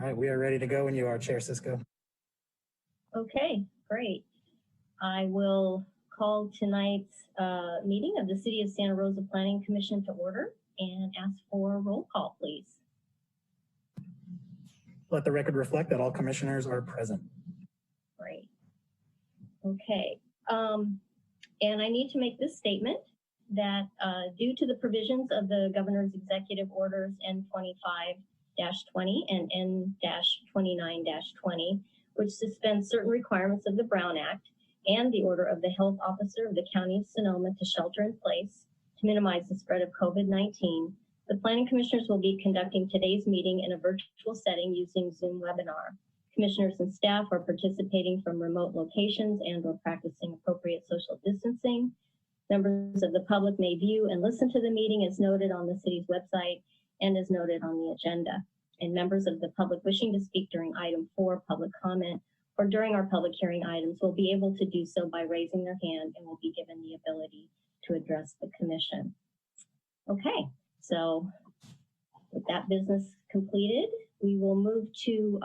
right, we are ready to go when you are, Chair Cisco. Okay, great. I will call tonight's meeting of the City of Santa Rosa Planning Commission to order and ask for a roll call, please. Let the record reflect that all commissioners are present. Great. Okay. And I need to make this statement that due to the provisions of the Governor's Executive Orders N25-20 and N-29-20, which suspends certain requirements of the Brown Act and the order of the health officer of the County of Sonoma to shelter in place to minimize the spread of COVID-19, the Planning Commissioners will be conducting today's meeting in a virtual setting using Zoom webinar. Commissioners and staff are participating from remote locations and or practicing appropriate social distancing. Members of the public may view and listen to the meeting as noted on the city's website and as noted on the agenda. And members of the public wishing to speak during item 4, public comment, or during our public hearing items will be able to do so by raising their hand and will be given the ability to address the commission. Okay, so with that business completed, we will move to,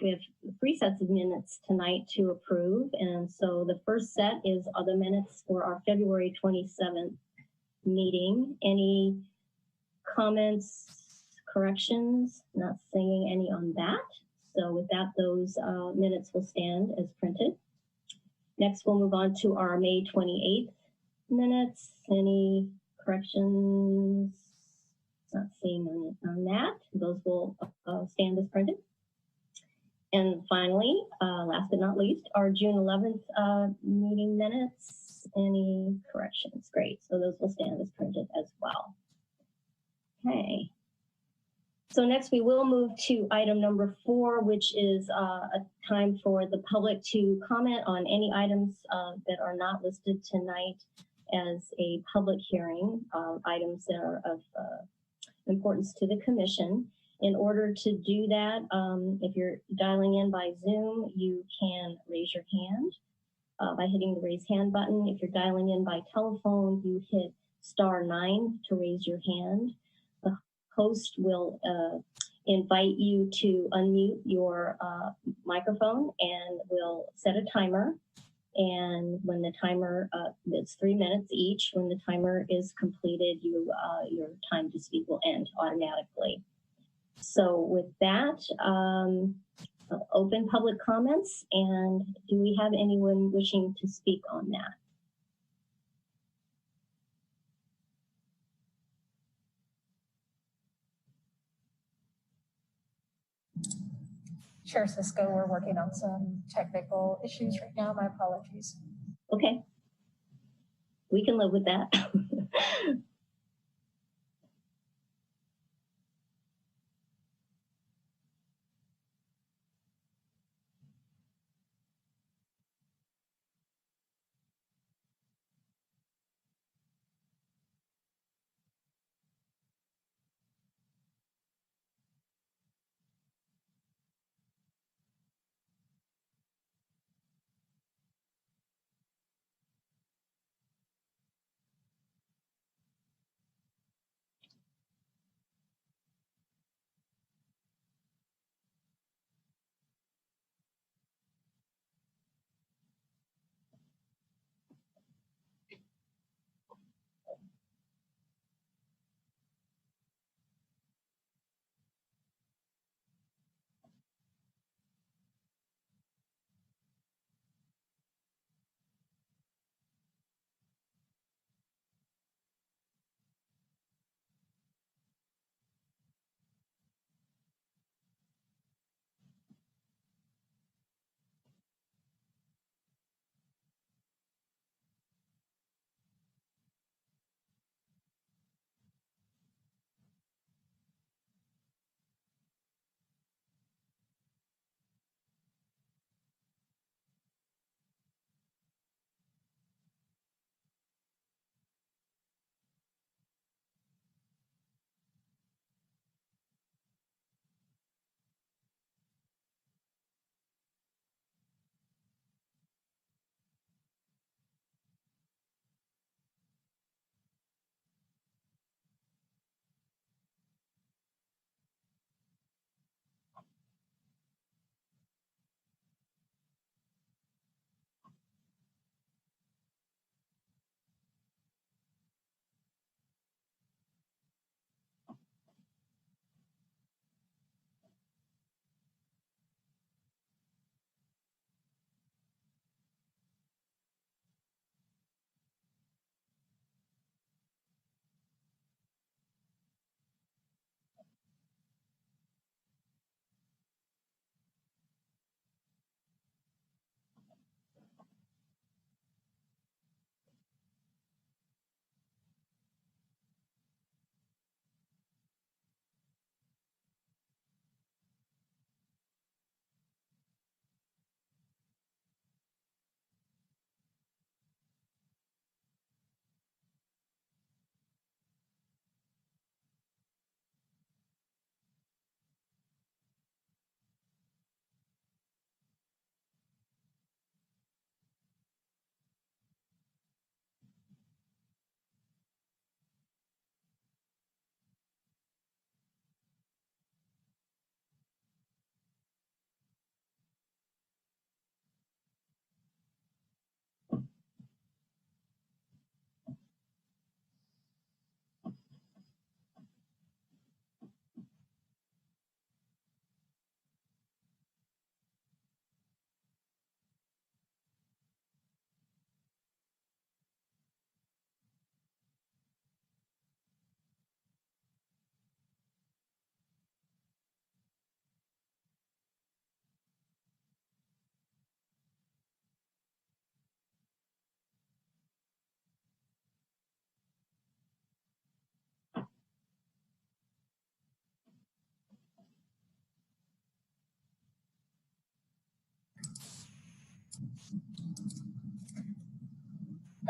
we have 3 sets of minutes tonight to approve. And so the first set is the minutes for our February 27th meeting. Any comments, corrections? Not seeing any on that. So with that, those minutes will stand as printed. Next, we'll move on to our May 28th minutes. Any corrections? Not seeing any on that. Those will stand as printed. And finally, last but not least, our June 11th meeting minutes. Any corrections? Great. So those will stand as printed as well. Okay. So next we will move to item number 4, which is a time for the public to comment on any items that are not listed tonight as a public hearing, items that are of importance to the commission. In order to do that, if you're dialing in by Zoom, you can raise your hand by hitting the raise hand button. If you're dialing in by telephone, you hit *9 to raise your hand. The host will invite you to unmute your microphone and will set a timer. And when the timer, it's 3 minutes each. When the timer is completed, your time to speak will end automatically. So with that, I'll open public comments. And do we have anyone wishing to speak on that? Chair Cisco, we're working on some technical issues right now. My apologies. Okay. We can live with that.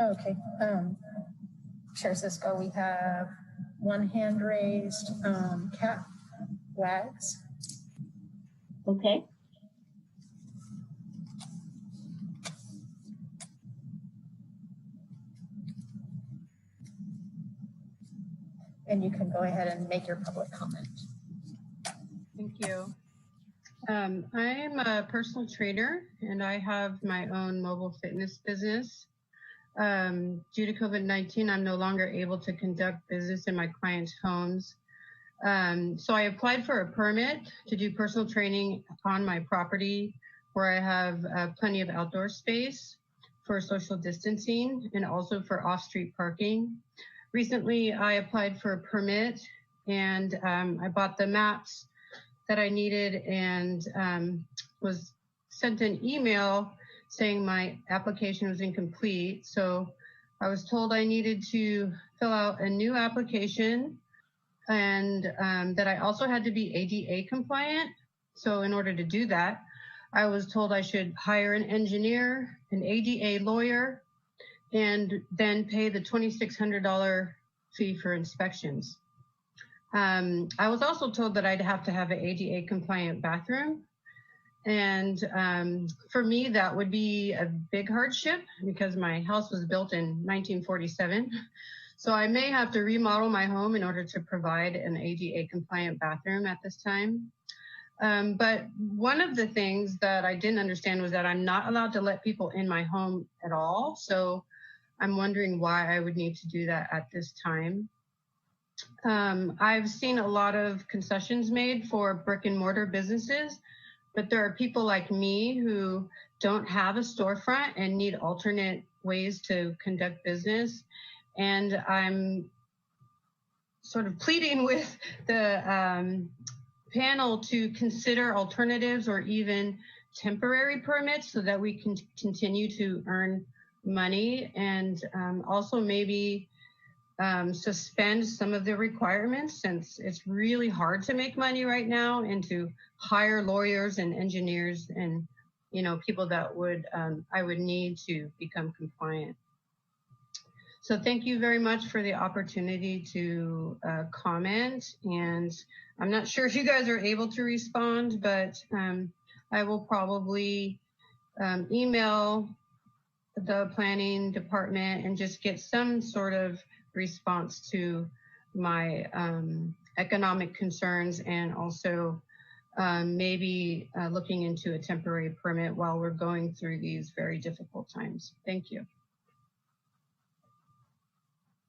Okay. Chair Cisco, we have one hand raised. Cat Wags. Okay. And you can go ahead and make your public comment. Thank you. I'm a personal trainer and I have my own mobile fitness business. Due to COVID-19, I'm no longer able to conduct business in my clients' homes. So I applied for a permit to do personal training on my property where I have plenty of outdoor space for social distancing and also for off-street parking. Recently, I applied for a permit and I bought the maps that I needed and was sent an email saying my application was incomplete. So I was told I needed to fill out a new application and that I also had to be ADA compliant. So in order to do that, I was told I should hire an engineer, an ADA lawyer, and then pay the $2,600 fee for inspections. I was also told that I'd have to have an ADA compliant bathroom. And for me, that would be a big hardship because my house was built in 1947. So I may have to remodel my home in order to provide an ADA compliant bathroom at this time. But one of the things that I didn't understand was that I'm not allowed to let people in my home at all. So I'm wondering why I would need to do that at this time. I've seen a lot of concessions made for brick and mortar businesses, but there are people like me who don't have a storefront and need alternate ways to conduct business. And I'm sort of pleading with the panel to consider alternatives or even temporary permits so that we can continue to earn money and also maybe suspend some of the requirements since it's really hard to make money right now and to hire lawyers and engineers and people that would I would need to become compliant. So thank you very much for the opportunity to comment, and I'm not sure if you guys are able to respond, but I will probably email the planning department and just get some sort of response to my economic concerns and also maybe looking into a temporary permit while we're going through these very difficult times. Thank you.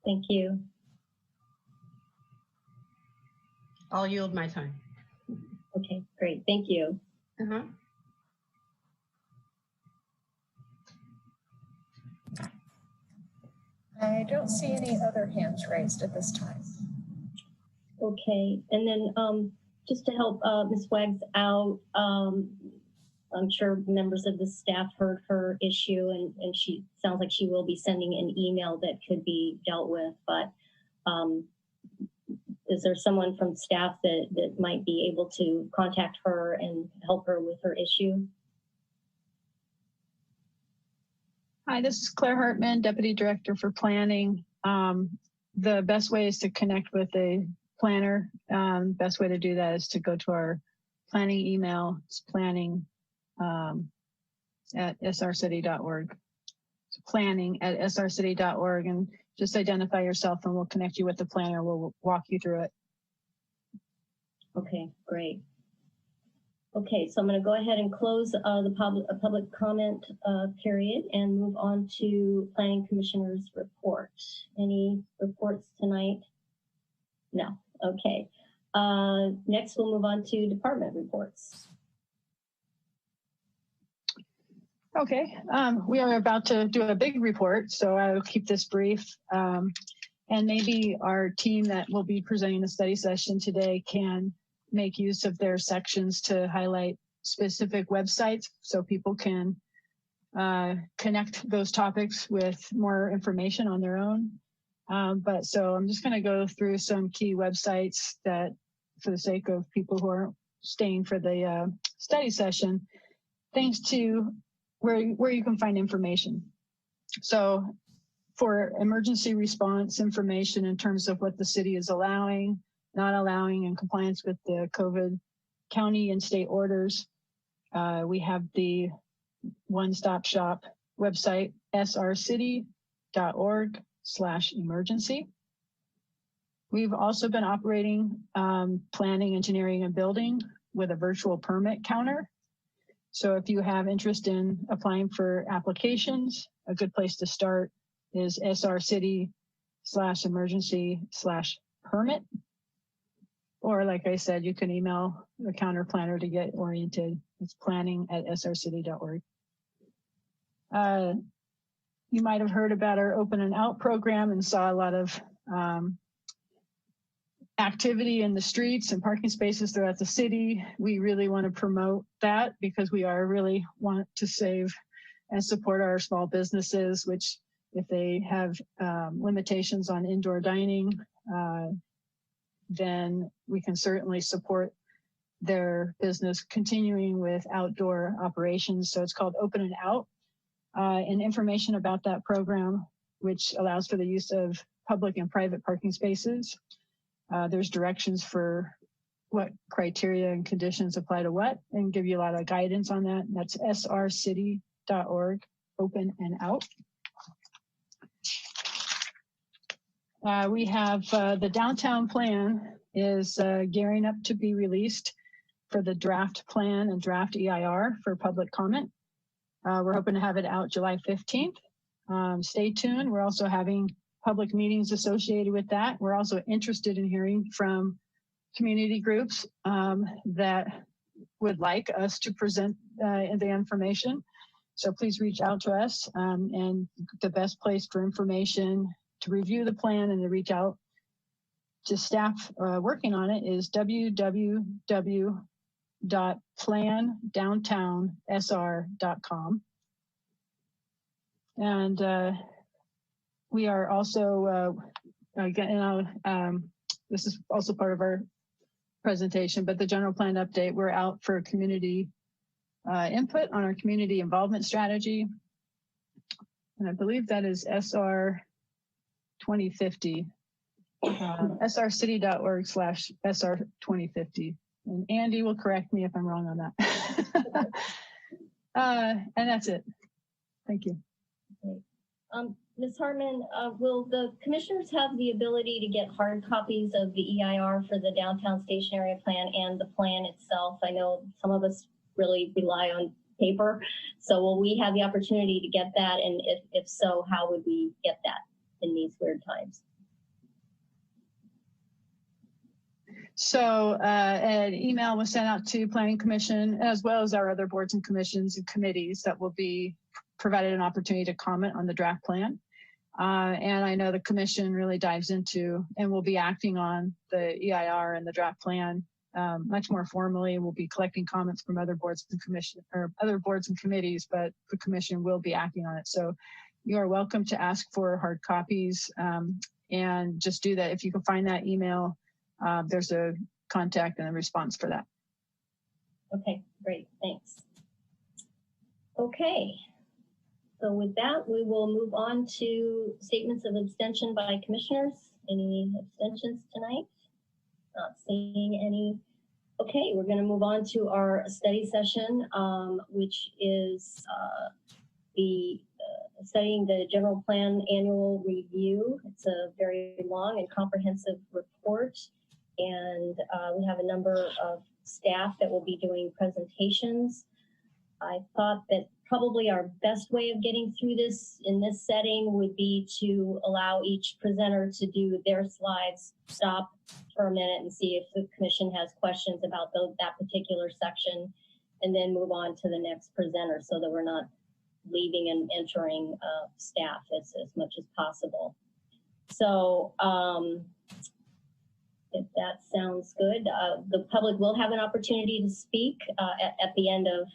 Thank you. I'll yield my time. Okay, great. Thank you. Uh-huh. I don't see any other hands raised at this time. Okay, and then just to help Ms. Wags out, I'm sure members of the staff heard her issue and she sounds like she will be sending an email that could be dealt with, but is there someone from staff that might be able to contact her and help her with her issue? Hi, this is Claire Hartman, Deputy Director for Planning. The best way is to connect with a planner. Best way to do that is to go to our planning email. It's planning at srcity.org. So planning at srcity.org, and just identify yourself and we'll connect you with the planner. We'll walk you through it. Okay, great. Okay, so I'm going to go ahead and close the public comment period and move on to Planning Commissioner's report. Any reports tonight? No. Okay. Next, we'll move on to department reports. Okay, we are about to do a big report, so I will keep this brief. And maybe our team that will be presenting the study session today can make use of their sections to highlight specific websites so people can connect those topics with more information on their own. But so I'm just going to go through some key websites that, for the sake of people who are staying for the study session, things to where you can find information. So for emergency response information in terms of what the city is allowing, not allowing in compliance with the COVID county and state orders. We have the one-stop shop website, srcity.org/emergency. We've also been operating planning, engineering, and building with a virtual permit counter. So if you have interest in applying for applications, a good place to start is srcity/emergency/permit. Or like I said, you can email the counter planner to get oriented. It's planning@srcity.org. You might have heard about our Open and Out program and saw a lot of activity in the streets and parking spaces throughout the city. We really want to promote that because we really want to save and support our small businesses, which if they have limitations on indoor dining, then we can certainly support their business continuing with outdoor operations. So it's called Open and Out. And information about that program, which allows for the use of public and private parking spaces. There's directions for what criteria and conditions apply to what, and give you a lot of guidance on that. And that's srcity.org, Open and Out. We have the downtown plan is gearing up to be released for the draft plan and draft EIR for public comment. We're hoping to have it out July 15th. Stay tuned. We're also having public meetings associated with that. We're also interested in hearing from community groups that would like us to present the information. So please reach out to us. And the best place for information to review the plan and to reach out to staff working on it is www.plandowntownsr.com. And we are also, this is also part of our presentation, but the general plan update, we're out for community input on our community involvement strategy. And I believe that is SR 2050, srcity.org/SR 2050. And Andy will correct me if I'm wrong on that. And that's it. Thank you. Ms. Hartman, will the commissioners have the ability to get hard copies of the EIR for the downtown station area plan and the plan itself? I know some of us really rely on paper. So will we have the opportunity to get that? And if so, how would we get that in these weird times? So an email was sent out to Planning Commission as well as our other boards and commissions and committees that will be provided an opportunity to comment on the draft plan. And I know the commission really dives into and will be acting on the EIR and the draft plan much more formally. We'll be collecting comments from other boards and commission or other boards and committees, but the commission will be acting on it. So you are welcome to ask for hard copies and just do that. If you can find that email, there's a contact and a response for that. Okay, great, thanks. Okay, so with that, we will move on to statements of abstention by commissioners. Any abstentions tonight? Not seeing any. Okay, we're gonna move on to our study session, which is studying the general plan annual review. It's a very long and comprehensive report. And we have a number of staff that will be doing presentations. I thought that probably our best way of getting through this in this setting would be to allow each presenter to do their slides, stop for a minute and see if the commission has questions about that particular section, and then move on to the next presenter so that we're not leaving and entering staff as much as possible. So, if that sounds good, the public will have an opportunity to speak at the end of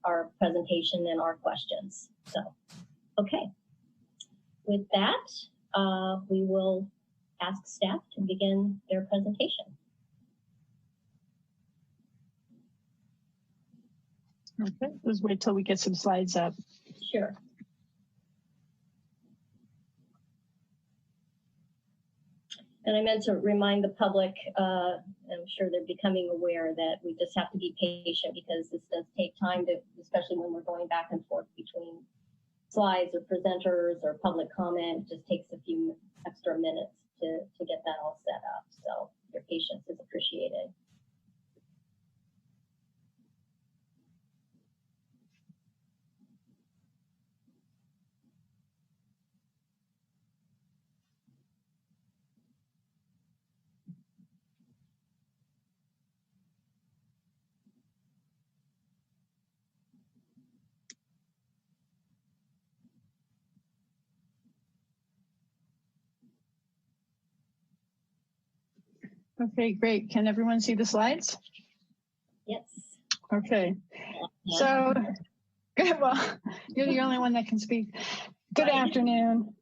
our presentation and our questions. So, okay. With that, we will ask staff to begin their presentation. Okay, let's wait till we get some slides up. Sure. And I meant to remind the public, I'm sure they're becoming aware that we just have to be patient because this does take time to, especially when we're going back and forth between slides or presenters or public comment. It just takes a few extra minutes to get that all set up. So your patience is appreciated. Okay, great. Can everyone see the slides? Yes. Okay. Yeah. So, good. Well, you're the only one that can speak. Good afternoon.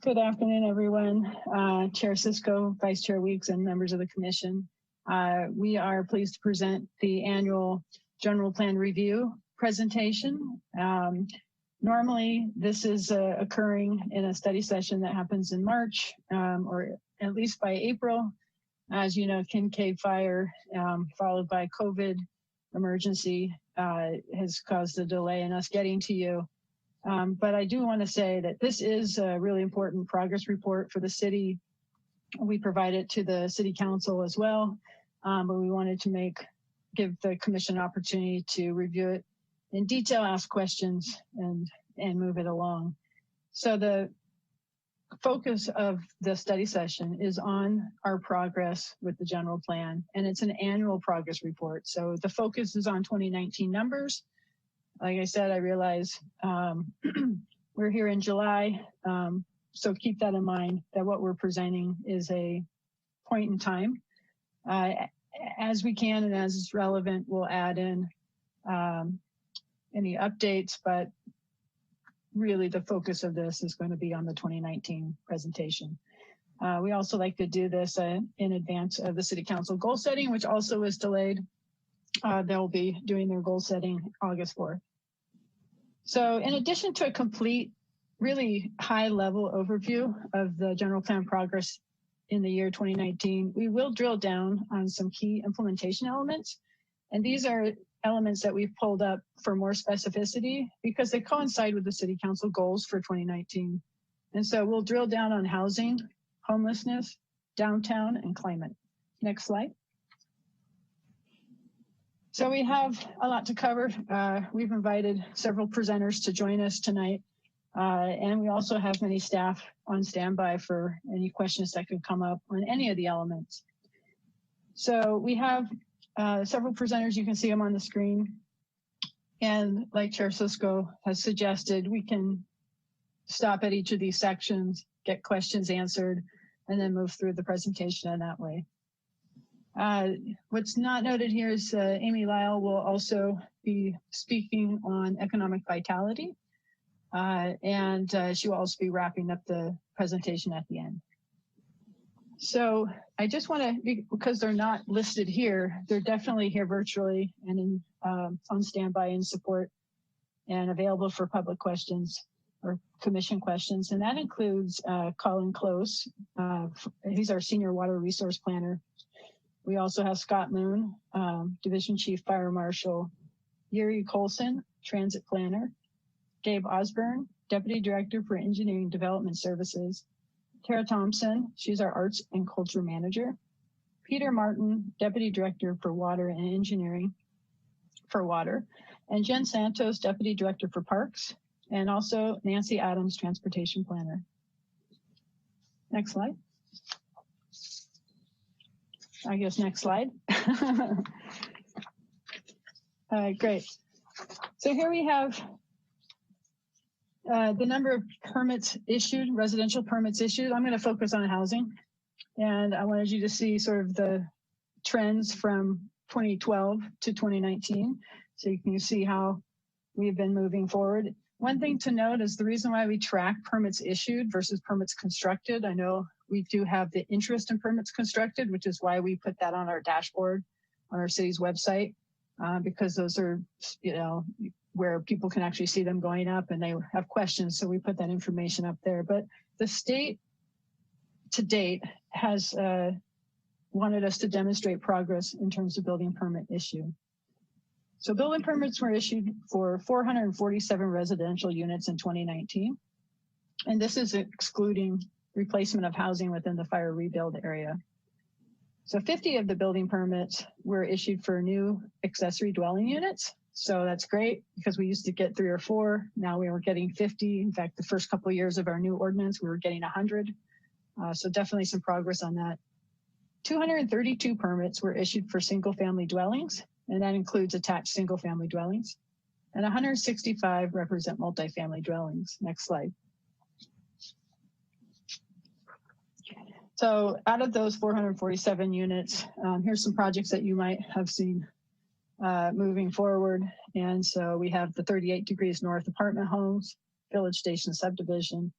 Good afternoon, everyone. Chair Cisco, Vice Chair Weeks, and members of the commission. We are pleased to present the annual general plan review presentation. Normally, this is occurring in a study session that happens in March, or at least by April. As you know, Kincaid fire, followed by COVID emergency, has caused a delay in us getting to you. But I do want to say that this is a really important progress report for the city. We provide it to the city council as well, but we wanted to give the commission an opportunity to review it in detail, ask questions, and move it along. So the focus of the study session is on our progress with the general plan, and it's an annual progress report. So the focus is on 2019 numbers. Like I said, I realize we're here in July, so keep that in mind that what we're presenting is a point in time. As we can and as it's relevant, we'll add in any updates, but really the focus of this is going to be on the 2019 presentation. We also like to do this in advance of the city council goal setting, which also is delayed. They'll be doing their goal setting August 4th. So in addition to a complete, really high level overview of the general plan progress in the year 2019, we will drill down on some key implementation elements. And these are elements that we've pulled up for more specificity because they coincide with the city council goals for 2019. And so we'll drill down on housing, homelessness, downtown, and climate. Next slide. So we have a lot to cover. We've invited several presenters to join us tonight. And we also have many staff on standby for any questions that could come up on any of the elements. So we have several presenters, you can see them on the screen. And like Chair Cisco has suggested, we can stop at each of these sections, get questions answered, and then move through the presentation in that way. What's not noted here is Amy Lyle will also be speaking on economic vitality, and she will also be wrapping up the presentation at the end. So I just want to, because they're not listed here, they're definitely here virtually and on standby in support and available for public questions or commission questions. And that includes Colin Close. He's our Senior Water Resource Planner. We also have Scott Moon, Division Chief Fire Marshal, Yuri Colson, Transit Planner, Gabe Osborne, Deputy Director for Engineering Development Services, Tara Thompson, she's our Arts and Culture Manager, Peter Martin, Deputy Director for Water and Engineering for Water, and Jen Santos, Deputy Director for Parks, and also Nancy Adams, Transportation Planner. Next slide. I guess next slide. All right, great. So here we have the number of permits issued, residential permits issued. I'm going to focus on housing. And I wanted you to see sort of the trends from 2012 to 2019. So you can see how we've been moving forward. One thing to note is the reason why we track permits issued versus permits constructed. I know we do have the interest in permits constructed, which is why we put that on our dashboard on our city's website, because those are, where people can actually see them going up and they have questions. So we put that information up there. But the state to date has wanted us to demonstrate progress in terms of building permit issue. So building permits were issued for 447 residential units in 2019. And this is excluding replacement of housing within the fire rebuild area. So 50 of the building permits were issued for new accessory dwelling units. So that's great because we used to get 3 or 4. Now we were getting 50. In fact, the first couple of years of our new ordinance, we were getting 100. So definitely some progress on that. 232 permits were issued for single family dwellings, and that includes attached single family dwellings. And 165 represent multifamily dwellings. Next slide. So out of those 447 units, here's some projects that you might have seen moving forward. And so we have the 38 Degrees North apartment homes, Village Station subdivision.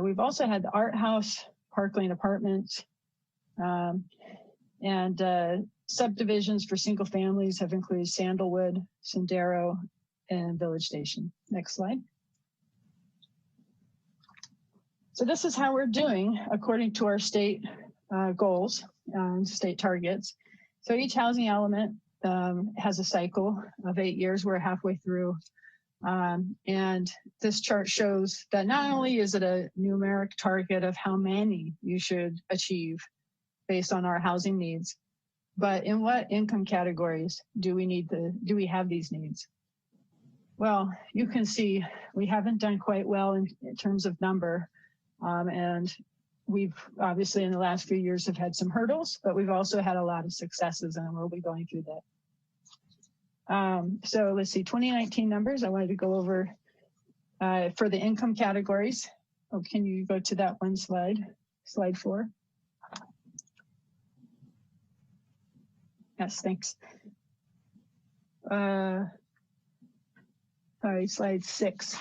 We've also had the Art House, Parkland Apartments, and subdivisions for single families have included Sandalwood, Sendero, and Village Station. Next slide. So this is how we're doing according to our state goals, state targets. So each housing element has a cycle of 8 years. We're halfway through. And this chart shows that not only is it a numeric target of how many you should achieve based on our housing needs, but in what income categories do we have these needs? Well, you can see we haven't done quite well in terms of number. And we've obviously in the last few years have had some hurdles, but we've also had a lot of successes, and we'll be going through that. So let's see, 2019 numbers. I wanted to go over for the income categories. Oh, can you go to that one slide, slide 4? Yes, thanks. Sorry, slide 6.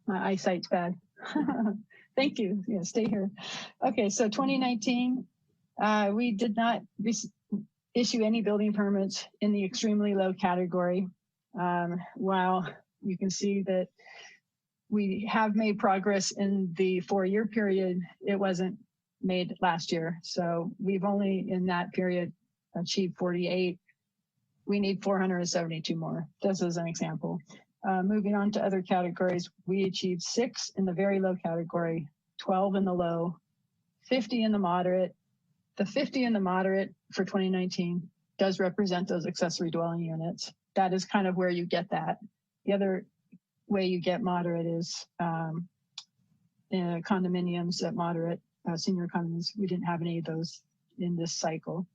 My eyesight's bad. Thank you. Yeah, stay here. Okay, so 2019, we did not issue any building permits in the extremely low category. While you can see that we have made progress in the 4-year period, it wasn't made last year. So we've only in that period achieved 48. We need 472 more. This is an example. Moving on to other categories, we achieved 6 in the very low category, 12 in the low, 50 in the moderate. The 50 in the moderate for 2019 does represent those accessory dwelling units. That is kind of where you get that. The other way you get moderate is condominiums at moderate, senior condominiums. We didn't have any of those in this cycle.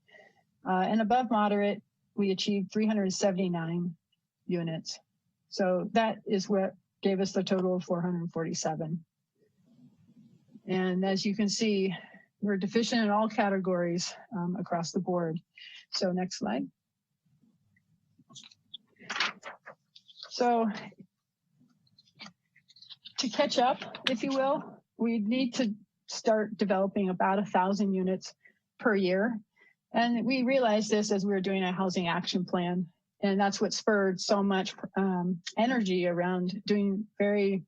And above moderate, we achieved 379 units. So that is what gave us the total of 447. And as you can see, we're deficient in all categories across the board. So next slide. So to catch up, if you will, we need to start developing about 1,000 units per year. And we realized this as we were doing a housing action plan. And that's what spurred so much energy around doing very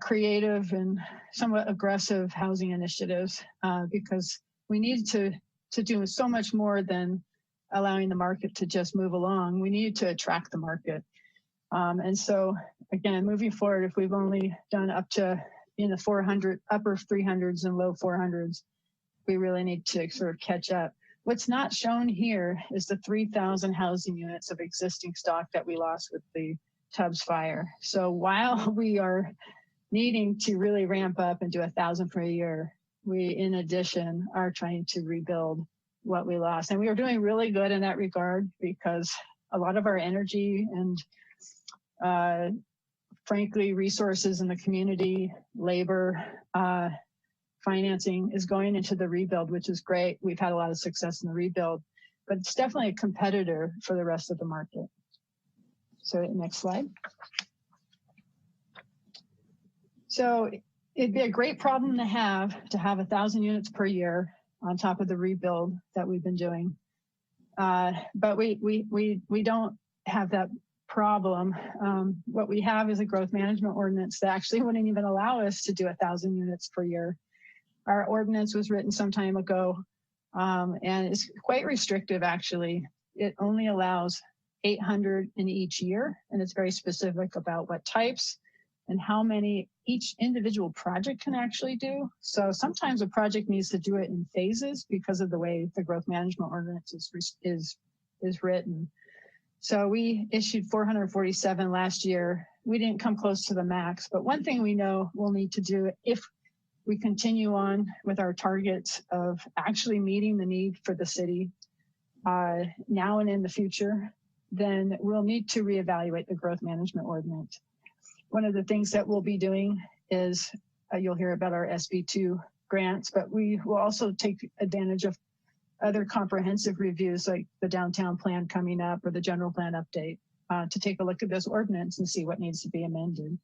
creative and somewhat aggressive housing initiatives because we need to do so much more than allowing the market to just move along. We need to attract the market. And so, again, moving forward, if we've only done up to in the 400, upper 300s and low 400s, we really need to sort of catch up. What's not shown here is the 3,000 housing units of existing stock that we lost with the Tubbs fire. So while we are needing to really ramp up and do 1,000 per year, we, in addition, are trying to rebuild what we lost. And we are doing really good in that regard because a lot of our energy and, frankly, resources in the community, labor, financing is going into the rebuild, which is great. We've had a lot of success in the rebuild, but it's definitely a competitor for the rest of the market. So next slide. So it'd be a great problem to have 1,000 units per year on top of the rebuild that we've been doing. But we don't have that problem. What we have is a growth management ordinance that actually wouldn't even allow us to do 1,000 units per year. Our ordinance was written some time ago, and it's quite restrictive, actually. It only allows 800 in each year, and it's very specific about what types and how many each individual project can actually do. So sometimes a project needs to do it in phases because of the way the growth management ordinance is written. So we issued 447 last year. We didn't come close to the max, but one thing we know we'll need to do if we continue on with our targets of actually meeting the need for the city now and in the future, then we'll need to reevaluate the growth management ordinance. One of the things that we'll be doing is you'll hear about our SB2 grants, but we will also take advantage of other comprehensive reviews like the downtown plan coming up or the general plan update to take a look at this ordinance and see what needs to be amended.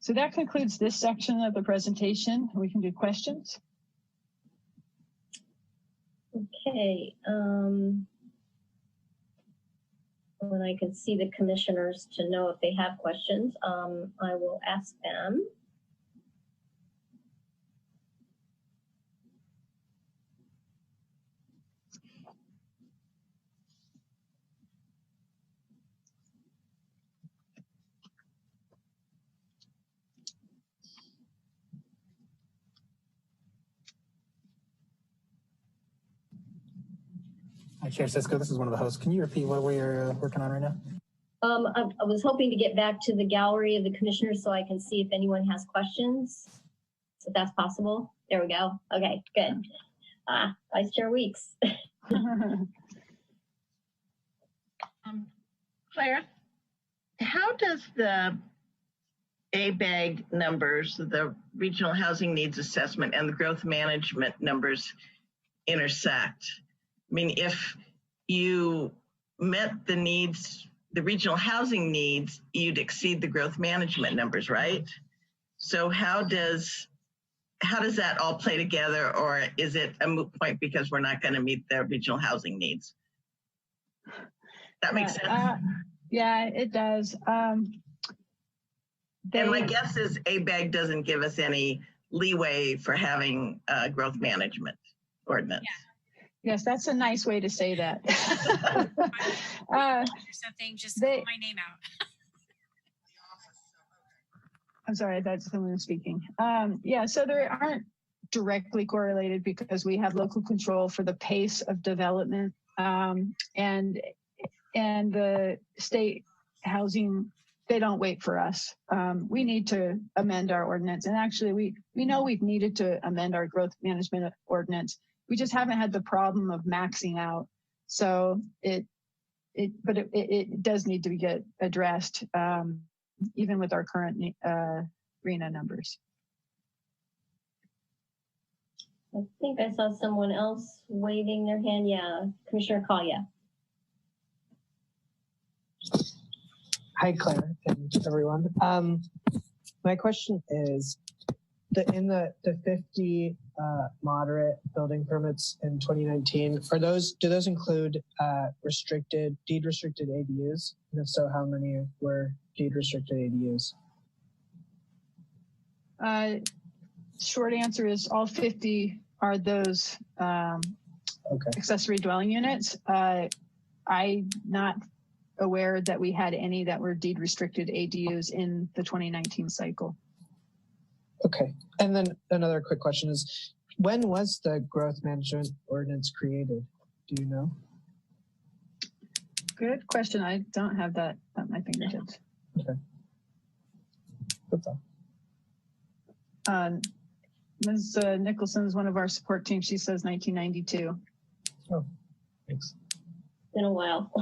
So that concludes this section of the presentation. We can do questions. Okay. When I can see the commissioners to know if they have questions, I will ask them. Hi, Chair Cisco. This is one of the hosts. Can you repeat what we're working on right now? I was hoping to get back to the gallery of the commissioners so I can see if anyone has questions. If that's possible. There we go. Okay, good. Vice Chair Weeks. Claire, how does the ABAG numbers, the Regional Housing Needs Assessment, and the growth management numbers intersect? I mean, if you met the needs, the regional housing needs, you'd exceed the growth management numbers, right? So how does that all play together, or is it a moot point because we're not going to meet the regional housing needs? That makes sense. Yeah, it does. And my guess is ABAG doesn't give us any leeway for having a growth management ordinance. Yeah. Yes, that's a nice way to say that. Something, just call my name out. I'm sorry, that's someone speaking. Yeah, so they aren't directly correlated because we have local control for the pace of development, and the state housing, they don't wait for us. We need to amend our ordinance, and actually we know we've needed to amend our growth management ordinance. We just haven't had the problem of maxing out. So it does need to get addressed, even with our current RENA numbers. I think I saw someone else waving their hand. Yeah, Commissioner Collier. Hi, Claire and everyone. My question is, in the 50 moderate building permits in 2019, do those include deed restricted ADUs? And if so, how many were deed restricted ADUs? Short answer is all 50 are those accessory dwelling units. I'm not aware that we had any that were deed restricted ADUs in the 2019 cycle. Okay, and then another quick question is, when was the growth management ordinance created? Do you know? Good question. I don't have that at my fingertips. Okay. That's all. Ms. Nicholson is one of our support team. She says 1992. Oh, thanks. Been a while.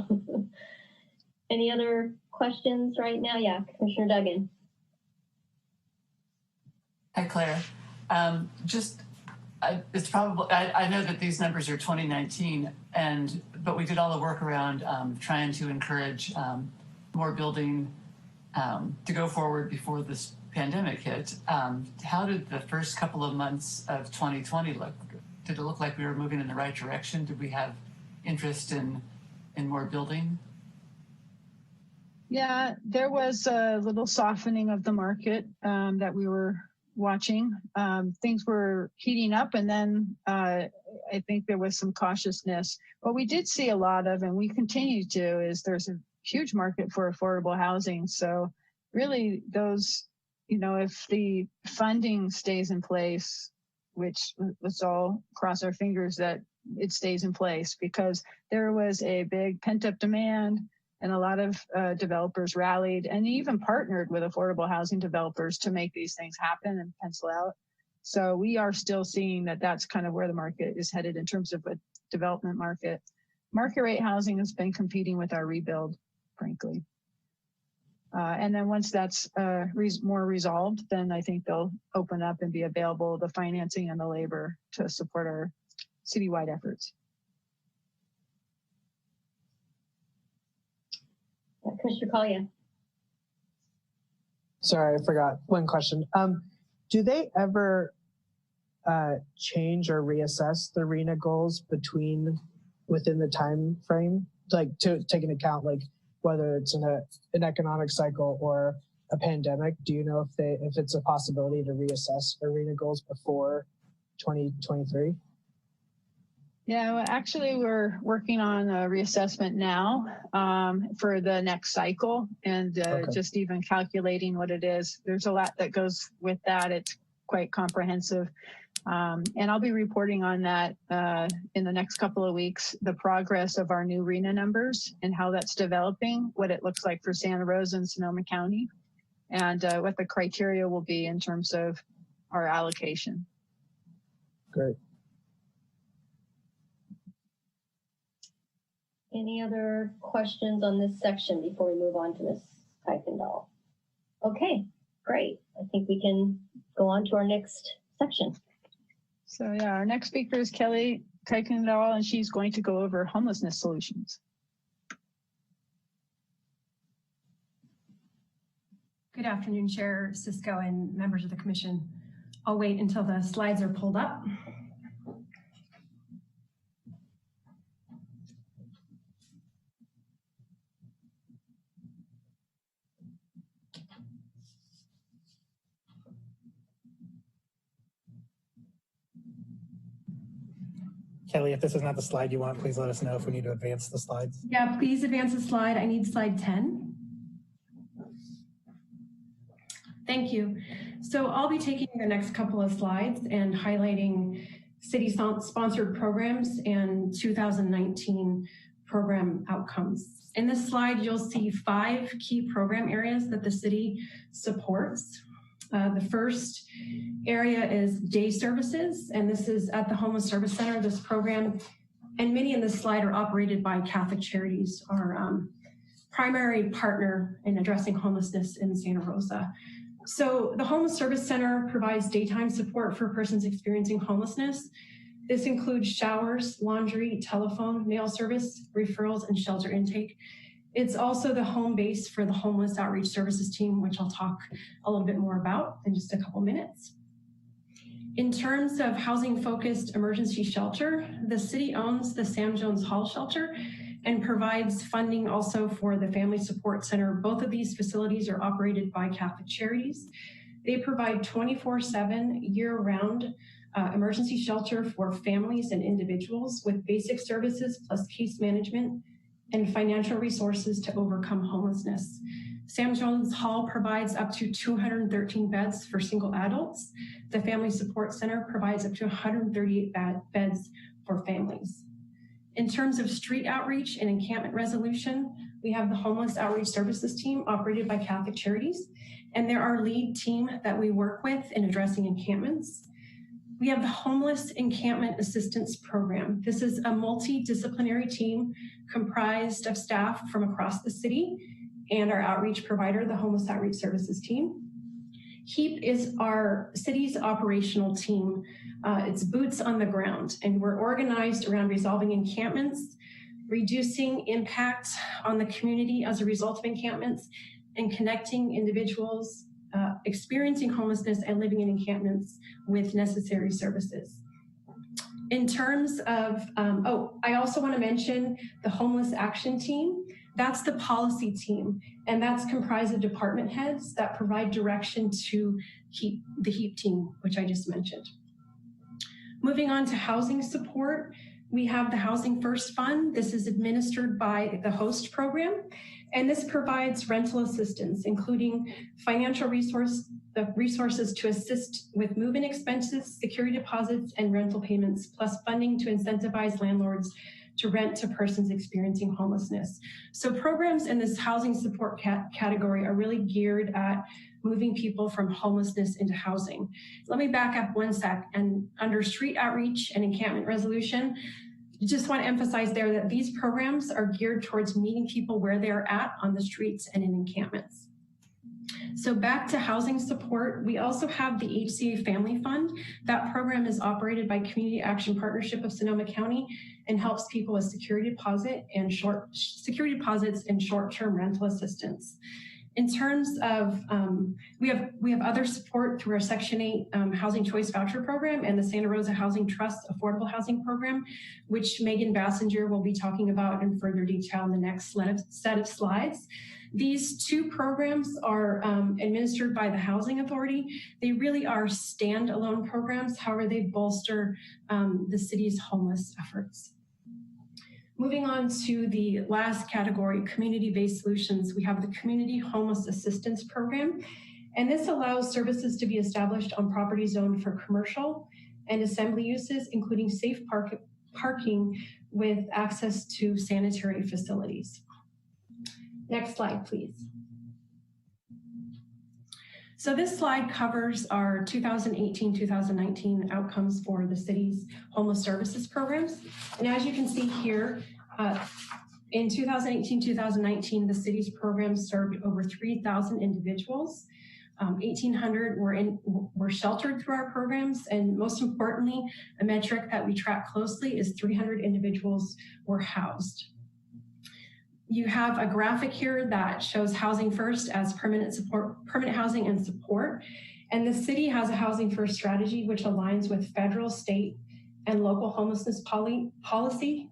Any other questions right now? Yeah, Commissioner Duggan. Hi, Claire. It's probably, I know that these numbers are 2019, but we did all the work around trying to encourage more building to go forward before this pandemic hit. How did the first couple of months of 2020 look? Did it look like we were moving in the right direction? Did we have interest in more building? Yeah, there was a little softening of the market that we were watching. Things were heating up, and then I think there was some cautiousness. What we did see a lot of, and we continue to, is there's a huge market for affordable housing. So really those, if the funding stays in place, which let's all cross our fingers that it stays in place, because there was a big pent-up demand and a lot of developers rallied and even partnered with affordable housing developers to make these things happen and pencil out. So we are still seeing that that's kind of where the market is headed in terms of a development market. Market rate housing has been competing with our rebuild, frankly. And then once that's more resolved, then I think they'll open up and be available, the financing and the labor to support our citywide efforts. Commissioner Collier. Sorry, I forgot one question. Do they ever change or reassess the RHNA goals within the time frame, like to take into account like whether it's an economic cycle or a pandemic? Do you know if it's a possibility to reassess RHNA goals before 2023? Yeah, well, actually, we're working on a reassessment now for the next cycle, and just even calculating what it is. There's a lot that goes with that. It's quite comprehensive. And I'll be reporting on that in the next couple of weeks, the progress of our new RHNA numbers and how that's developing, what it looks like for Santa Rosa and Sonoma County, and what the criteria will be in terms of our allocation. Great. Any other questions on this section before we move on to Ms. Kuykendall? Okay, great. I think we can go on to our next section. So yeah, our next speaker is Kelly Kuykendall, and she's going to go over homelessness solutions. Good afternoon, Chair Cisco and members of the Commission. I'll wait until the slides are pulled up. Kelly, if this is not the slide you want, please let us know if we need to advance the slides. Yeah, please advance the slide. I need slide 10. Thank you. So I'll be taking the next couple of slides and highlighting city-sponsored programs and 2019 program outcomes. In this slide, you'll see 5 key program areas that the city supports. The first area is day services, and this is at the Homeless Service Center. This program, and many in this slide, are operated by Catholic Charities, our primary partner in addressing homelessness in Santa Rosa. So the Homeless Service Center provides daytime support for persons experiencing homelessness. This includes showers, laundry, telephone, mail service, referrals, and shelter intake. It's also the home base for the Homeless Outreach Services team, which I'll talk a little bit more about in just a couple minutes. In terms of housing-focused emergency shelter, the city owns the Sam Jones Hall shelter and provides funding also for the Family Support Center. Both of these facilities are operated by Catholic Charities. They provide 24/7 year-round emergency shelter for families and individuals with basic services plus case management and financial resources to overcome homelessness. Sam Jones Hall provides up to 213 beds for single adults. The Family Support Center provides up to 138 beds for families. In terms of street outreach and encampment resolution, we have the Homeless Outreach Services team operated by Catholic Charities, and they're our lead team that we work with in addressing encampments. We have the Homeless Encampment Assistance Program. This is a multidisciplinary team comprised of staff from across the city and our outreach provider, the Homeless Outreach Services team. HEAP is our city's operational team. It's boots on the ground, and we're organized around resolving encampments, reducing impact on the community as a result of encampments, and connecting individuals experiencing homelessness and living in encampments with necessary services. In terms of, I also want to mention the Homeless Action Team. That's the policy team, and that's comprised of department heads that provide direction to the HEAP team, which I just mentioned. Moving on to housing support, we have the Housing First Fund. This is administered by the host program, and this provides rental assistance, including financial resources to assist with move-in expenses, security deposits, and rental payments, plus funding to incentivize landlords to rent to persons experiencing homelessness. So programs in this housing support category are really geared at moving people from homelessness into housing. Let me back up one sec. And under street outreach and encampment resolution, just want to emphasize there that these programs are geared towards meeting people where they're at on the streets and in encampments. So back to housing support, we also have the HCA Family Fund. That program is operated by Community Action Partnership of Sonoma County and helps people with security deposits and short-term rental assistance. In terms of, we have other support through our Section 8 Housing Choice Voucher Program and the Santa Rosa Housing Trust Affordable Housing Program, which Megan Bassinger will be talking about in further detail in the next set of slides. These two programs are administered by the Housing Authority. They really are standalone programs, however, they bolster the city's homeless efforts. Moving on to the last category, community-based solutions, we have the Community Homeless Assistance Program, and this allows services to be established on property zoned for commercial and assembly uses, including safe parking with access to sanitary facilities. Next slide, please. So this slide covers our 2018-2019 outcomes for the city's homeless services programs. And as you can see here, in 2018-2019, the city's programs served over 3,000 individuals. 1,800 were sheltered through our programs. And most importantly, a metric that we track closely is 300 individuals were housed. You have a graphic here that shows Housing First as permanent housing and support. And the city has a Housing First strategy, which aligns with federal, state, and local homelessness policy,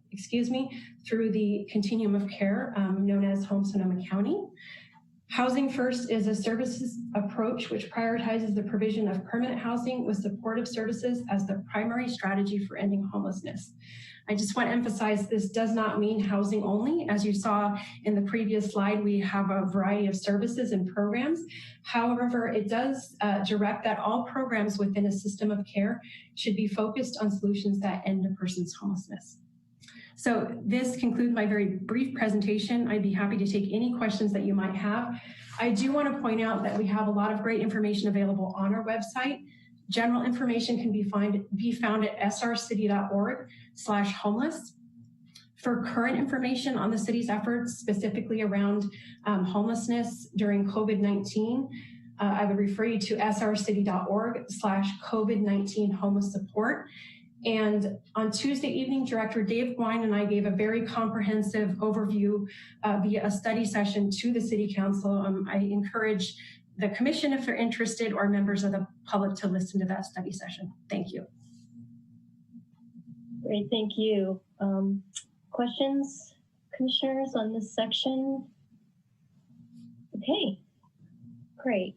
through the continuum of care known as Home Sonoma County. Housing First is a services approach which prioritizes the provision of permanent housing with supportive services as the primary strategy for ending homelessness. I just want to emphasize this does not mean housing only. As you saw in the previous slide, we have a variety of services and programs. However, it does direct that all programs within a system of care should be focused on solutions that end a person's homelessness. So this concludes my very brief presentation. I'd be happy to take any questions that you might have. I do want to point out that we have a lot of great information available on our website. General information can be found at srcity.org/homeless. For current information on the city's efforts, specifically around homelessness during COVID-19, I would refer you to srcity.org/COVID-19 homeless support. And on Tuesday evening, Director Dave Gwine and I gave a very comprehensive overview via a study session to the City Council. I encourage the Commission, if they're interested, or members of the public to listen to that study session. Thank you. Great, thank you. Questions, Commissioners, on this section? Okay, great.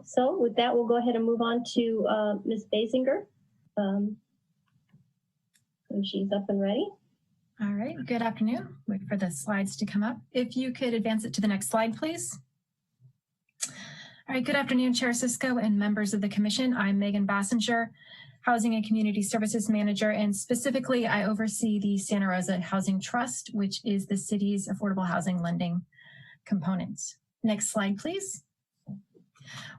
So with that, we'll go ahead and move on to Ms. Basinger. When she's up and ready. All right, good afternoon. Wait for the slides to come up. If you could advance it to the next slide, please. All right, good afternoon, Chair Cisco and members of the Commission. I'm Megan Bassinger, Housing and Community Services Manager, and specifically I oversee the Santa Rosa Housing Trust, which is the city's affordable housing lending component. Next slide, please.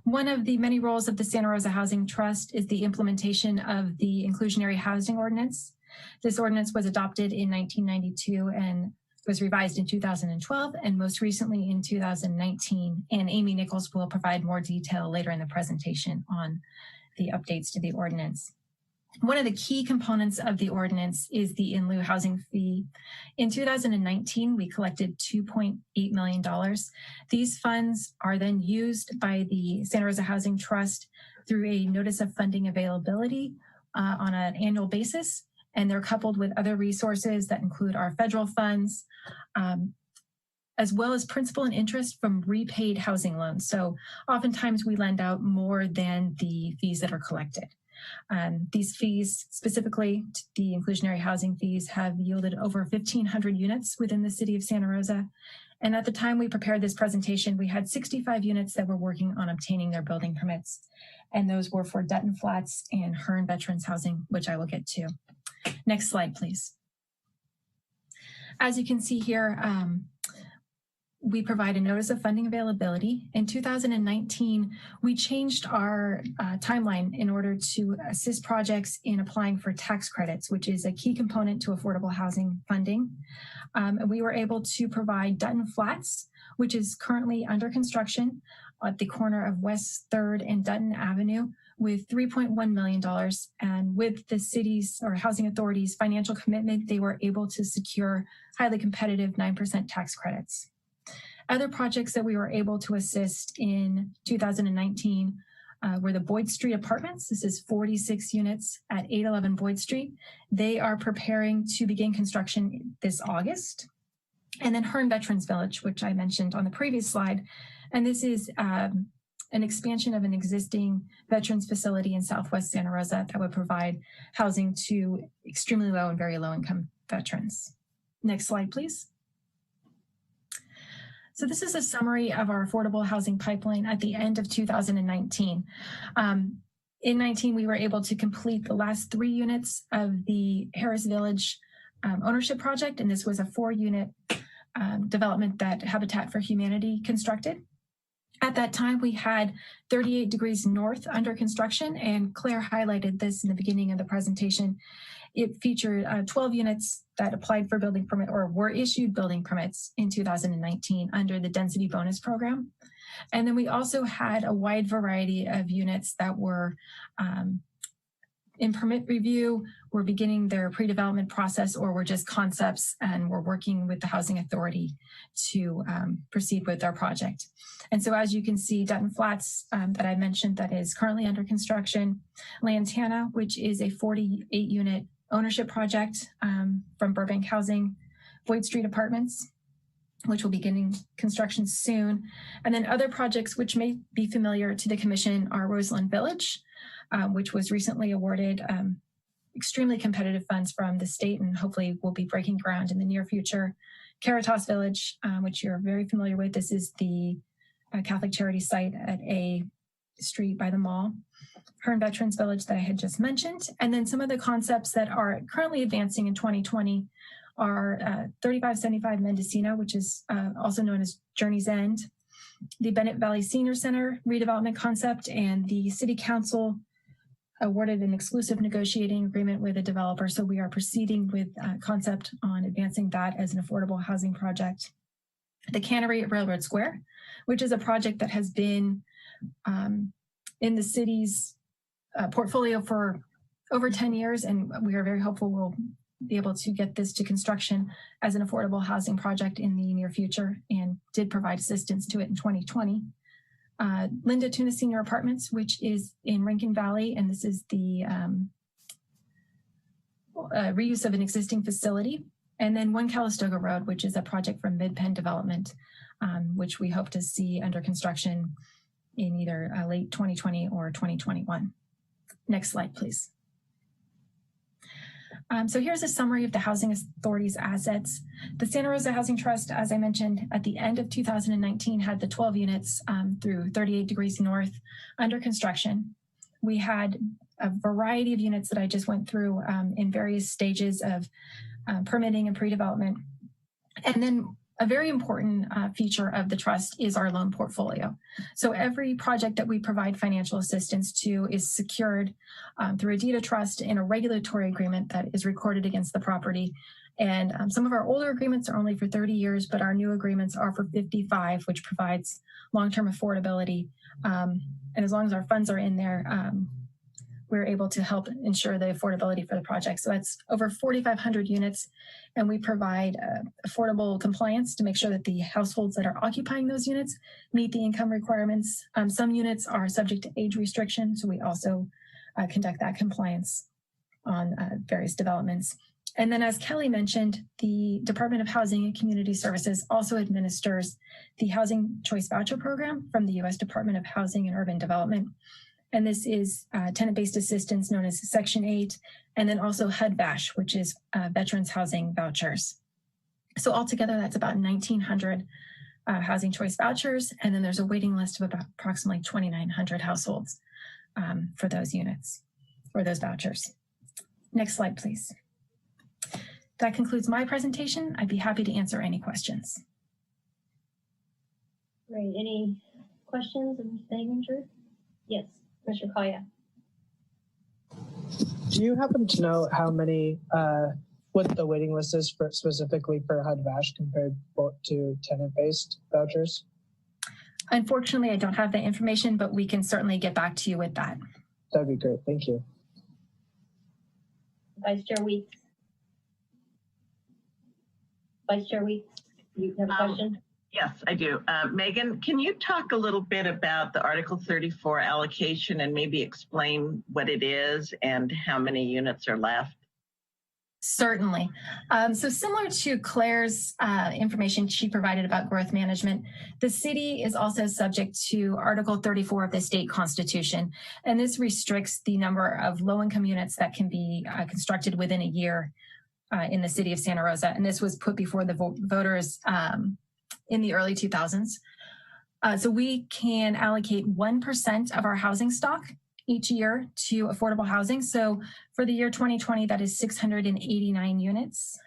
One of the many roles of the Santa Rosa Housing Trust is the implementation of the Inclusionary Housing Ordinance. This ordinance was adopted in 1992 and was revised in 2012 and most recently in 2019. And Amy Nichols will provide more detail later in the presentation on the updates to the ordinance. One of the key components of the ordinance is the in lieu housing fee. In 2019, we collected $2.8 million. These funds are then used by the Santa Rosa Housing Trust through a notice of funding availability on an annual basis, and they're coupled with other resources that include our federal funds, as well as principal and interest from repaid housing loans. So oftentimes we lend out more than the fees that are collected. These fees, specifically the inclusionary housing fees, have yielded over 1,500 units within the city of Santa Rosa. And at the time we prepared this presentation, we had 65 units that were working on obtaining their building permits. And those were for Dutton Flats and Hearn Veterans Housing, which I will get to. Next slide, please. As you can see here, we provide a notice of funding availability. In 2019, we changed our timeline in order to assist projects in applying for tax credits, which is a key component to affordable housing funding. And we were able to provide Dutton Flats, which is currently under construction at the corner of West 3rd and Dutton Avenue, with $3.1 million. And with the city's or housing authority's financial commitment, they were able to secure highly competitive 9% tax credits. Other projects that we were able to assist in 2019 were the Boyd Street Apartments. This is 46 units at 811 Boyd Street. They are preparing to begin construction this August. And then Hearn Veterans Village, which I mentioned on the previous slide. And this is an expansion of an existing veterans facility in Southwest Santa Rosa that would provide housing to extremely low and very low income veterans. Next slide, please. So this is a summary of our affordable housing pipeline at the end of 2019. In 19, we were able to complete the last 3 units of the Harris Village ownership project, and this was a 4-unit development that Habitat for Humanity constructed. At that time, we had 38 Degrees North under construction, and Claire highlighted this in the beginning of the presentation. It featured 12 units that applied for building permit or were issued building permits in 2019 under the density bonus program. And then we also had a wide variety of units that were in permit review, were beginning their pre-development process, or were just concepts and we're working with the housing authority to proceed with our project. And so as you can see, Dutton Flats that I mentioned that is currently under construction, Lantana, which is a 48-unit ownership project from Burbank Housing, Boyd Street Apartments, which will be beginning construction soon. And then other projects which may be familiar to the commission are Roseland Village, which was recently awarded extremely competitive funds from the state and hopefully will be breaking ground in the near future. Caritas Village, which you're very familiar with. This is the Catholic charity site at A Street by the mall. Hearn Veterans Village that I had just mentioned. And then some of the concepts that are currently advancing in 2020 are 3575 Mendocino, which is also known as Journey's End, the Bennett Valley Senior Center redevelopment concept, and the City Council awarded an exclusive negotiating agreement with a developer. So we are proceeding with concept on advancing that as an affordable housing project. The Cannery at Railroad Square, which is a project that has been in the city's portfolio for over 10 years, and we are very hopeful we'll be able to get this to construction as an affordable housing project in the near future, and did provide assistance to it in 2020. Linda Tuna Senior Apartments, which is in Rankin Valley, and this is the reuse of an existing facility. And then One Calistoga Road, which is a project from Mid-Penn Development, which we hope to see under construction in either late 2020 or 2021. Next slide, please. So here's a summary of the Housing Authority's assets. The Santa Rosa Housing Trust, as I mentioned, at the end of 2019 had the 12 units through 38 Degrees North under construction. We had a variety of units that I just went through in various stages of permitting and pre-development. And then a very important feature of the trust is our loan portfolio. So every project that we provide financial assistance to is secured through a deed of trust in a regulatory agreement that is recorded against the property. And some of our older agreements are only for 30 years, but our new agreements are for 55, which provides long-term affordability. And as long as our funds are in there, we're able to help ensure the affordability for the project. So that's over 4,500 units, and we provide affordable compliance to make sure that the households that are occupying those units meet the income requirements. Some units are subject to age restriction, so we also conduct that compliance on various developments. And then, as Kelly mentioned, the Department of Housing and Community Services also administers the Housing Choice Voucher Program from the U.S. Department of Housing and Urban Development. And this is tenant-based assistance known as Section 8, and then also HUD-VASH, which is Veterans Housing Vouchers. So altogether, that's about 1,900 housing choice vouchers, and then there's a waiting list of about approximately 2,900 households for those units or those vouchers. Next slide, please. That concludes my presentation. I'd be happy to answer any questions. Great. Any questions of Ms. Banger? Yes, Mr. Kaya. Do you happen to know how many, what the waiting list is for specifically for HUD-VASH compared to tenant-based vouchers? Unfortunately, I don't have that information, but we can certainly get back to you with that. That'd be great. Thank you. Vice Chair Weeks. Vice Chair Weeks, you have a question? Yes, I do. Megan, can you talk a little bit about the Article 34 allocation and maybe explain what it is and how many units are left? Certainly. So similar to Claire's information she provided about growth management, the city is also subject to Article 34 of the state constitution. And this restricts the number of low-income units that can be constructed within a year in the city of Santa Rosa. And this was put before the voters in the early 2000s. So we can allocate 1% of our housing stock each year to affordable housing. So for the year 2020, that is 689 units.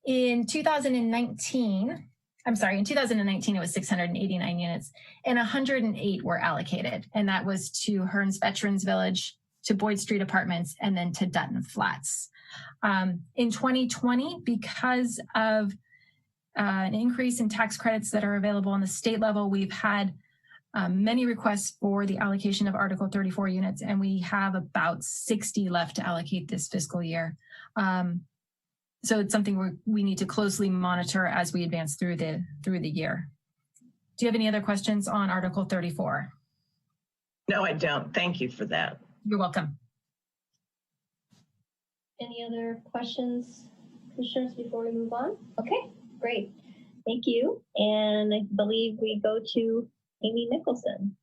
In 2019, it was 689 units and 108 were allocated. And that was to Hearns Veterans Village, to Boyd Street Apartments, and then to Dutton Flats. In 2020, because of an increase in tax credits that are available on the state level, we've had many requests for the allocation of Article 34 units, and we have about 60 left to allocate this fiscal year. So it's something we need to closely monitor as we advance through the year. Do you have any other questions on Article 34? No, I don't. Thank you for that. You're welcome. Any other questions, commissioners, before we move on? Okay, great. Thank you. And I believe we go to Amy Nicholson.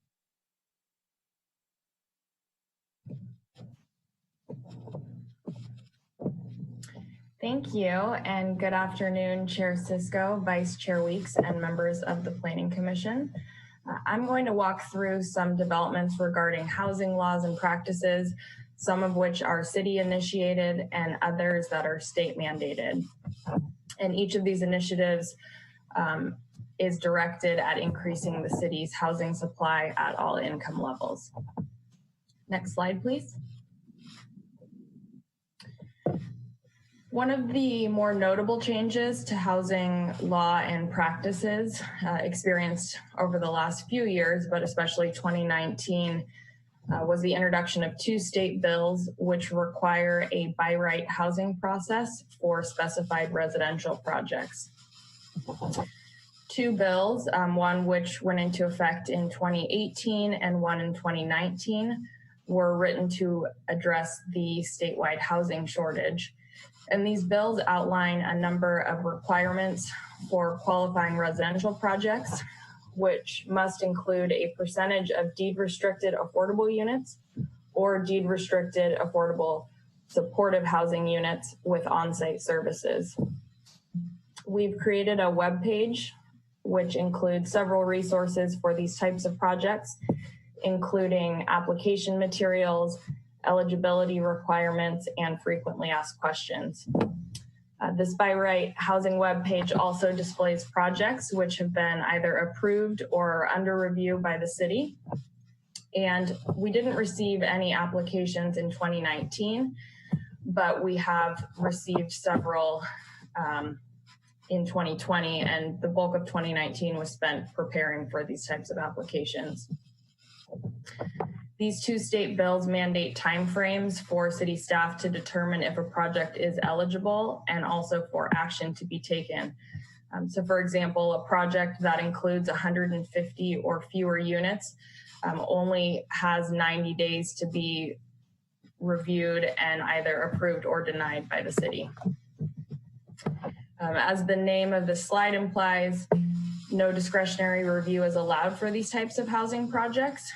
Thank you, and good afternoon, Chair Cisco, Vice Chair Weeks, and members of the Planning Commission. I'm going to walk through some developments regarding housing laws and practices, some of which are city initiated and others that are state mandated. And each of these initiatives is directed at increasing the city's housing supply at all income levels. Next slide, please. One of the more notable changes to housing law and practices experienced over the last few years, but especially 2019, was the introduction of 2 state bills which require a by right housing process for specified residential projects. 2 bills, one which went into effect in 2018 and one in 2019, were written to address the statewide housing shortage. And these bills outline a number of requirements for qualifying residential projects, which must include a percentage of deed-restricted affordable units or deed-restricted affordable supportive housing units with on-site services. We've created a web page which includes several resources for these types of projects, including application materials, eligibility requirements, and frequently asked questions. This by right housing webpage also displays projects which have been either approved or under review by the city. And we didn't receive any applications in 2019, but we have received several in 2020, and the bulk of 2019 was spent preparing for these types of applications. These 2 state bills mandate timeframes for city staff to determine if a project is eligible and also for action to be taken. So for example, a project that includes 150 or fewer units only has 90 days to be reviewed and either approved or denied by the city. As the name of the slide implies, no discretionary review is allowed for these types of housing projects.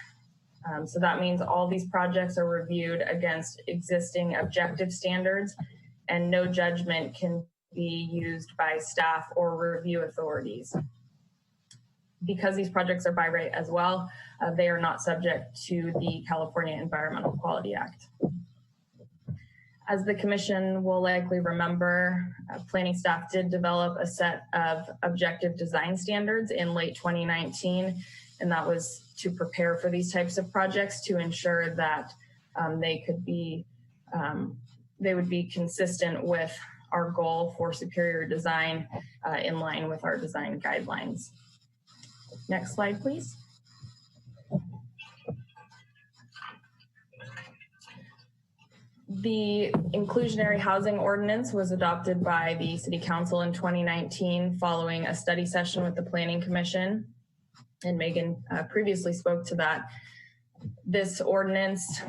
So that means all these projects are reviewed against existing objective standards, and no judgment can be used by staff or review authorities. Because these projects are by right as well, they are not subject to the California Environmental Quality Act. As the commission will likely remember, planning staff did develop a set of objective design standards in late 2019, and that was to prepare for these types of projects to ensure that they would be consistent with our goal for superior design in line with our design guidelines. Next slide, please. The inclusionary housing ordinance was adopted by the City Council in 2019 following a study session with the Planning Commission, and Megan previously spoke to that. This ordinance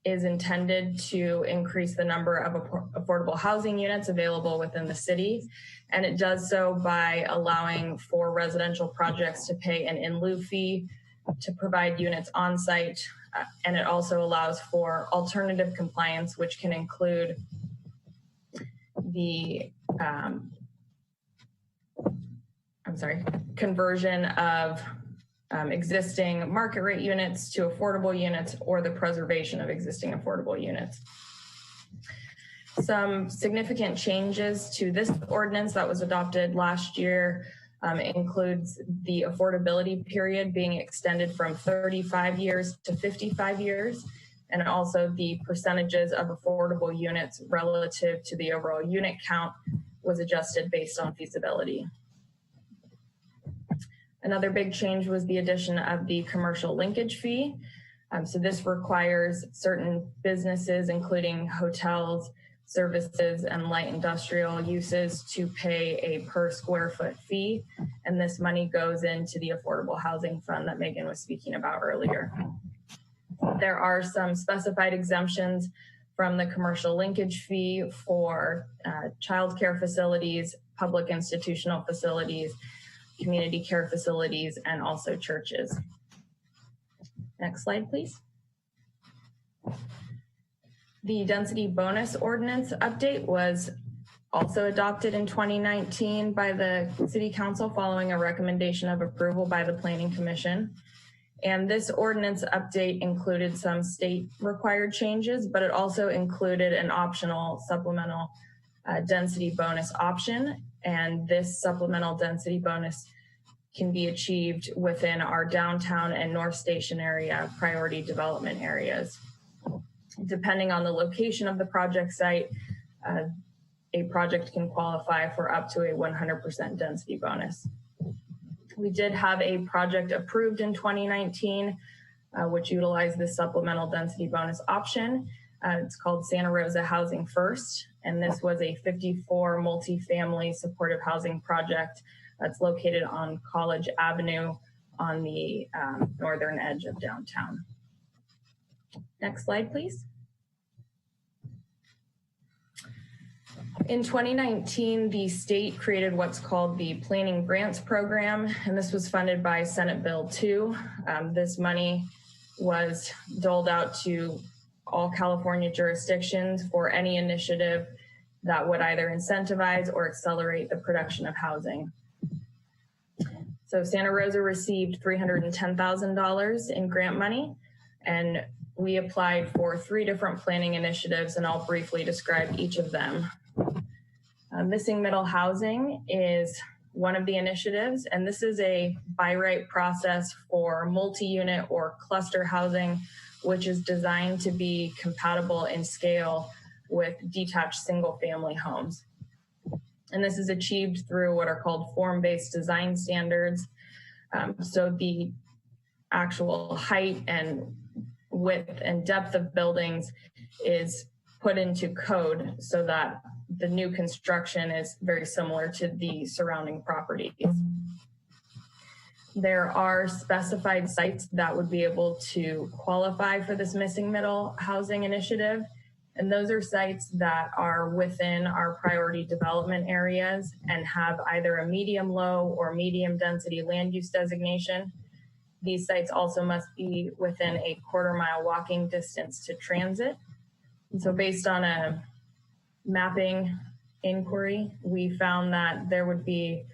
is intended to increase the number of affordable housing units available within the city, and it does so by allowing for residential projects to pay an in lieu fee to provide units on site, and it also allows for alternative compliance, which can include the conversion of existing market rate units to affordable units or the preservation of existing affordable units. Some significant changes to this ordinance that was adopted last year includes the affordability period being extended from 35 years to 55 years, and also the percentages of affordable units relative to the overall unit count was adjusted based on feasibility. Another big change was the addition of the commercial linkage fee. So this requires certain businesses, including hotels, services, and light industrial uses, to pay a per square foot fee. And this money goes into the affordable housing fund that Megan was speaking about earlier. There are some specified exemptions from the commercial linkage fee for childcare facilities, public institutional facilities, community care facilities, and also churches. Next slide, please. The density bonus ordinance update was also adopted in 2019 by the City Council following a recommendation of approval by the Planning Commission. And this ordinance update included some state required changes, but it also included an optional supplemental density bonus option. And this supplemental density bonus can be achieved within our downtown and North Station area priority development areas. Depending on the location of the project site, a project can qualify for up to a 100% density bonus. We did have a project approved in 2019, which utilized this supplemental density bonus option. It's called Santa Rosa Housing First, and this was a 54 multifamily supportive housing project that's located on College Avenue on the northern edge of downtown. Next slide, please. In 2019, the state created what's called the Planning Grants Program, and this was funded by Senate Bill 2. This money was doled out to all California jurisdictions for any initiative that would either incentivize or accelerate the production of housing. So Santa Rosa received $310,000 in grant money, and we applied for 3 different planning initiatives, and I'll briefly describe each of them. Missing middle housing is one of the initiatives, and this is a by right process for multi-unit or cluster housing, which is designed to be compatible in scale with detached single-family homes. And this is achieved through what are called form-based design standards. So the actual height and width and depth of buildings is put into code so that the new construction is very similar to the surrounding properties. there are specified sites that would be able to qualify for this missing middle housing initiative. And those are sites that are within our priority development areas and have either a medium low or medium density land use designation. These sites also must be within a quarter-mile walking distance to transit. And so based on a mapping inquiry, we found that there would be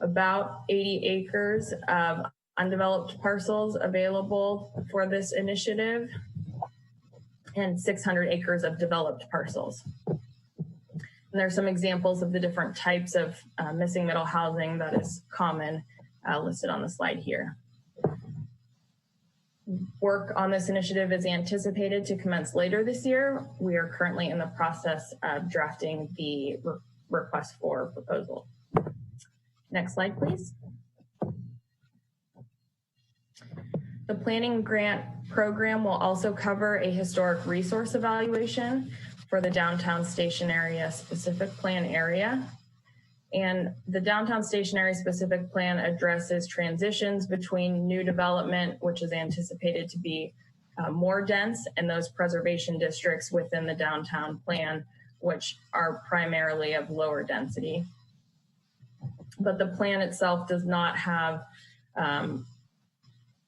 about 80 acres of undeveloped parcels available for this initiative and 600 acres of developed parcels. And there's some examples of the different types of missing middle housing that is common listed on the slide here. Work on this initiative is anticipated to commence later this year. We are currently in the process of drafting the request for proposal. Next slide, please. The planning grant program will also cover a historic resource evaluation for the downtown station area specific plan area. And the downtown station area specific plan addresses transitions between new development, which is anticipated to be more dense, and those preservation districts within the downtown plan, which are primarily of lower density. But the plan itself does not have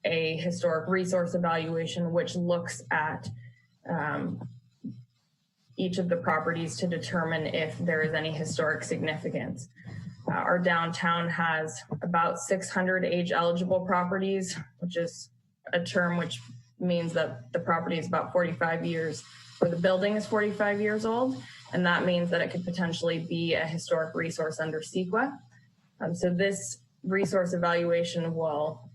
a historic resource evaluation, which looks at each of the properties to determine if there is any historic significance. Our downtown has about 600 age eligible properties, which is a term which means that the property is about 45 years, or the building is 45 years old. And that means that it could potentially be a historic resource under CEQA. So this resource evaluation will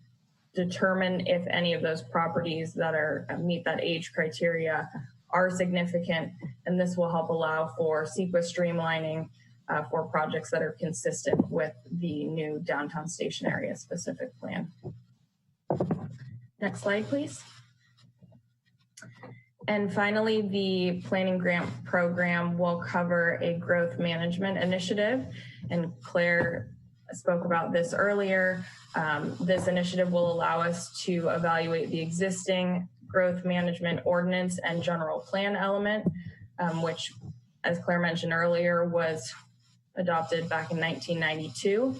determine if any of those properties that are meet that age criteria are significant, and this will help allow for CEQA streamlining for projects that are consistent with the new downtown station area specific plan. Next slide, please. And finally, the planning grant program will cover a growth management initiative, and Claire spoke about this earlier. This initiative will allow us to evaluate the existing growth management ordinance and general plan element, which, as Claire mentioned earlier, was adopted back in 1992.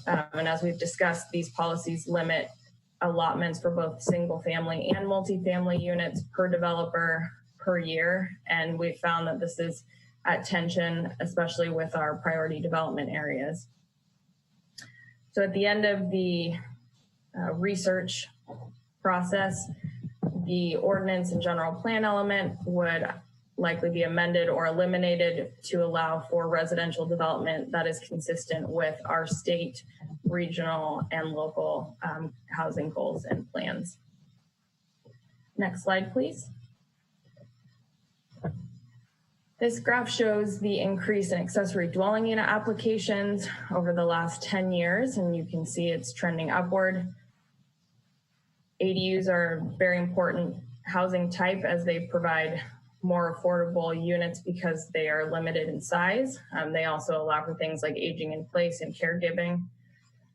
And as we've discussed, these policies limit allotments for both single family and multifamily units per developer per year. And we found that this is at tension, especially with our priority development areas. So at the end of the research process, the ordinance and general plan element would likely be amended or eliminated to allow for residential development that is consistent with our state, regional, and local housing goals and plans. Next slide, please. This graph shows the increase in accessory dwelling unit applications over the last 10 years, and you can see it's trending upward. ADUs are a very important housing type as they provide more affordable units because they are limited in size. They also allow for things like aging in place and caregiving.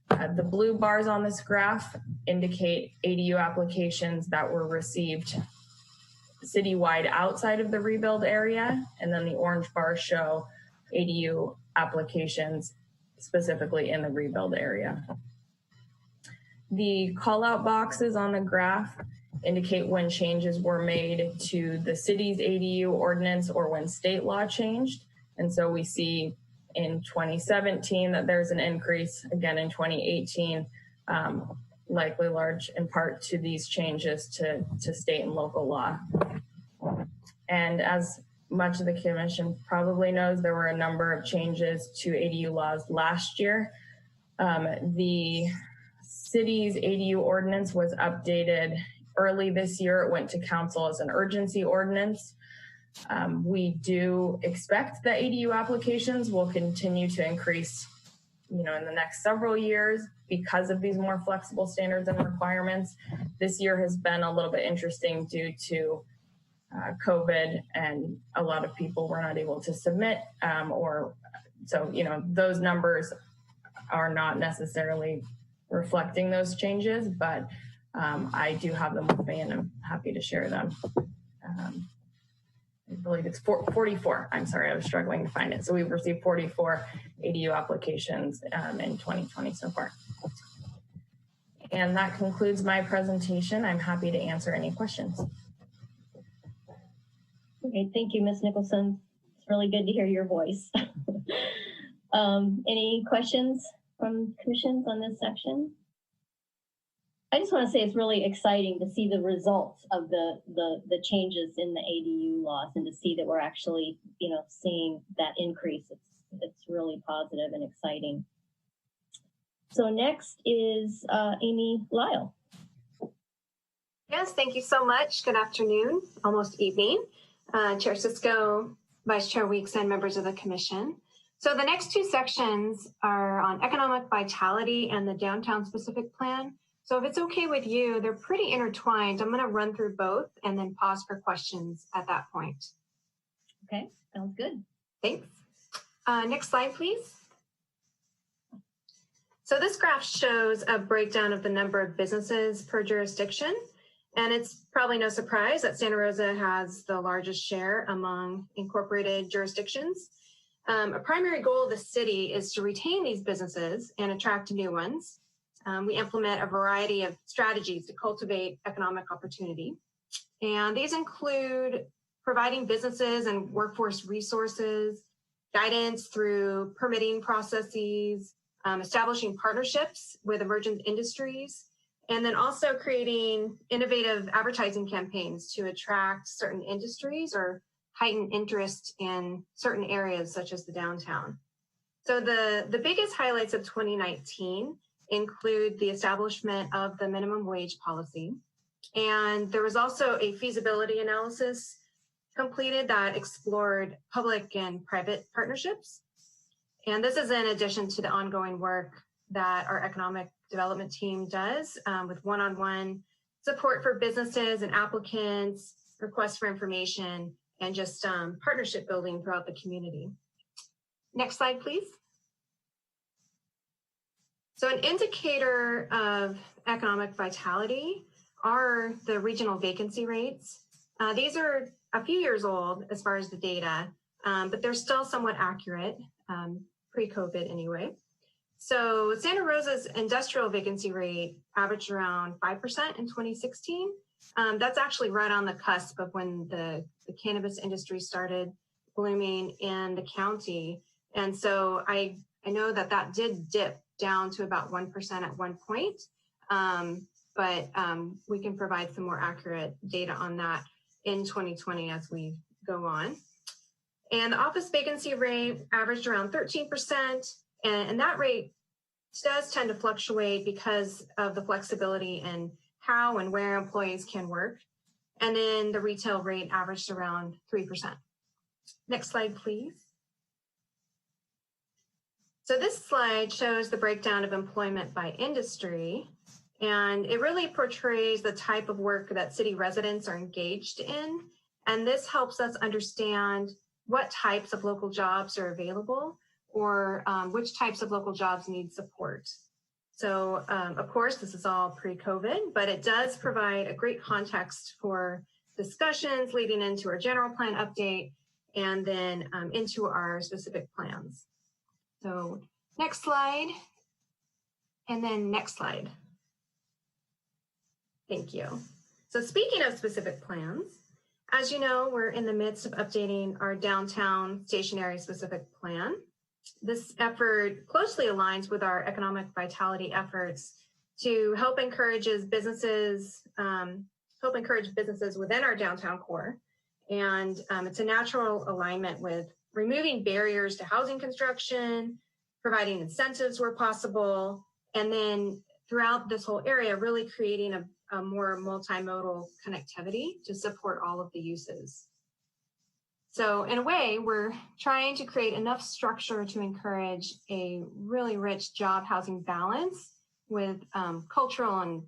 The blue bars on this graph indicate ADU applications that were received citywide outside of the rebuild area, and then the orange bars show ADU applications specifically in the rebuild area. The call-out boxes on the graph indicate when changes were made to the city's ADU ordinance or when state law changed. And so we see in 2017 that there's an increase, again in 2018, likely large in part to these changes to state and local law. And as much of the commission probably knows, there were a number of changes to ADU laws last year. The city's ADU ordinance was updated early this year. It went to council as an urgency ordinance. We do expect that ADU applications will continue to increase, in the next several years because of these more flexible standards and requirements. This year has been a little bit interesting due to COVID, and a lot of people were not able to submit, those numbers are not necessarily reflecting those changes, but I do have them with me and I'm happy to share them. I believe it's 44. I'm sorry, I was struggling to find it. So we've received 44 ADU applications in 2020 so far. And that concludes my presentation. I'm happy to answer any questions. Okay, thank you, Ms. Nicholson. It's really good to hear your voice. Any questions from commissions on this section? I just want to say it's really exciting to see the results of the changes in the ADU laws and to see that we're actually, seeing that increase. It's really positive and exciting. So next is Amy Lyle. Yes, thank you so much. Good afternoon, almost evening. Chair Cisco, Vice Chair Weeks, and members of the commission. So the next two sections are on economic vitality and the downtown specific plan. So if it's okay with you, they're pretty intertwined. I'm going to run through both and then pause for questions at that point. Okay, sounds good. Thanks. Next slide, please. So this graph shows a breakdown of the number of businesses per jurisdiction. And it's probably no surprise that Santa Rosa has the largest share among incorporated jurisdictions. A primary goal of the city is to retain these businesses and attract new ones. We implement a variety of strategies to cultivate economic opportunity. And these include providing businesses and workforce resources, guidance through permitting processes, establishing partnerships with emergent industries, and then also creating innovative advertising campaigns to attract certain industries or heighten interest in certain areas such as the downtown. So the biggest highlights of 2019 include the establishment of the minimum wage policy. And there was also a feasibility analysis completed that explored public and private partnerships. And this is in addition to the ongoing work that our economic development team does with one-on-one support for businesses and applicants, requests for information, and just partnership building throughout the community. Next slide, please. So an indicator of economic vitality are the regional vacancy rates. These are a few years old as far as the data, but they're still somewhat accurate, pre-COVID anyway. So Santa Rosa's industrial vacancy rate averaged around 5% in 2016. That's actually right on the cusp of when the cannabis industry started blooming in the county. And so I know that did dip down to about 1% at one point, but we can provide some more accurate data on that in 2020 as we go on. And the office vacancy rate averaged around 13%, and that rate does tend to fluctuate because of the flexibility in how and where employees can work. And then the retail rate averaged around 3%. Next slide, please. So this slide shows the breakdown of employment by industry, and it really portrays the type of work that city residents are engaged in. And this helps us understand what types of local jobs are available or which types of local jobs need support. So of course, this is all pre-COVID, but it does provide a great context for discussions leading into our general plan update and then into our specific plans. So next slide, and then next slide. Thank you. So speaking of specific plans, as you know, we're in the midst of updating our downtown stationary specific plan. This effort closely aligns with our economic vitality efforts to help encourage businesses within our downtown core. And it's a natural alignment with removing barriers to housing construction, providing incentives where possible, and then throughout this whole area, really creating a more multimodal connectivity to support all of the uses. So in a way, we're trying to create enough structure to encourage a really rich job housing balance with cultural and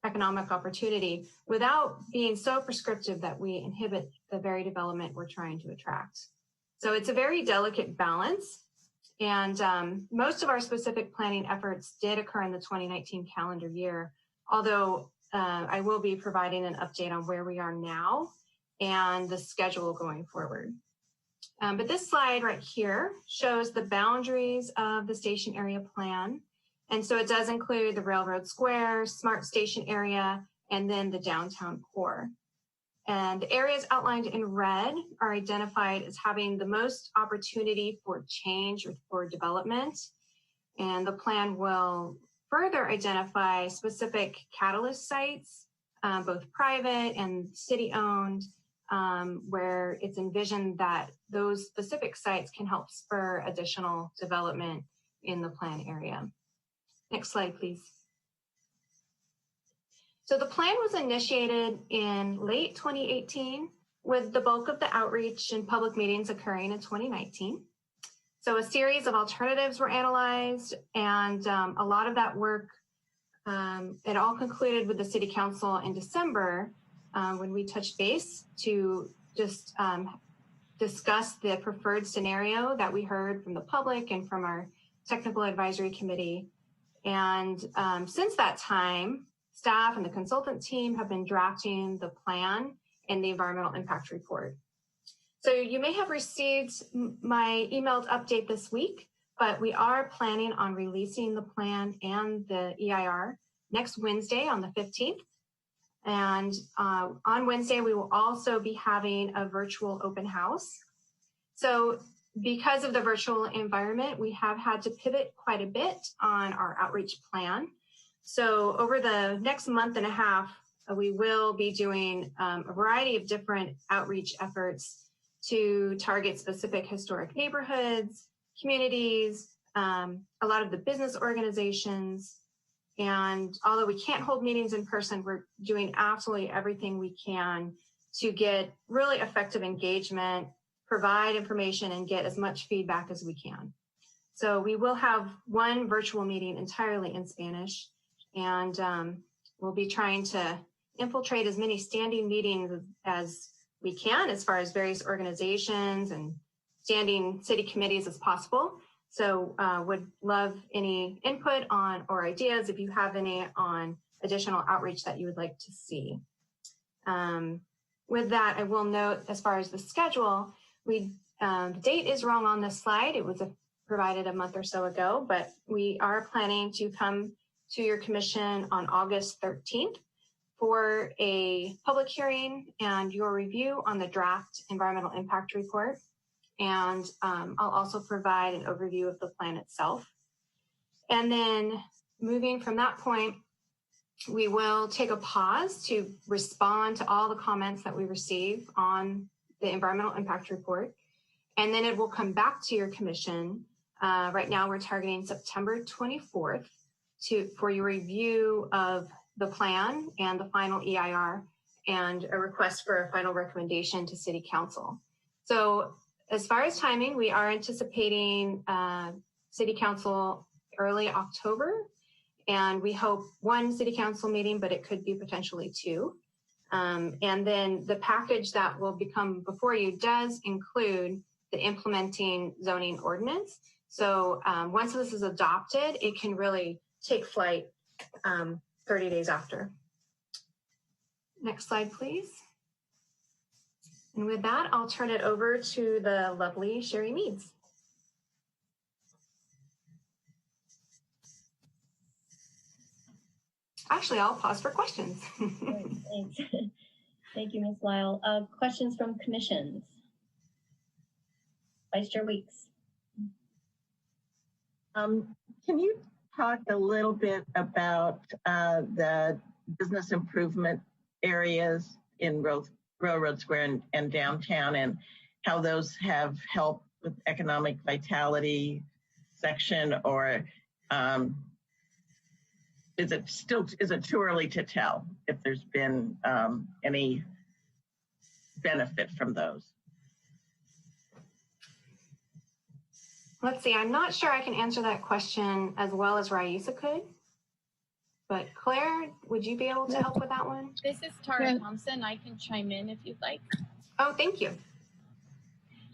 economic opportunity without being so prescriptive that we inhibit the very development we're trying to attract. So it's a very delicate balance. And most of our specific planning efforts did occur in the 2019 calendar year, although I will be providing an update on where we are now and the schedule going forward. But this slide right here shows the boundaries of the station area plan. And so it does include the Railroad Square, Smart Station area, and then the downtown core. And the areas outlined in red are identified as having the most opportunity for change or for development. And the plan will further identify specific catalyst sites, both private and city-owned, where it's envisioned that those specific sites can help spur additional development in the plan area. Next slide, please. So the plan was initiated in late 2018 with the bulk of the outreach and public meetings occurring in 2019. So a series of alternatives were analyzed, and a lot of that work, it all concluded with the City Council in December when we touched base to just discuss the preferred scenario that we heard from the public and from our technical advisory committee. And since that time, staff and the consultant team have been drafting the plan and the environmental impact report. So you may have received my emailed update this week, but we are planning on releasing the plan and the EIR next Wednesday on the 15th. And on Wednesday, we will also be having a virtual open house. So because of the virtual environment, we have had to pivot quite a bit on our outreach plan. So over the next month and a half, we will be doing a variety of different outreach efforts to target specific historic neighborhoods, communities, a lot of the business organizations. And although we can't hold meetings in person, we're doing absolutely everything we can to get really effective engagement, provide information, and get as much feedback as we can. So we will have one virtual meeting entirely in Spanish, and we'll be trying to infiltrate as many standing meetings as we can as far as various organizations and standing city committees as possible. So would love any input on or ideas if you have any on additional outreach that you would like to see. With that, I will note as far as the schedule, the date is wrong on this slide. It was provided a month or so ago, but we are planning to come to your commission on August 13th for a public hearing and your review on the draft environmental impact report. And I'll also provide an overview of the plan itself. And then moving from that point, we will take a pause to respond to all the comments that we receive on the environmental impact report. And then it will come back to your commission. Right now we're targeting September 24th for your review of the plan and the final EIR and a request for a final recommendation to City Council. So as far as timing, we are anticipating City Council early October, and we hope one City Council meeting, but it could be potentially two. And then the package that will become before you does include the implementing zoning ordinance. So once this is adopted, it can really take flight 30 days after. Next slide, please. And with that, I'll turn it over to the lovely Sherry Meads. Actually, I'll pause for questions. Great, thanks. Thank you, Ms. Lyle. Questions from commissions? Vice Chair Weeks. Can you talk a little bit about the business improvement areas in Railroad Square and downtown, and how those have helped with economic vitality section, or is it too early to tell if there's been any benefit from those? Let's see, I'm not sure I can answer that question as well as Raisa could, but Claire, would you be able to help with that one? This is Tara Thompson. I can chime in if you'd like. Oh, thank you.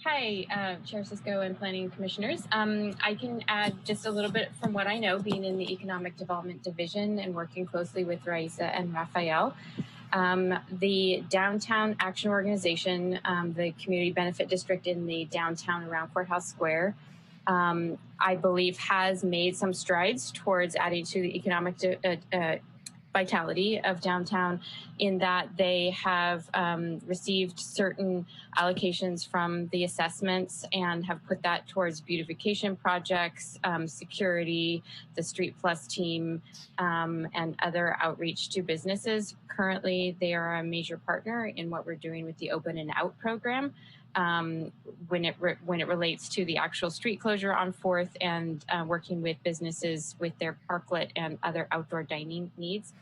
Hi, Chair Cisco and Planning Commissioners. I can add just a little bit from what I know, being in the Economic Development Division and working closely with Rosa and Raphael. The Downtown Action Organization, the Community Benefit District in the downtown around Courthouse Square, I believe has made some strides towards adding to the economic vitality of downtown, in that they have received certain allocations from the assessments and have put that towards beautification projects, security, the Street Plus team, and other outreach to businesses. Currently, they are a major partner in what we're doing with the Open and Out program. When it relates to the actual street closure on 4th and working with businesses with their parklet and other outdoor dining needs.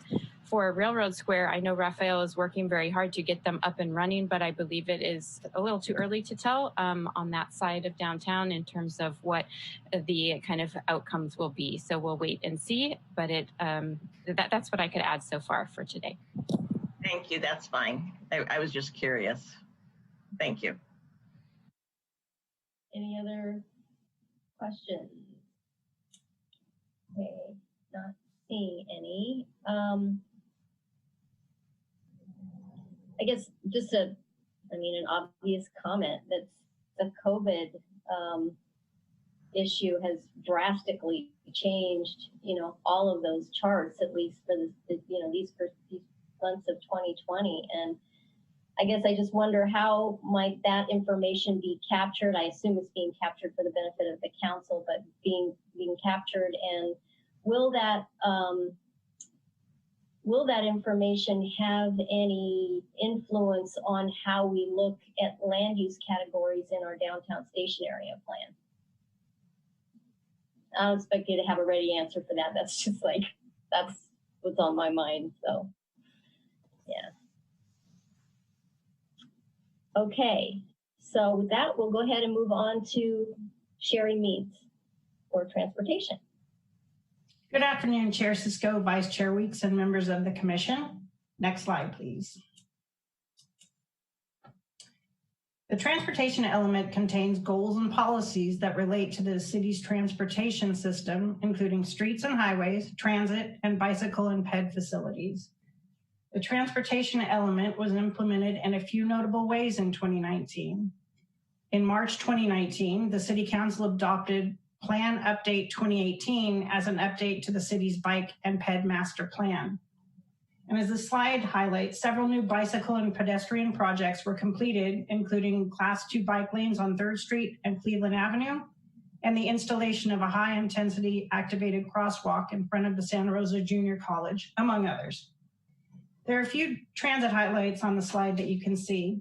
For Railroad Square, I know Raphael is working very hard to get them up and running, but I believe it is a little too early to tell on that side of downtown in terms of what the kind of outcomes will be. So we'll wait and see, but that's what I could add so far for today. Thank you, that's fine. I was just curious. Thank you. Any other questions? Okay, not seeing any. I guess just an obvious comment that the COVID issue has drastically changed, all of those charts, at least for these months of 2020. And I guess I just wonder, how might that information be captured? I assume it's being captured for the benefit of the council, but being captured, and will that information have any influence on how we look at land use categories in our downtown station area plan? I don't expect you to have a ready answer for that. That's just that's what's on my mind. So, yeah. Okay, so with that, we'll go ahead and move on to sharing needs for transportation. Good afternoon, Chair Cisco, Vice Chair Weeks, and members of the Commission. Next slide, please. The transportation element contains goals and policies that relate to the city's transportation system, including streets and highways, transit, and bicycle and ped facilities. The transportation element was implemented in a few notable ways in 2019. In March 2019, the City Council adopted Plan Update 2018 as an update to the city's bike and ped master plan. And as the slide highlights, several new bicycle and pedestrian projects were completed, including Class 2 bike lanes on 3rd Street and Cleveland Avenue, and the installation of a high-intensity activated crosswalk in front of the Santa Rosa Junior College, among others. There are a few transit highlights on the slide that you can see.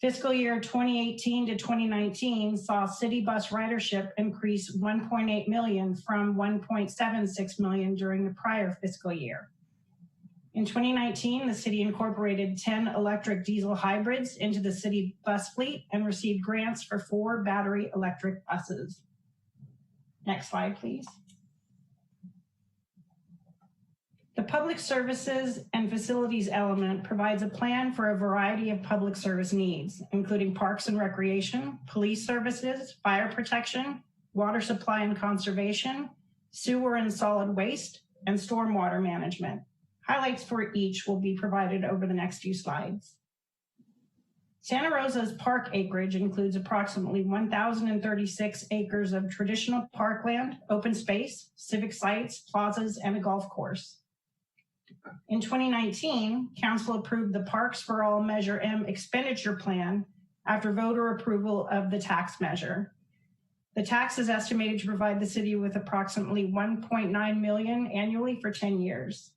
Fiscal year 2018 to 2019 saw city bus ridership increase 1.8 million from 1.76 million during the prior fiscal year. In 2019, the city incorporated 10 electric diesel hybrids into the city bus fleet and received grants for 4 battery electric buses. Next slide, please. The public services and facilities element provides a plan for a variety of public service needs, including parks and recreation, police services, fire protection, water supply and conservation, sewer and solid waste, and stormwater management. Highlights for each will be provided over the next few slides. Santa Rosa's park acreage includes approximately 1,036 acres of traditional parkland, open space, civic sites, plazas, and a golf course. In 2019, Council approved the Parks for All Measure M expenditure plan after voter approval of the tax measure. The tax is estimated to provide the city with approximately $1.9 million annually for 10 years.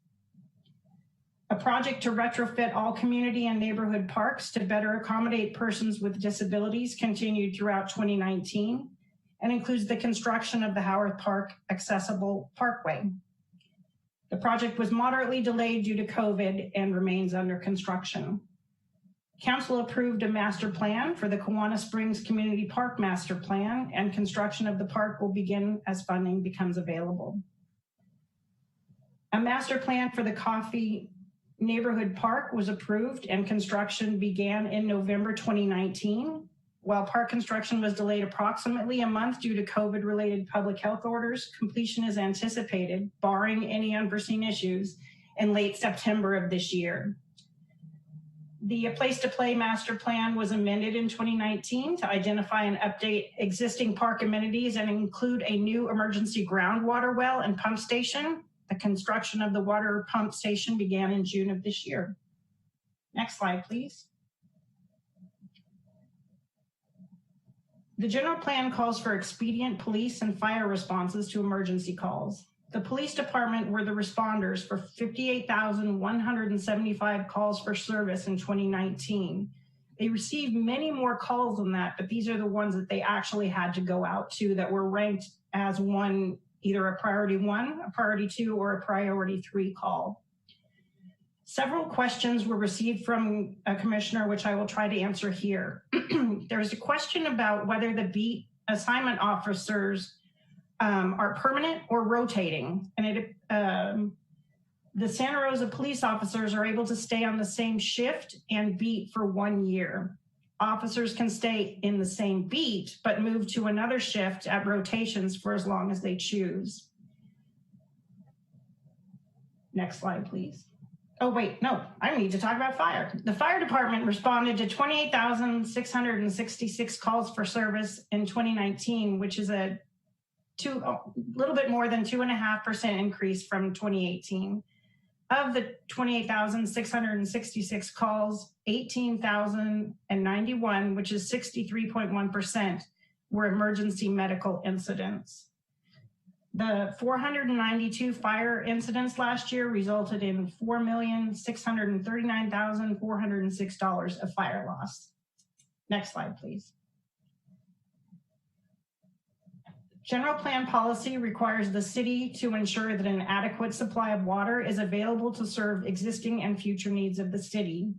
A project to retrofit all community and neighborhood parks to better accommodate persons with disabilities continued throughout 2019 and includes the construction of the Howard Park Accessible Parkway. The project was moderately delayed due to COVID and remains under construction. Council approved a master plan for the Kiwanis Springs Community Park Master Plan, and construction of the park will begin as funding becomes available. A master plan for the Coffee Neighborhood Park was approved and construction began in November 2019, While park construction was delayed approximately a month due to COVID-related public health orders, completion is anticipated, barring any unforeseen issues, in late September of this year. The Place to Play master plan was amended in 2019 to identify and update existing park amenities and include a new emergency groundwater well and pump station. The construction of the water pump station began in June of this year. Next slide, please. The general plan calls for expedient police and fire responses to emergency calls. The police department were the responders for 58,175 calls for service in 2019. They received many more calls than that, but these are the ones that they actually had to go out to that were ranked as one, either a priority 1, a priority 2, or a priority 3 call. Several questions were received from a commissioner, which I will try to answer here. There was a question about whether the beat assignment officers are permanent or rotating. And the Santa Rosa police officers are able to stay on the same shift and beat for 1 year. Officers can stay in the same beat, but move to another shift at rotations for as long as they choose. Next slide, please. Oh, wait, no, I need to talk about fire. The fire department responded to 28,666 calls for service in 2019, which is a little bit more than 2.5% increase from 2018. Of the 28,666 calls, 18,091, which is 63.1%, were emergency medical incidents. The 492 fire incidents last year resulted in $4,639,406 of fire loss. Next slide, please. General plan policy requires the city to ensure that an adequate supply of water is available to serve existing and future needs of the city.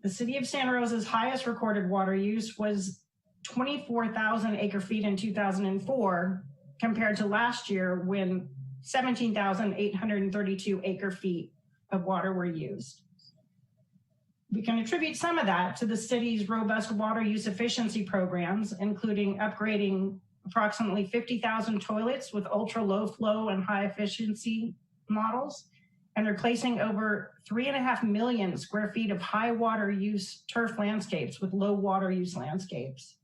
The city of Santa Rosa's highest recorded water use was 24,000 acre feet in 2004, compared to last year when 17,832 acre feet of water were used. We can attribute some of that to the city's robust water use efficiency programs, including upgrading approximately 50,000 toilets with ultra low flow and high efficiency models, and replacing over 3.5 million square feet of high water use turf landscapes with low water use landscapes.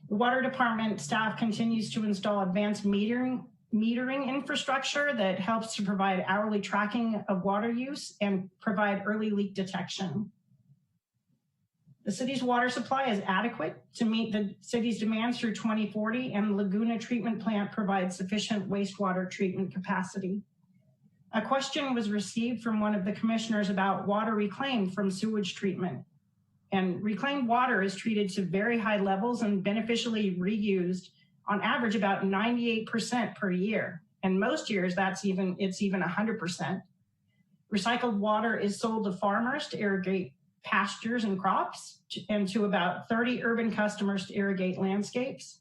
The water department staff continues to install advanced metering infrastructure that helps to provide hourly tracking of water use and provide early leak detection. The city's water supply is adequate to meet the city's demands through 2040, and the Laguna treatment plant provides sufficient wastewater treatment capacity. A question was received from one of the commissioners about water reclaimed from sewage treatment. And reclaimed water is treated to very high levels and beneficially reused on average about 98% per year. And most years it's even 100%. Recycled water is sold to farmers to irrigate pastures and crops, and to about 30 urban customers to irrigate landscapes,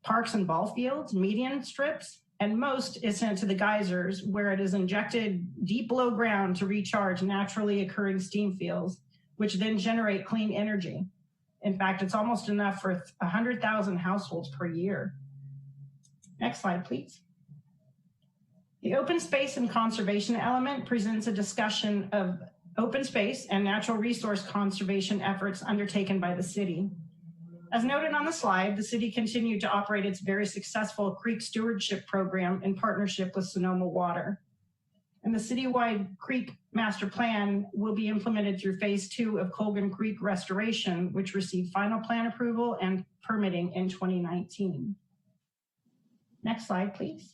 parks and ball fields, median strips, and most is sent to the geysers, where it is injected deep below ground to recharge naturally occurring steam fields, which then generate clean energy. In fact, it's almost enough for 100,000 households per year. Next slide, please. The open space and conservation element presents a discussion of open space and natural resource conservation efforts undertaken by the city. As noted on the slide, the city continued to operate its very successful creek stewardship program in partnership with Sonoma Water. And the citywide creek master plan will be implemented through phase 2 of Colgan Creek restoration, which received final plan approval and permitting in 2019. Next slide, please.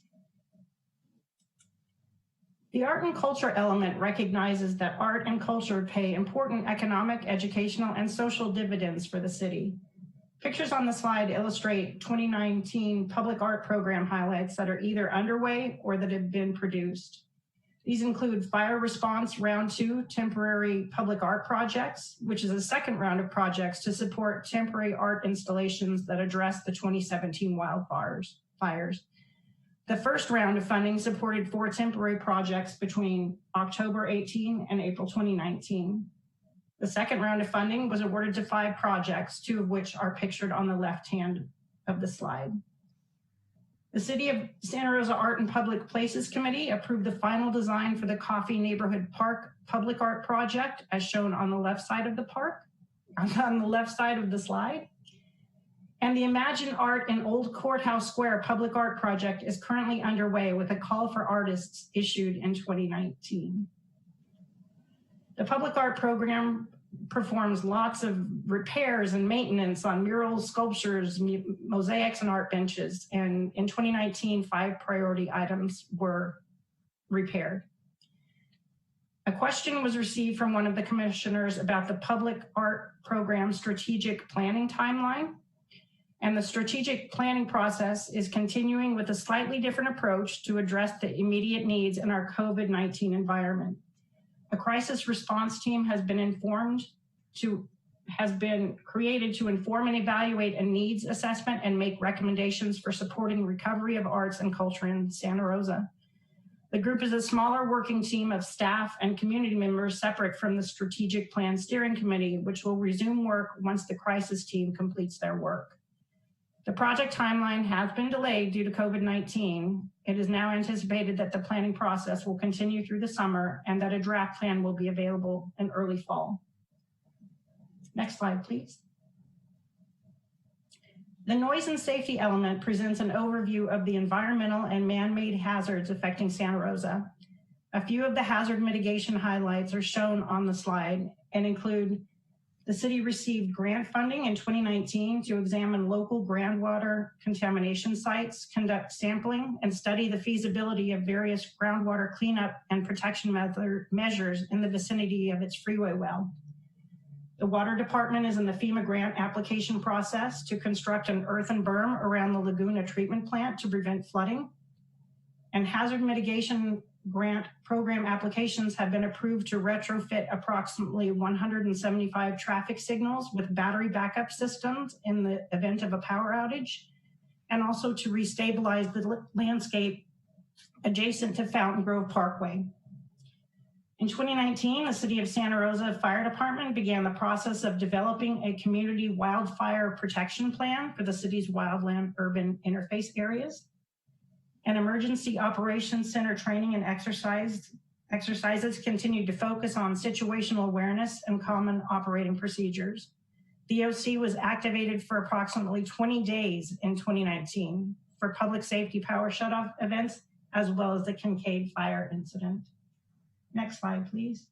The art and culture element recognizes that art and culture pay important economic, educational, and social dividends for the city. Pictures on the slide illustrate 2019 public art program highlights that are either underway or that have been produced. These include Fire Response Round 2 temporary public art projects, which is a second round of projects to support temporary art installations that address the 2017 wildfires. The first round of funding supported 4 temporary projects between October 18 and April 2019. The second round of funding was awarded to 5 projects, 2 of which are pictured on the left hand of the slide. The City of Santa Rosa Art and Public Places Committee approved the final design for the Coffee Neighborhood Park public art project, as shown on the left side of the slide. And the Imagine Art in Old Courthouse Square public art project is currently underway with a call for artists issued in 2019. The public art program performs lots of repairs and maintenance on murals, sculptures, mosaics, and art benches. And in 2019, 5 priority items were repaired. A question was received from one of the commissioners about the public art program strategic planning timeline. And the strategic planning process is continuing with a slightly different approach to address the immediate needs in our COVID-19 environment. A crisis response team has been created to inform and evaluate a needs assessment and make recommendations for supporting recovery of arts and culture in Santa Rosa. The group is a smaller working team of staff and community members separate from the Strategic Plan Steering Committee, which will resume work once the crisis team completes their work. The project timeline has been delayed due to COVID-19. It is now anticipated that the planning process will continue through the summer and that a draft plan will be available in early fall. Next slide, please. The noise and safety element presents an overview of the environmental and man-made hazards affecting Santa Rosa. A few of the hazard mitigation highlights are shown on the slide and include: the city received grant funding in 2019 to examine local groundwater contamination sites, conduct sampling, and study the feasibility of various groundwater cleanup and protection measures in the vicinity of its freeway well. The water department is in the FEMA grant application process to construct an earthen berm around the Laguna treatment plant to prevent flooding. And hazard mitigation grant program applications have been approved to retrofit approximately 175 traffic signals with battery backup systems in the event of a power outage, and also to restabilize the landscape adjacent to Fountain Grove Parkway. In 2019, the City of Santa Rosa Fire Department began the process of developing a community wildfire protection plan for the city's wildland urban interface areas. An emergency operations center training and exercises continued to focus on situational awareness and common operating procedures. The OC was activated for approximately 20 days in 2019 for public safety power shutoff events, as well as the Kincaid fire incident. Next slide, please.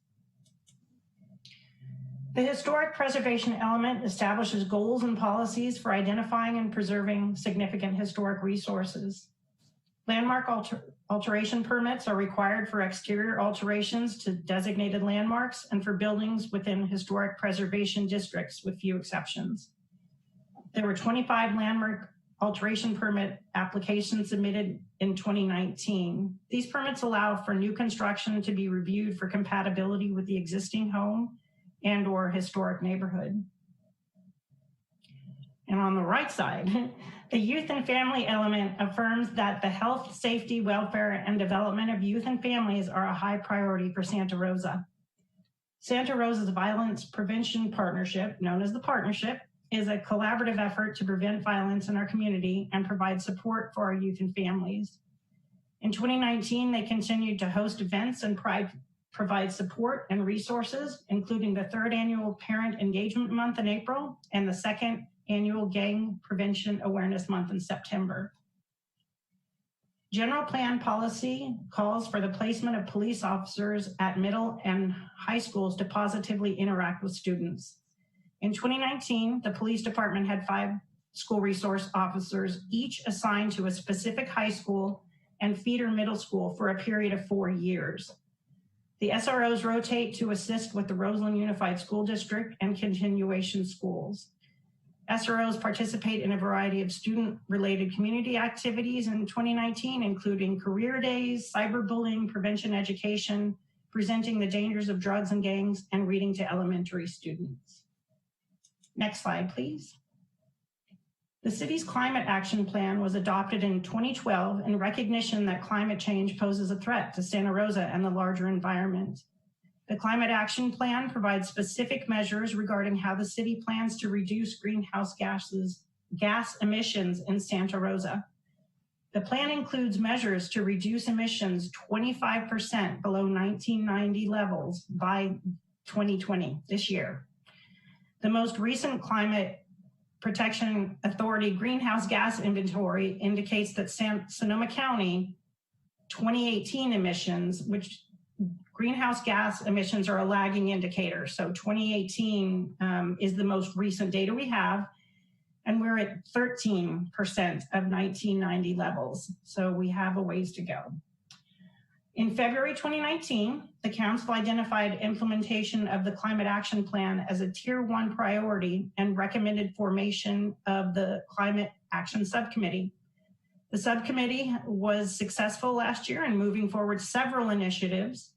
The historic preservation element establishes goals and policies for identifying and preserving significant historic resources. Landmark alteration permits are required for exterior alterations to designated landmarks and for buildings within historic preservation districts, with few exceptions. There were 25 landmark alteration permit applications submitted in 2019. These permits allow for new construction to be reviewed for compatibility with the existing home and/or historic neighborhood. And on the right side, the youth and family element affirms that the health, safety, welfare, and development of youth and families are a high priority for Santa Rosa. Santa Rosa's Violence Prevention Partnership, known as the Partnership, is a collaborative effort to prevent violence in our community and provide support for our youth and families. In 2019, they continued to host events and provide support and resources, including the 3rd annual Parent Engagement Month in April and the 2nd annual Gang Prevention Awareness Month in September. General plan policy calls for the placement of police officers at middle and high schools to positively interact with students. In 2019, the police department had 5 school resource officers, each assigned to a specific high school and feeder middle school for a period of 4 years. The SROs rotate to assist with the Roseland Unified School District and continuation schools. SROs participate in a variety of student-related community activities in 2019, including career days, cyberbullying, prevention education, presenting the dangers of drugs and gangs, and reading to elementary students. Next slide, please. The city's climate action plan was adopted in 2012 in recognition that climate change poses a threat to Santa Rosa and the larger environment. The Climate Action Plan provides specific measures regarding how the city plans to reduce greenhouse gas emissions in Santa Rosa. The plan includes measures to reduce emissions 25% below 1990 levels by 2020, this year. The most recent Climate Protection Authority greenhouse gas inventory indicates that Sonoma County 2018 emissions, which greenhouse gas emissions are a lagging indicator. So 2018 is the most recent data we have, and we're at 13% of 1990 levels. So we have a ways to go. In February 2019, the council identified implementation of the Climate Action Plan as a Tier 1 priority and recommended formation of the Climate Action Subcommittee. The subcommittee was successful last year in moving forward several initiatives,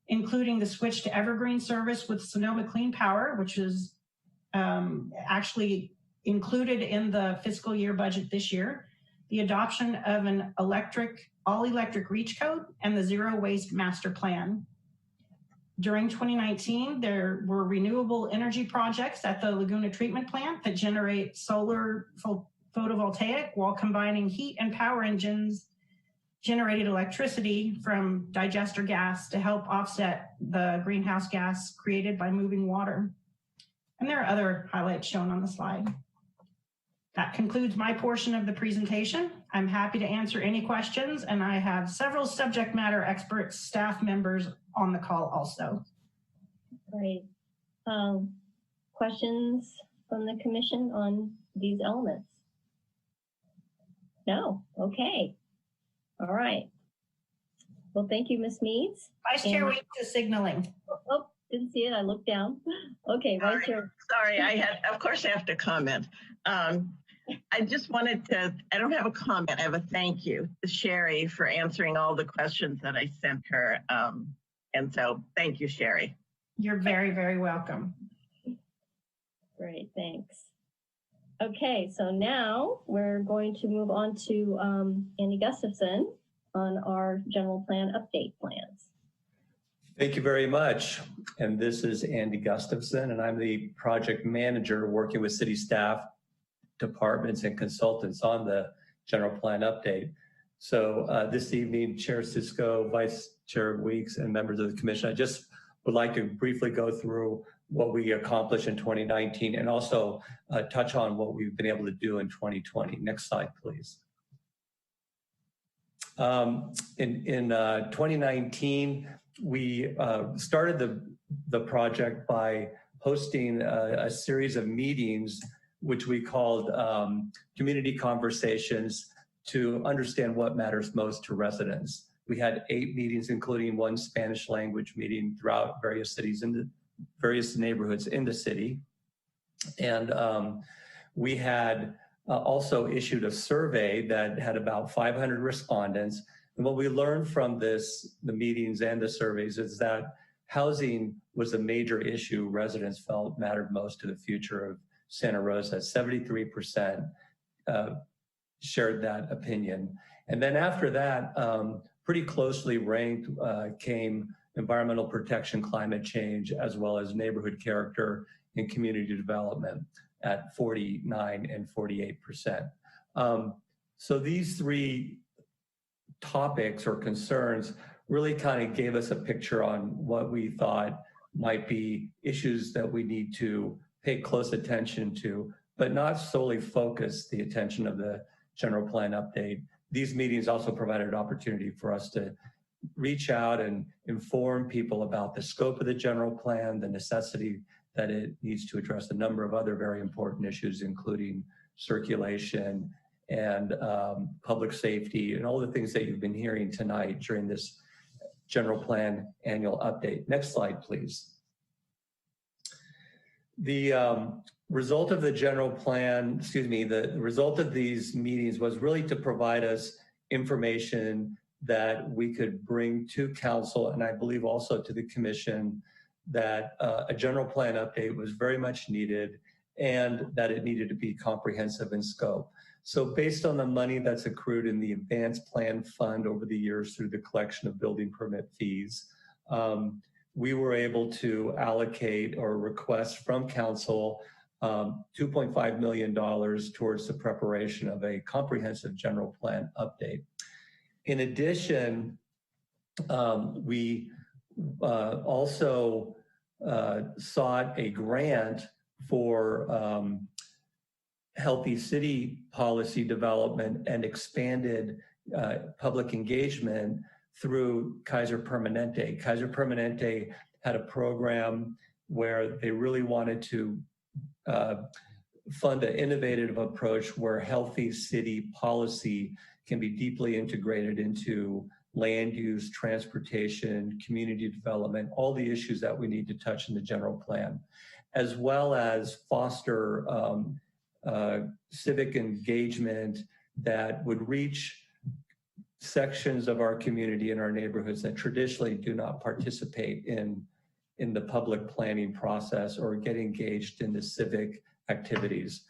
including the switch to evergreen service with Sonoma Clean Power, which is actually included in the fiscal year budget this year, the adoption of an all-electric reach code, and the zero waste master plan. During 2019, there were renewable energy projects at the Laguna Treatment Plant that generate solar photovoltaic while combining heat and power engines generated electricity from digester gas to help offset the greenhouse gas created by moving water. And there are other highlights shown on the slide. That concludes my portion of the presentation. I'm happy to answer any questions, and I have several subject matter expert staff members on the call also. Great. Questions from the commission on these elements? No? Okay. All right. Well, thank you, Ms. Meads. Vice Chair, we do signaling. Oh, didn't see it. I looked down. Okay, Vice Chair. Sorry, of course I have to comment. I just wanted to, I don't have a comment, I have a thank you to Sherry for answering all the questions that I sent her. And so thank you, Sherry. You're very, very welcome. Great, thanks. Okay, so now we're going to move on to Andy Gustafson on our general plan update plans. Thank you very much. And this is Andy Gustafson, and I'm the project manager working with city staff, departments, and consultants on the general plan update. So this evening, Chair Cisco, Vice Chair Weeks, and members of the commission, I just would like to briefly go through what we accomplished in 2019 and also touch on what we've been able to do in 2020. Next slide, please. In 2019, we started the project by hosting a series of meetings which we called community conversations to understand what matters most to residents. We had 8 meetings, including one Spanish language meeting throughout various cities in the various neighborhoods in the city. And we had also issued a survey that had about 500 respondents. And what we learned from the meetings and the surveys is that housing was a major issue residents felt mattered most to the future of Santa Rosa. 73% shared that opinion. And then after that, pretty closely ranked came environmental protection, climate change, as well as neighborhood character and community development at 49 and 48%. So these 3 topics or concerns really kind of gave us a picture on what we thought might be issues that we need to pay close attention to, but not solely focus the attention of the general plan update. These meetings also provided an opportunity for us to reach out and inform people about the scope of the general plan, the necessity that it needs to address a number of other very important issues, including circulation and public safety and all the things that you've been hearing tonight during this general plan annual update. Next slide, please. The result of the general plan, the result of these meetings was really to provide us information that we could bring to council, and I believe also to the commission, that a general plan update was very much needed and that it needed to be comprehensive in scope. So based on the money that's accrued in the advanced plan fund over the years through the collection of building permit fees, we were able to allocate or request from council $2.5 million towards the preparation of a comprehensive general plan update. In addition, we also sought a grant for healthy city policy development and expanded public engagement through Kaiser Permanente. Kaiser Permanente had a program where they really wanted to fund an innovative approach where healthy city policy can be deeply integrated into land use, transportation, community development, all the issues that we need to touch in the general plan, as well as foster civic engagement that would reach sections of our community and our neighborhoods that traditionally do not participate in the public planning process or get engaged in the civic activities.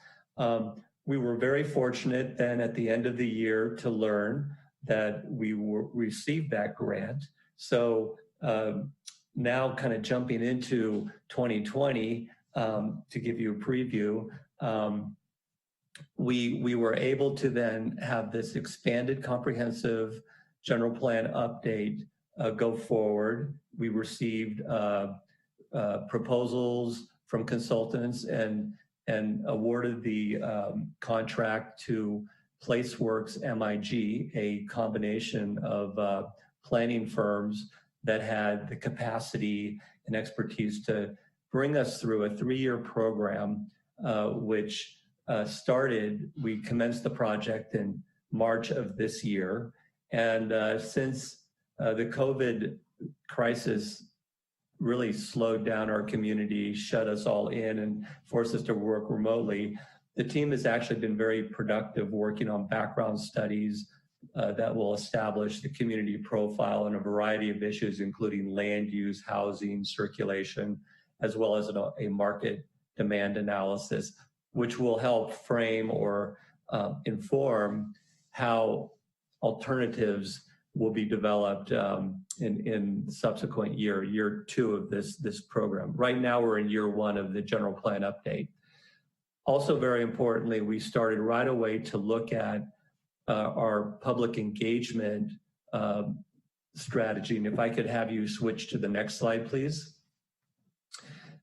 We were very fortunate then at the end of the year to learn that we received that grant. So now kind of jumping into 2020, to give you a preview, we were able to then have this expanded comprehensive general plan update go forward. We received proposals from consultants and awarded the contract to PlaceWorks MIG, a combination of planning firms that had the capacity and expertise to bring us through a 3-year program, which we commenced the project in March of this year. And since the COVID crisis really slowed down our community, shut us all in and forced us to work remotely, the team has actually been very productive working on background studies that will establish the community profile on a variety of issues, including land use, housing, circulation, as well as a market demand analysis, which will help frame or inform how alternatives will be developed in subsequent year 2 of this program. Right now, we're in year 1 of the general plan update. Also, very importantly, we started right away to look at our public engagement strategy. And if I could have you switch to the next slide, please.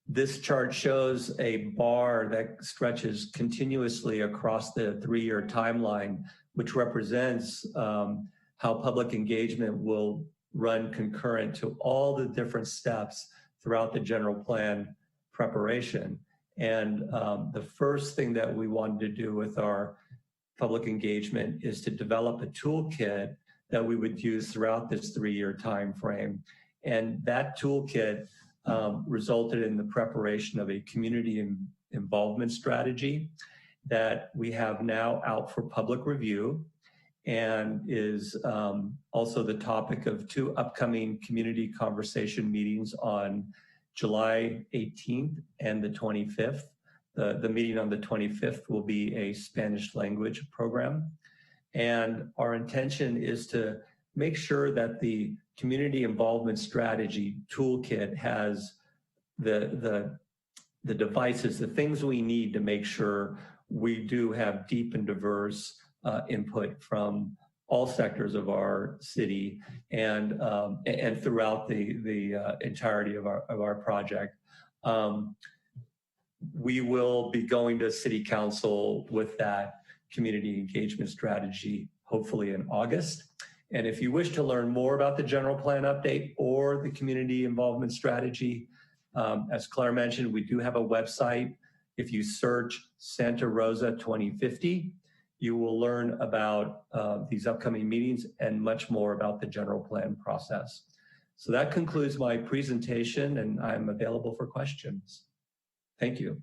This chart shows a bar that stretches continuously across the 3-year timeline, which represents how public engagement will run concurrent to all the different steps throughout the general plan preparation. And the first thing that we wanted to do with our public engagement is to develop a toolkit that we would use throughout this 3-year time frame. And that toolkit resulted in the preparation of a community involvement strategy that we have now out for public review and is also the topic of 2 upcoming community conversation meetings on July 18th and the 25th. The meeting on the 25th will be a Spanish language program. And our intention is to make sure that the community involvement strategy toolkit has the devices, the things we need to make sure we do have deep and diverse input from all sectors of our city and throughout the entirety of our project. We will be going to City Council with that community engagement strategy, hopefully in August. And if you wish to learn more about the general plan update or the community involvement strategy, as Claire mentioned, we do have a website. If you search Santa Rosa 2050, you will learn about these upcoming meetings and much more about the general plan process. So that concludes my presentation, and I'm available for questions. Thank you.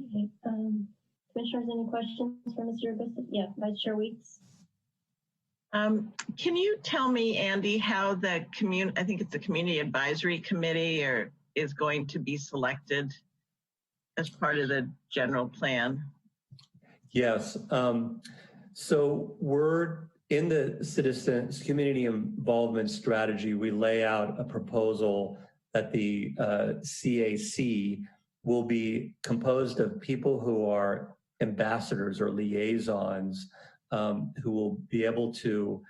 Okay, Commissioners, any questions for Mr. Bishop? Yeah, Vice Chair Weeks. Can you tell me, Andy, how the I think it's the Community Advisory Committee is going to be selected as part of the general plan? Yes. So we're in the citizens community involvement strategy, we lay out a proposal that the CAC will be composed of people who are ambassadors or liaisons who will be able to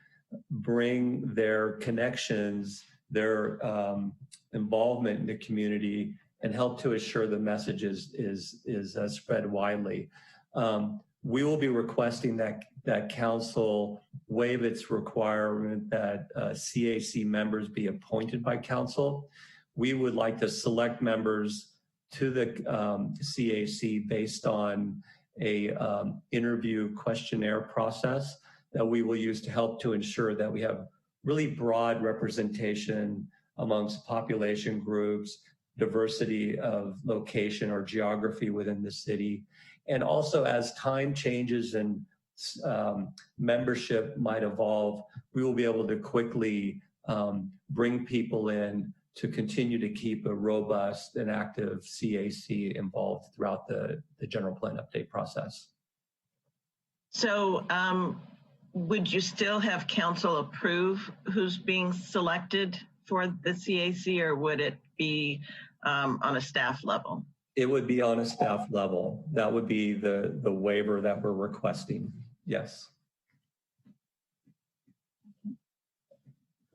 bring their connections, their involvement in the community, and help to assure the message is spread widely. We will be requesting that council waive its requirement that CAC members be appointed by council. We would like to select members to the CAC based on a interview questionnaire process that we will use to help to ensure that we have really broad representation amongst population groups, diversity of location or geography within the city. And also as time changes and membership might evolve, we will be able to quickly bring people in to continue to keep a robust and active CAC involved throughout the general plan update process. So would you still have council approve who's being selected for the CAC, or would it be on a staff level? It would be on a staff level. That would be the waiver that we're requesting. Yes.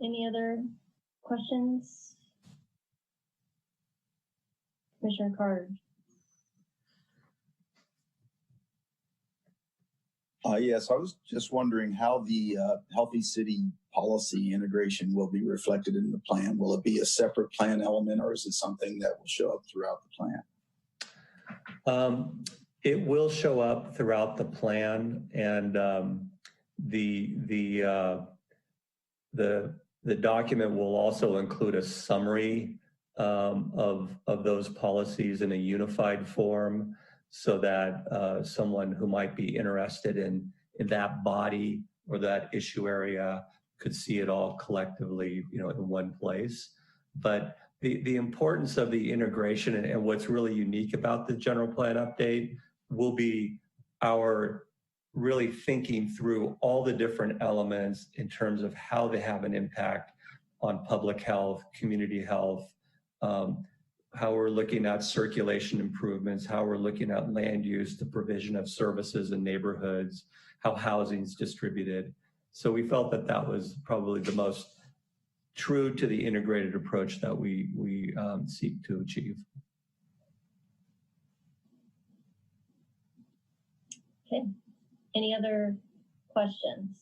Any other questions? Commissioner Carter. Yes, I was just wondering how the Healthy City policy integration will be reflected in the plan. Will it be a separate plan element, or is it something that will show up throughout the plan? It will show up throughout the plan, and the document will also include a summary of those policies in a unified form, so that someone who might be interested in that body or that issue area could see it all collectively, in one place. But the importance of the integration and what's really unique about the general plan update will be our really thinking through all the different elements in terms of how they have an impact on public health, community health, how we're looking at circulation improvements, how we're looking at land use, the provision of services in neighborhoods, how housing is distributed. So we felt that that was probably the most true to the integrated approach that we seek to achieve. Okay, any other questions?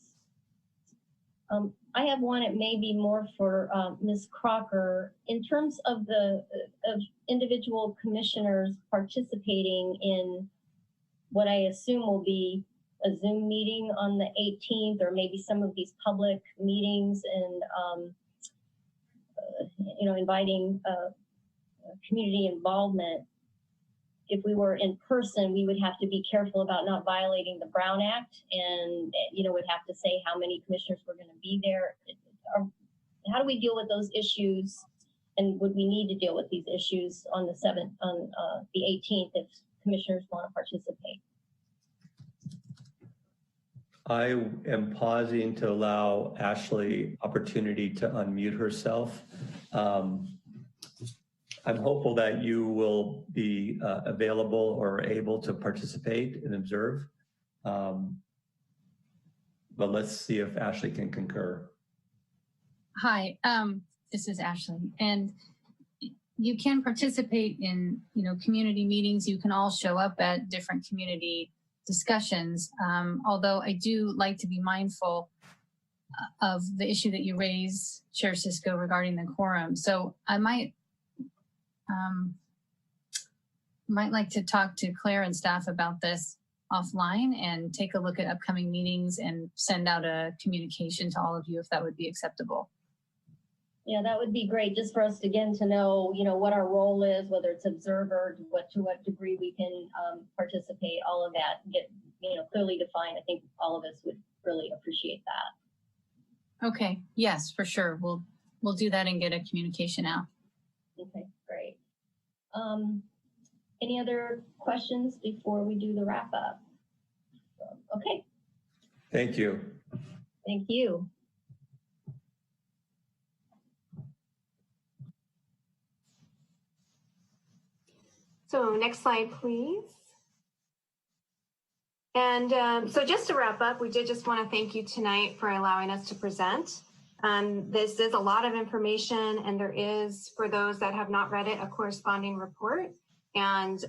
I have one, it may be more for Ms. Crocker. In terms of of individual commissioners participating in what I assume will be a Zoom meeting on the 18th, or maybe some of these public meetings, and inviting community involvement. If we were in person, we would have to be careful about not violating the Brown Act, and would have to say how many commissioners were going to be there. How do we deal with those issues, and would we need to deal with these issues on the 18th if commissioners want to participate? I am pausing to allow Ashley opportunity to unmute herself. I'm hopeful that you will be available or able to participate and observe. But let's see if Ashley can concur. Hi, this is Ashley, and you can participate in community meetings. You can all show up at different community discussions. Although I do like to be mindful of the issue that you raised, Chair Cisco, regarding the quorum. So I might like to talk to Claire and staff about this offline and take a look at upcoming meetings and send out a communication to all of you if that would be acceptable. Yeah, that would be great, just for us again to know, what our role is, whether it's observer, to what degree we can participate, all of that, get clearly defined. I think all of us would really appreciate that. Okay, yes, for sure. We'll do that and get a communication out. Okay, great. Any other questions before we do the wrap up? Okay. Thank you. Thank you. So next slide, please. And so just to wrap up, we did just want to thank you tonight for allowing us to present. This is a lot of information, and there is, for those that have not read it, a corresponding report. And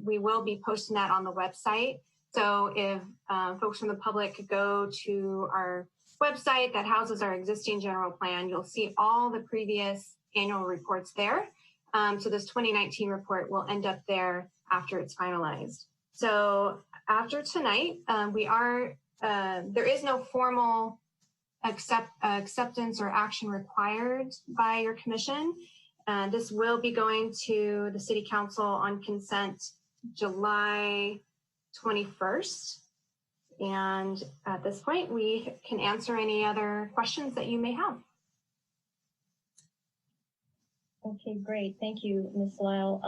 we will be posting that on the website. So if folks from the public could go to our website that houses our existing general plan, you'll see all the previous annual reports there. So this 2019 report will end up there after it's finalized. So after tonight, there is no formal acceptance or action required by your commission. This will be going to the City Council on consent July 21st. And at this point, we can answer any other questions that you may have. Okay, great. Thank you, Ms. Lyle.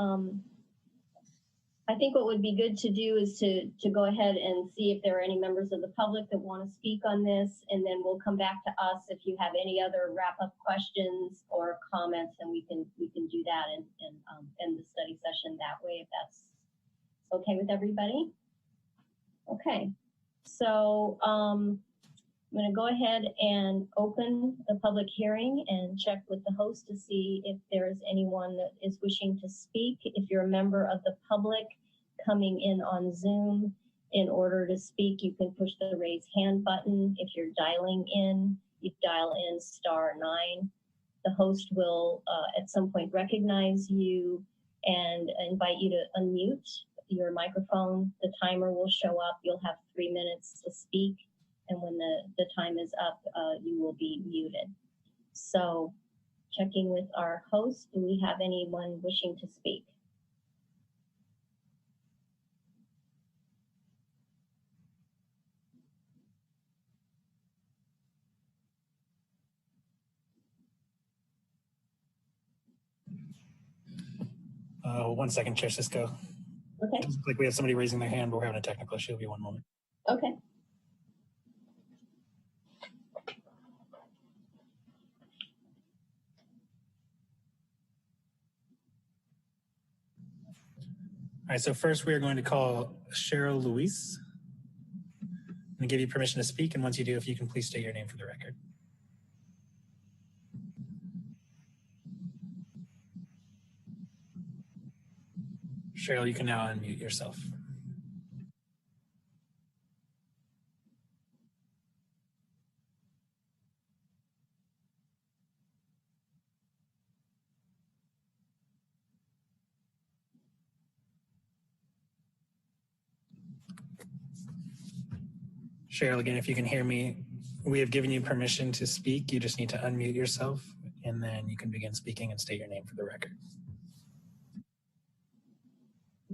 I think what would be good to do is to go ahead and see if there are any members of the public that want to speak on this, and then we'll come back to us if you have any other wrap-up questions or comments, and we can do that and end the study session that way, if that's okay with everybody. Okay, so I'm going to go ahead and open the public hearing and check with the host to see if there is anyone that is wishing to speak. If you're a member of the public coming in on Zoom, in order to speak, you can push the raise hand button. If you're dialing in, you dial in *9. The host will at some point recognize you and invite you to unmute your microphone. The timer will show up. You'll have 3 minutes to speak. And when the time is up, you will be muted. So checking with our host, do we have anyone wishing to speak? One second, Chair Cisco. Okay. It looks like we have somebody raising their hand, but we're having a technical issue. It'll be one moment. Okay. All right, so first we are going to call Cheryl Louise. I'm going to give you permission to speak, and once you do, if you can please state your name for the record. Cheryl, you can now unmute yourself. Cheryl, again, if you can hear me, we have given you permission to speak. You just need to unmute yourself, and then you can begin speaking and state your name for the record.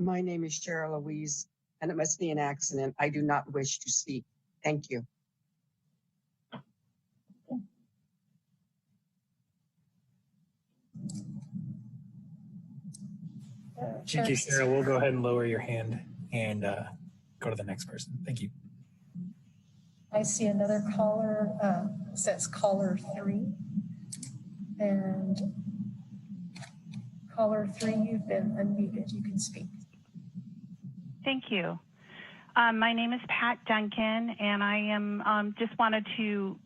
My name is Cheryl Louise, and it must be an accident. I do not wish to speak. Thank you. Thank you, Cheryl. We'll go ahead and lower your hand and go to the next person. Thank you. I see another caller, says caller 3. And caller 3, you've been unmuted. You can speak. Thank you. My name is Pat Duncan, and I am just wanted to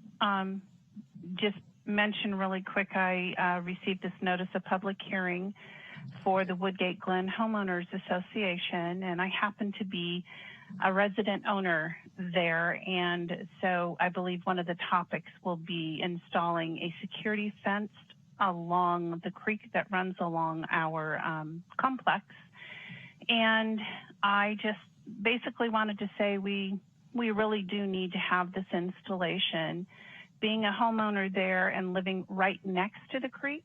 just mention really quick, I received this notice of public hearing for the Woodgate Glen Homeowners Association, and I happen to be a resident owner there, and so I believe one of the topics will be installing a security fence along the creek that runs along our complex. And I just basically wanted to say we really do need to have this installation. Being a homeowner there and living right next to the creek,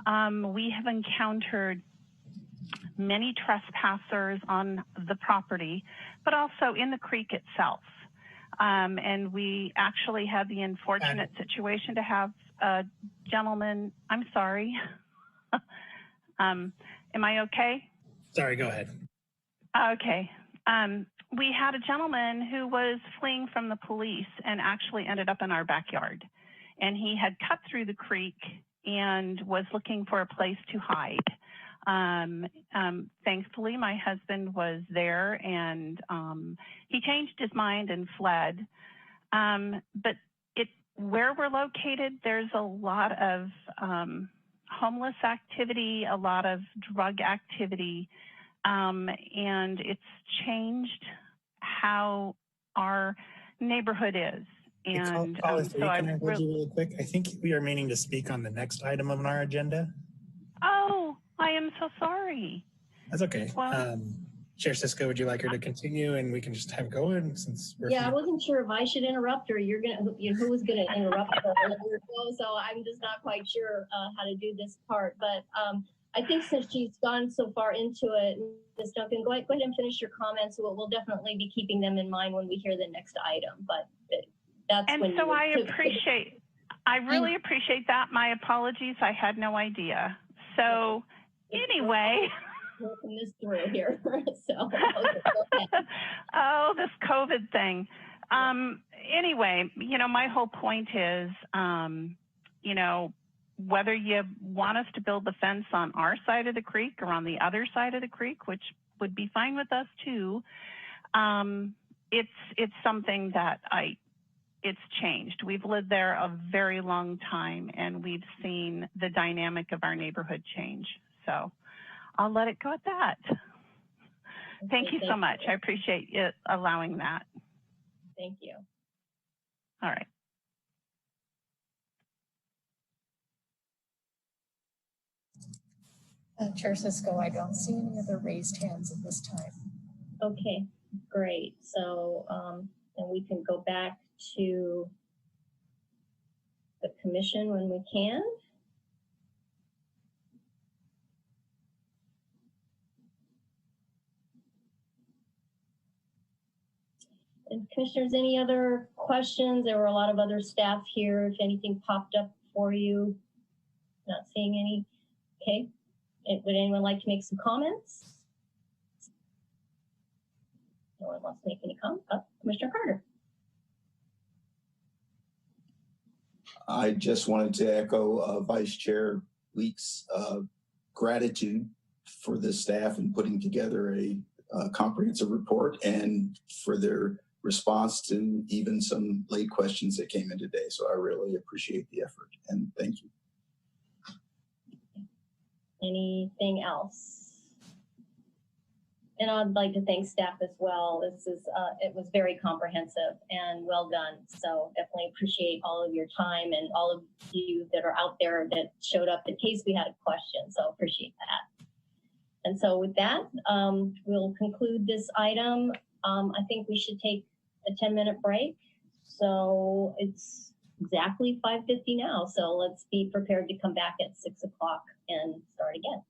we have encountered many trespassers on the property, but also in the creek itself. And we actually had the unfortunate situation to have a gentleman, I'm sorry. Am I okay? Sorry, go ahead. Okay. we had a gentleman who was fleeing from the police and actually ended up in our backyard. And he had cut through the creek and was looking for a place to hide. Thankfully, my husband was there, and he changed his mind and fled. But where we're located, there's a lot of homeless activity, a lot of drug activity, and it's changed how our neighborhood is. And so I hold you really quick. I think we are meaning to speak on the next item on our agenda. Oh, I am so sorry. That's okay. Well, Chair Cisco, would you like her to continue and we can just have going since we're I wasn't sure if I should interrupt or who was gonna interrupt her. So I'm just not quite sure how to do this part. But I think since she's gone so far into it, Ms. Duncan, go ahead and finish your comments. We'll definitely be keeping them in mind when we hear the next item. But that's and when so I really appreciate that. My apologies, I had no idea. So anyway. Working this through here. So, oh, this COVID thing. Anyway, my whole point is, whether you want us to build the fence on our side of the creek or on the other side of the creek, which would be fine with us too, it's something that it's changed. We've lived there a very long time, and we've seen the dynamic of our neighborhood change. So I'll let it go at that. Thank you so much. I appreciate it allowing that. Thank you. All right. Chair Cisco, I don't see any other raised hands at this time. Okay, great. So, and we can go back to the commission when we can. And commissioners, any other questions? There were a lot of other staff here. If anything popped up for you, not seeing any. Okay. Would anyone like to make some comments? No one wants to make any comments? Commissioner Carter. I just wanted to echo Vice Chair Weeks' gratitude for the staff in putting together a comprehensive report and for their response to even some late questions that came in today. So I really appreciate the effort and thank you. Anything else? And I'd like to thank staff as well. It was very comprehensive and well done. So definitely appreciate all of your time and all of you that are out there that showed up in case we had a question. So appreciate that. And so with that, we'll conclude this item. I think we should take a 10-minute break. So it's exactly 5:50 now. So let's be prepared to come back at 6 o'clock and start again.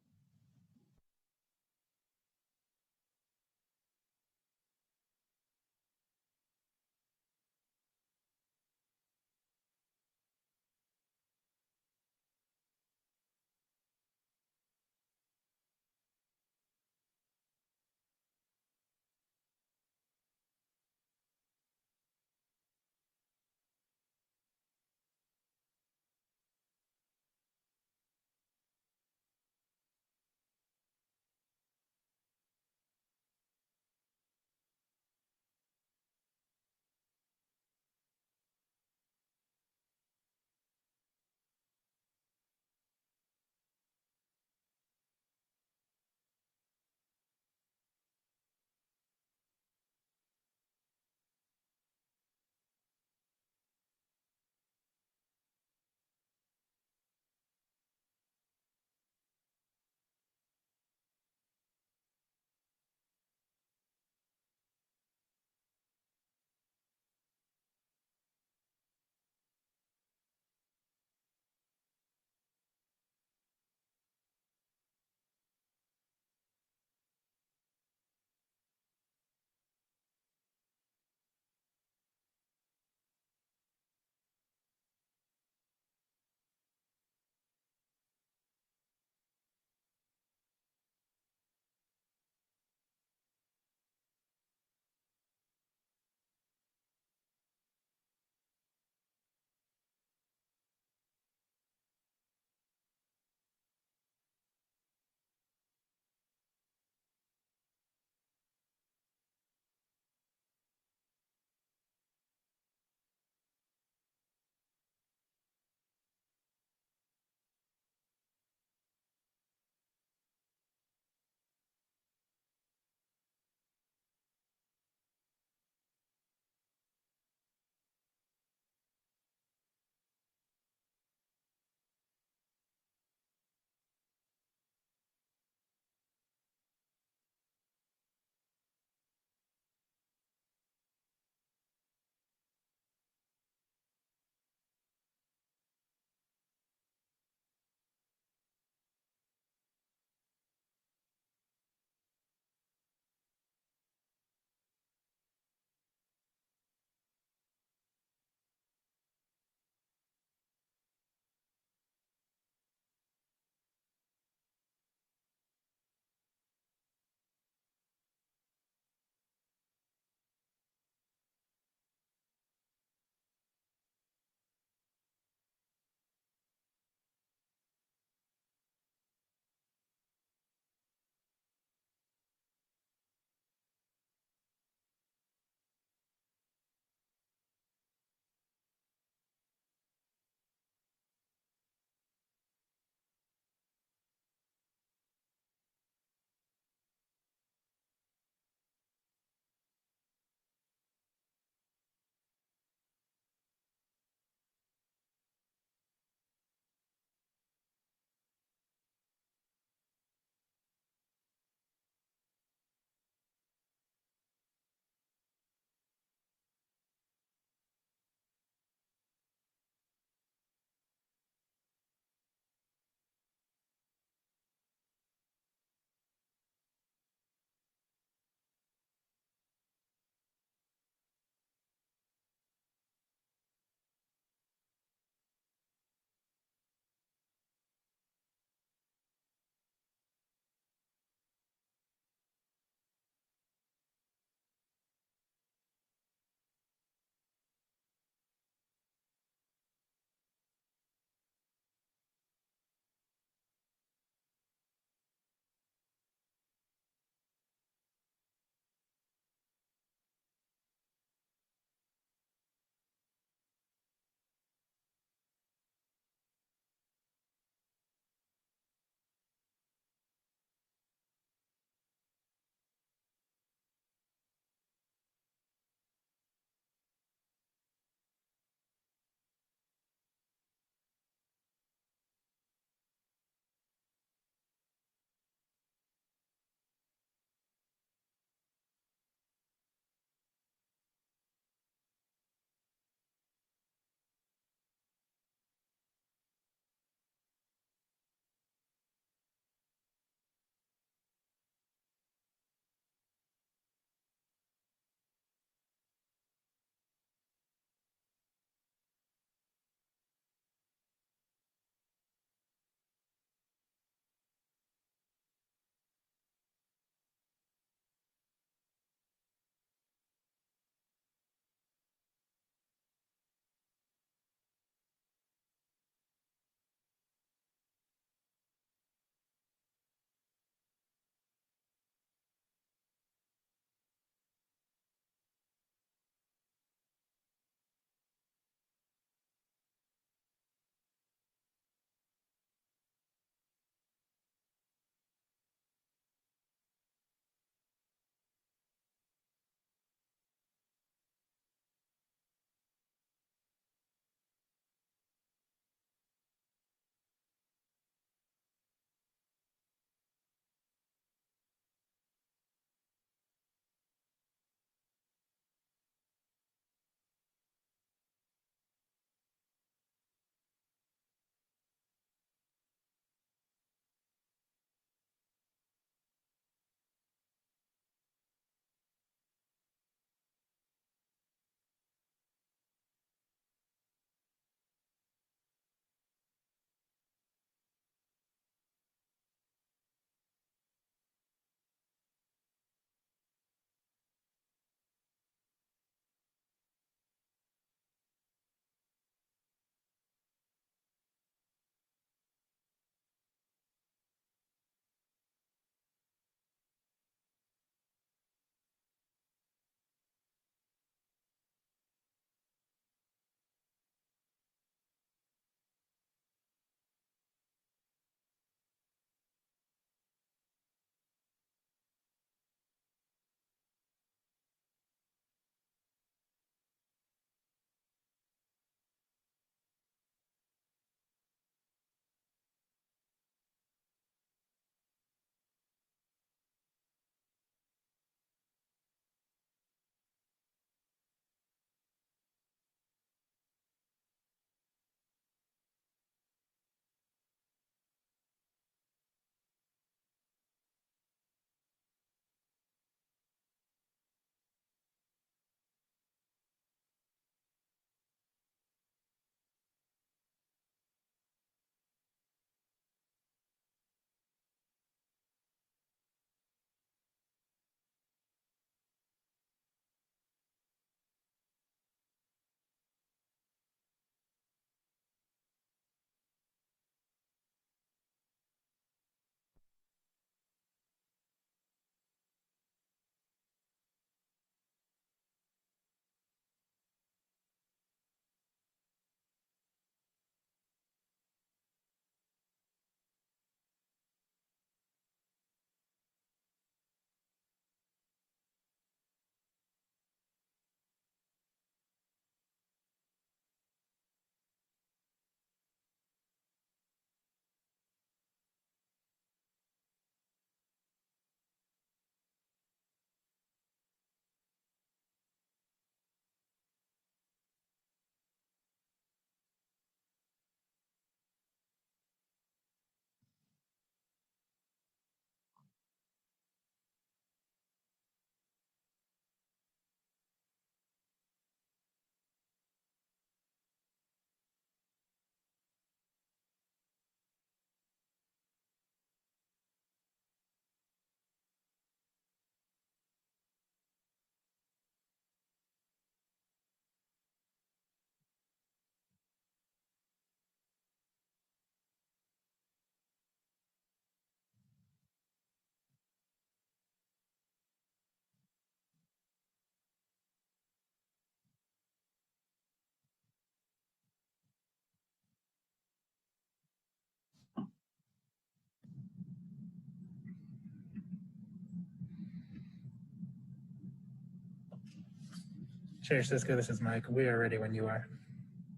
Chair Cisco, this is Mike. We are ready when you are.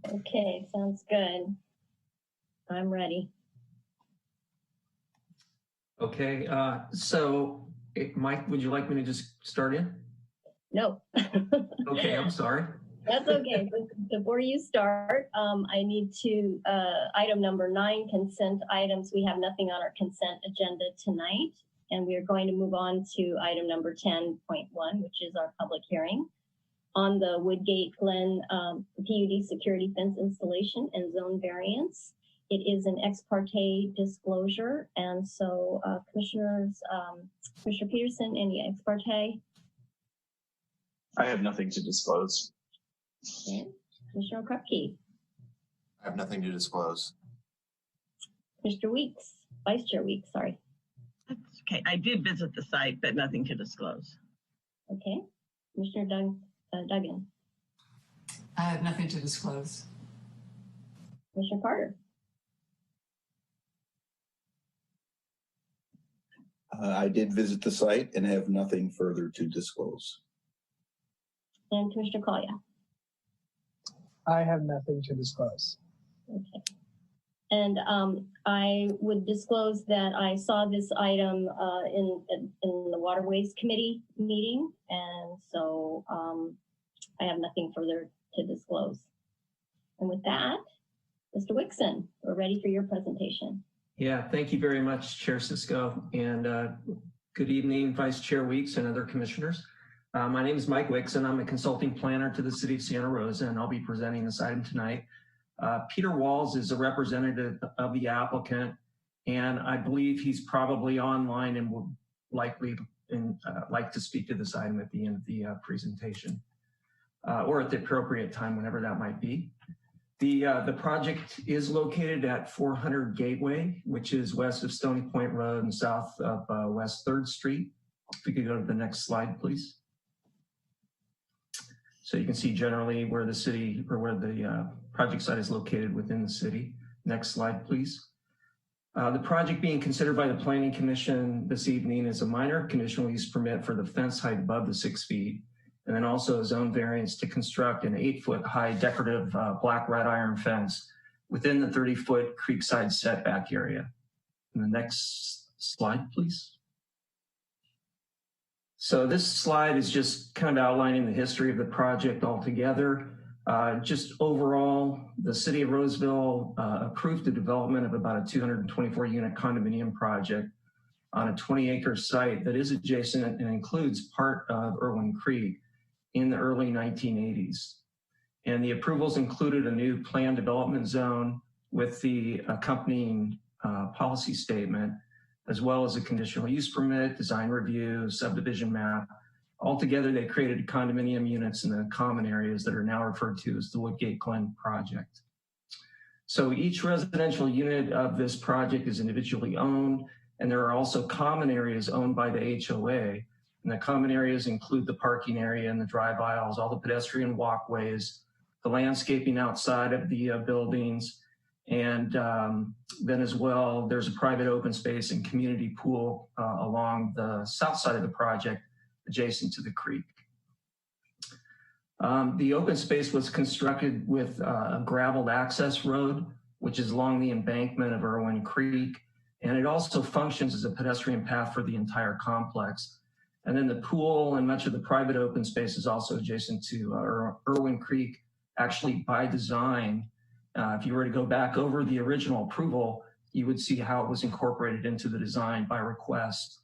Okay, sounds good. I'm ready. Okay, so Mike, would you like me to just start in? No. Okay, I'm sorry. That's okay. Before you start, I need to, item number 9, consent items. We have nothing on our consent agenda tonight, and we are going to move on to item number 10.1, which is our public hearing on the Woodgate Glen PUD security fence installation and zone variance. It is an ex parte disclosure, and so Commissioners, Commissioner Peterson, any ex parte? I have nothing to disclose. Okay. Commissioner Krupke? I have nothing to disclose. Mr. Weeks, Vice Chair Weeks, sorry. That's okay. I did visit the site, but nothing to disclose. Okay. Commissioner Duggan? I have nothing to disclose. Commissioner Carter? I did visit the site and have nothing further to disclose. And Commissioner Collier? I have nothing to disclose. Okay. And I would disclose that I saw this item in the Waterways Committee meeting, and so I have nothing further to disclose. And with that, Mr. Wixon, we're ready for your presentation. Yeah, thank you very much, Chair Cisco, and good evening, Vice Chair Weeks and other commissioners. My name is Mike Wixon. I'm a consulting planner to the City of Santa Rosa, and I'll be presenting this item tonight. Peter Walls is a representative of the applicant, and I believe he's probably online and will likely like to speak to this item at the end of the presentation, or at the appropriate time, whenever that might be. The project is located at 400 Gateway, which is west of Stony Point Road and south of West 3rd Street. If we could go to the next slide, please. So you can see generally where the city, or where the project site is located within the city. Next slide, please. The project being considered by the Planning Commission this evening is a minor conditional use permit for the fence height above the 6 feet, and then also a zone variance to construct an 8-foot high decorative black wrought iron fence within the 30-foot creekside setback area. And the next slide, please. So this slide is just kind of outlining the history of the project altogether. Just overall, the city of Roseville approved the development of about a 224-unit condominium project on a 20-acre site that is adjacent and includes part of Irwin Creek in the early 1980s. And the approvals included a new planned development zone with the accompanying policy statement, as well as a conditional use permit, design review, subdivision map. Altogether, they created condominium units in the common areas that are now referred to as the Woodgate Glen project. So each residential unit of this project is individually owned, and there are also common areas owned by the HOA. And the common areas include the parking area and the drive aisles, all the pedestrian walkways, the landscaping outside of the buildings, and then as well, there's a private open space and community pool along the south side of the project adjacent to the creek. The open space was constructed with a graveled access road, which is along the embankment of Irwin Creek, and it also functions as a pedestrian path for the entire complex. And then the pool and much of the private open space is also adjacent to Irwin Creek. Actually, by design, if you were to go back over the original approval, you would see how it was incorporated into the design by request.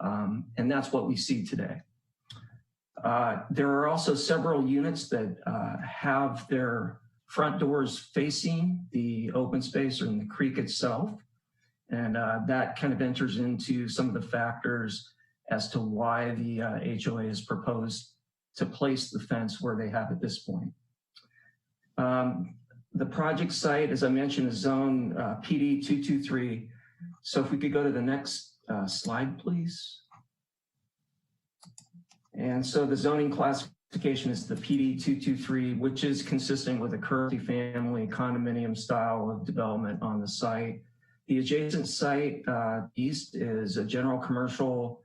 And that's what we see today. There are also several units that have their front doors facing the open space or in the creek itself. And that kind of enters into some of the factors as to why the HOA has proposed to place the fence where they have at this point. The project site, as I mentioned, is zone PD 223. So if we could go to the next slide, please. And so the zoning classification is the PD 223, which is consistent with a current family condominium style of development on the site. The adjacent site east is a general commercial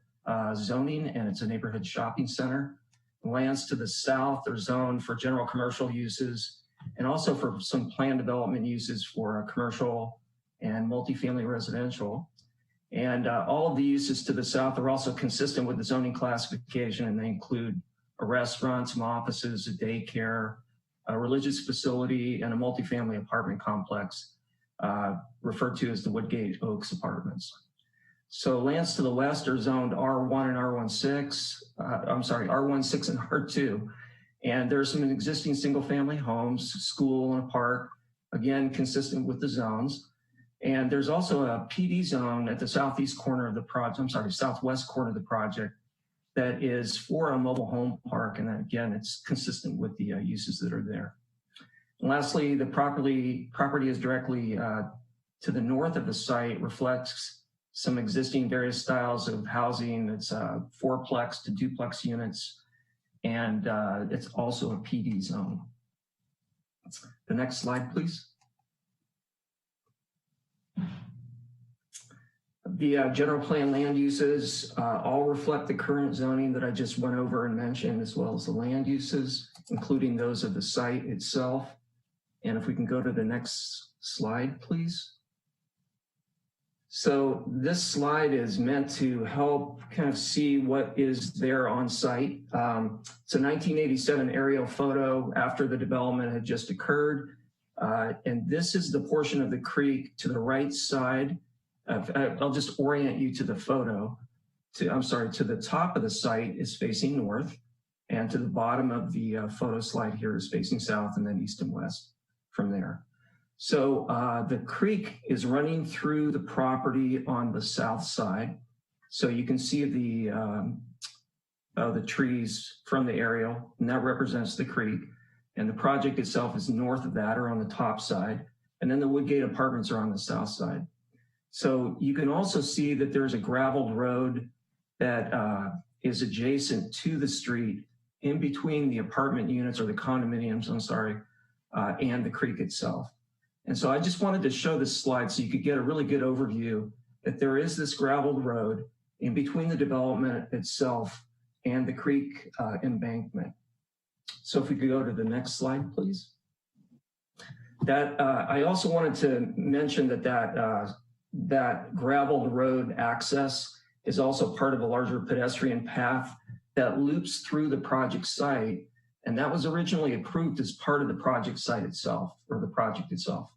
zoning, and it's a neighborhood shopping center Lands to the south are zoned for general commercial uses and also for some planned development uses for commercial and multifamily residential. And all of the uses to the south are also consistent with the zoning classification, and they include a restaurant, some offices, a daycare, a religious facility, and a multifamily apartment complex referred to as the Woodgate Oaks Apartments. So lands to the west are zoned R1 and R16, R16 and R2. And there's some existing single family homes, school and a park, again, consistent with the zones. And there's also a PD zone at the southwest corner of the project that is for a mobile home park. And again, it's consistent with the uses that are there. And lastly, the property is directly to the north of the site, reflects some existing various styles of housing. It's fourplex to duplex units, and it's also a PD zone. The next slide, please. The general plan land uses all reflect the current zoning that I just went over and mentioned, as well as the land uses, including those of the site itself. And if we can go to the next slide, please. So this slide is meant to help kind of see what is there on site. It's a 1987 aerial photo after the development had just occurred. And this is the portion of the creek to the right side. I'll just orient you to the photo. To the top of the site is facing north, and to the bottom of the photo slide here is facing south, and then east and west from there. So the creek is running through the property on the south side. So you can see the trees from the aerial, and that represents the creek. And the project itself is north of that, or on the top side. And then the Woodgate Apartments are on the south side. So you can also see that there's a graveled road that is adjacent to the street in between the apartment units, or the condominiums, and the creek itself. And so I just wanted to show this slide so you could get a really good overview that there is this graveled road in between the development itself and the creek embankment. So if we could go to the next slide, please. I also wanted to mention that graveled road access is also part of a larger pedestrian path that loops through the project site. And that was originally approved as part of the project site itself, or the project itself.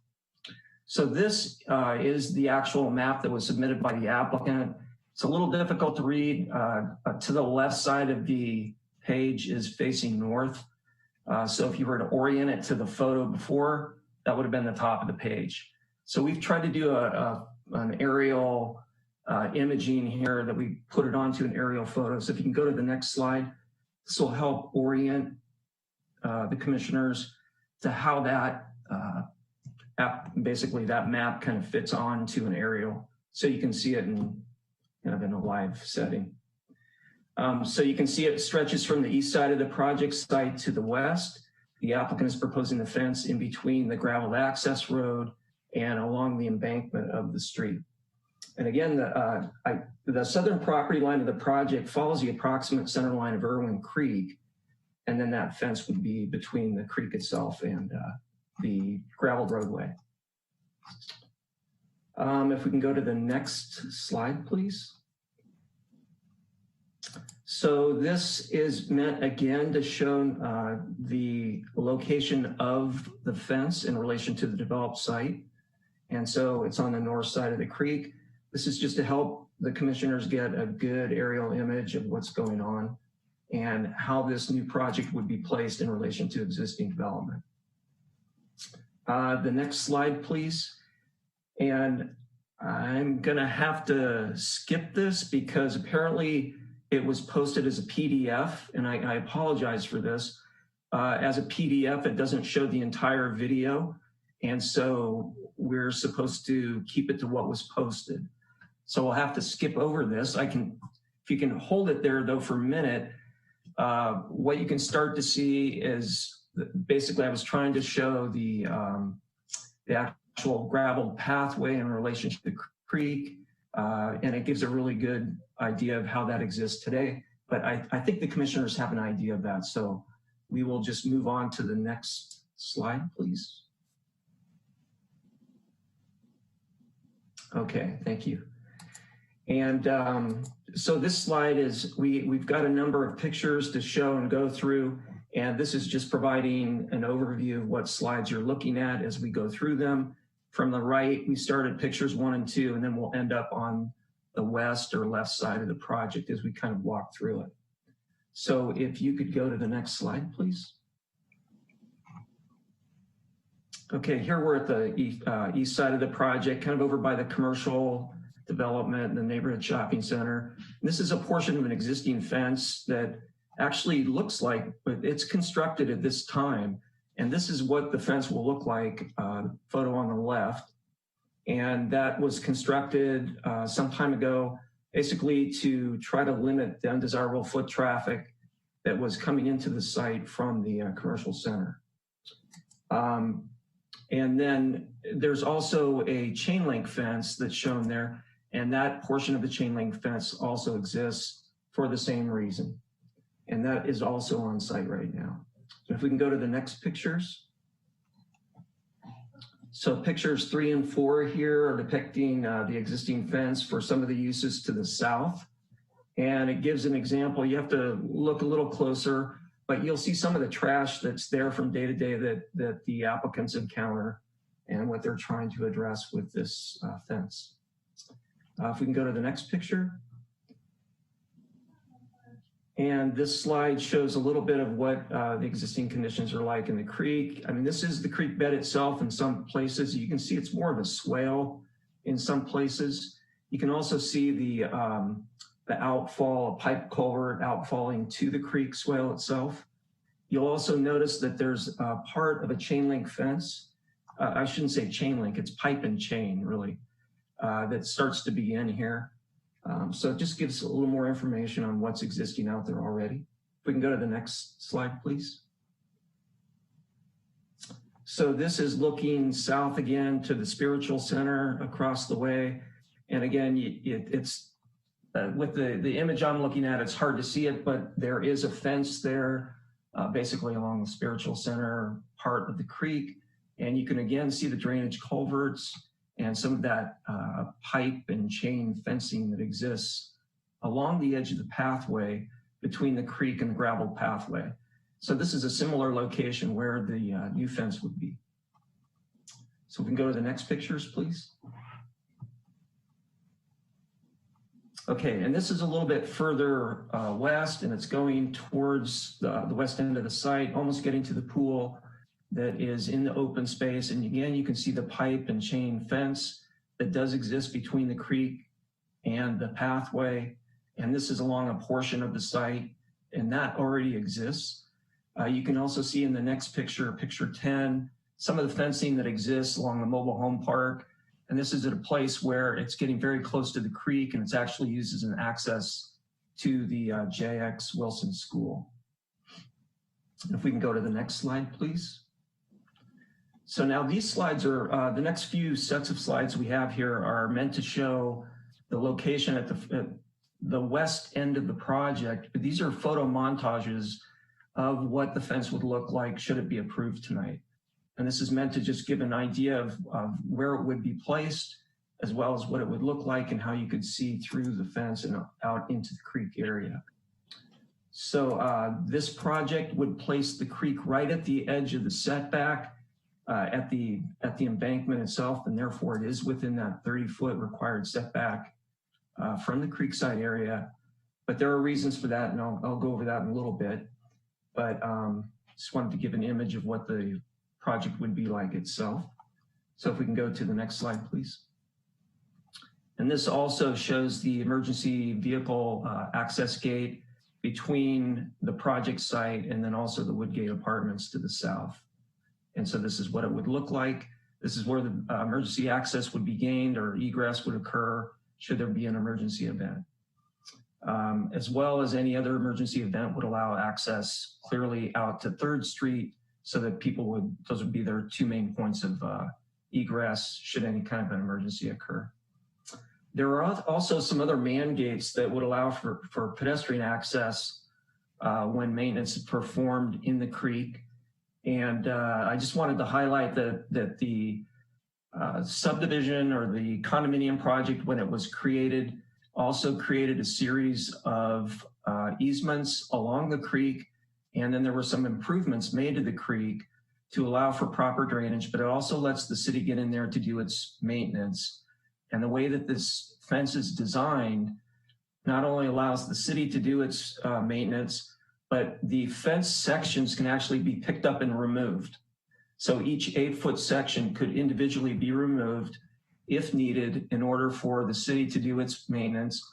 So this is the actual map that was submitted by the applicant. It's a little difficult to read. To the left side of the page is facing north. So if you were to orient it to the photo before, that would have been the top of the page. So we've tried to do an aerial imaging here that we put it onto an aerial photo. So if you can go to the next slide, this will help orient the commissioners to how that basically that map kind of fits onto an aerial, so you can see it in kind of in a live setting. So you can see it stretches from the east side of the project site to the west. The applicant is proposing the fence in between the gravel access road and along the embankment of the street. And again, the southern property line of the project follows the approximate center line of Irwin Creek. And then that fence would be between the creek itself and the graveled roadway. If we can go to the next slide, please. So this is meant again to show the location of the fence in relation to the developed site. And so it's on the north side of the creek. This is just to help the commissioners get a good aerial image of what's going on and how this new project would be placed in relation to existing development. The next slide, please. And I'm gonna have to skip this because apparently it was posted as a PDF, and I apologize for this. As a PDF, it doesn't show the entire video. And so we're supposed to keep it to what was posted. So we'll have to skip over this. If you can hold it there though for a minute, what you can start to see is basically I was trying to show the actual gravel pathway in relation to the creek, and it gives a really good idea of how that exists today. but I think the commissioners have an idea of that. So we will just move on to the next slide, please. Okay, thank you. And so this slide is, we've got a number of pictures to show and go through, and this is just providing an overview of what slides you're looking at as we go through them. From the right, we started pictures 1 and 2, and then we'll end up on the west or left side of the project as we kind of walk through it. So if you could go to the next slide, please. Okay, here we're at the east side of the project, kind of over by the commercial development and the neighborhood shopping center. And this is a portion of an existing fence that actually looks like it's constructed at this time. And this is what the fence will look like, photo on the left. And that was constructed some time ago, basically to try to limit the undesirable foot traffic that was coming into the site from the commercial center. And then there's also a chain link fence that's shown there, and that portion of the chain link fence also exists for the same reason. And that is also on site right now. So if we can go to the next pictures. So pictures 3 and 4 here are depicting the existing fence for some of the uses to the south. And it gives an example. You have to look a little closer, but you'll see some of the trash that's there from day to day that the applicants encounter and what they're trying to address with this fence. If we can go to the next picture. And this slide shows a little bit of what the existing conditions are like in the creek. I mean, this is the creek bed itself in some places. You can see it's more of a swale in some places. You can also see the outfall, a pipe culvert outfalling to the creek swale itself. You'll also notice that there's a part of a chain link fence. I shouldn't say chain link, it's pipe and chain really, that starts to begin here. So it just gives a little more information on what's existing out there already. If we can go to the next slide, please. So this is looking south again to the spiritual center across the way. And again, it's with the image I'm looking at, it's hard to see it, but there is a fence there, basically along the spiritual center part of the creek. And you can again see the drainage culverts and some of that pipe and chain fencing that exists along the edge of the pathway between the creek and the gravel pathway. So this is a similar location where the new fence would be. So we can go to the next pictures, please. Okay, and this is a little bit further west, and it's going towards the west end of the site, almost getting to the pool that is in the open space. And again, you can see the pipe and chain fence that does exist between the creek and the pathway. And this is along a portion of the site, and that already exists. You can also see in the next picture, picture 10, some of the fencing that exists along the mobile home park. And this is at a place where it's getting very close to the creek, and it's actually used as an access to the JX Wilson School. If we can go to the next slide, please. So now these slides are, the next few sets of slides we have here are meant to show the location at the west end of the project, but these are photo montages of what the fence would look like should it be approved tonight. And this is meant to just give an idea of where it would be placed, as well as what it would look like and how you could see through the fence and out into the creek area. So this project would place the creek right at the edge of the setback at the embankment itself, and therefore it is within that 30-foot required setback from the creekside area. But there are reasons for that, and I'll go over that in a little bit. But just wanted to give an image of what the project would be like itself. So if we can go to the next slide, please. And this also shows the emergency vehicle access gate between the project site and then also the Woodgate Apartments to the south. And so this is what it would look like. This is where the emergency access would be gained or egress would occur should there be an emergency event. As well as any other emergency event would allow access clearly out to 3rd Street so that those would be their 2 main points of egress should any kind of an emergency occur. There are also some other man gates that would allow for pedestrian access when maintenance is performed in the creek. And I just wanted to highlight that the subdivision or the condominium project, when it was created, also created a series of easements along the creek. And then there were some improvements made to the creek to allow for proper drainage, but it also lets the city get in there to do its maintenance. And the way that this fence is designed not only allows the city to do its maintenance, but the fence sections can actually be picked up and removed. So each 8-foot section could individually be removed if needed in order for the city to do its maintenance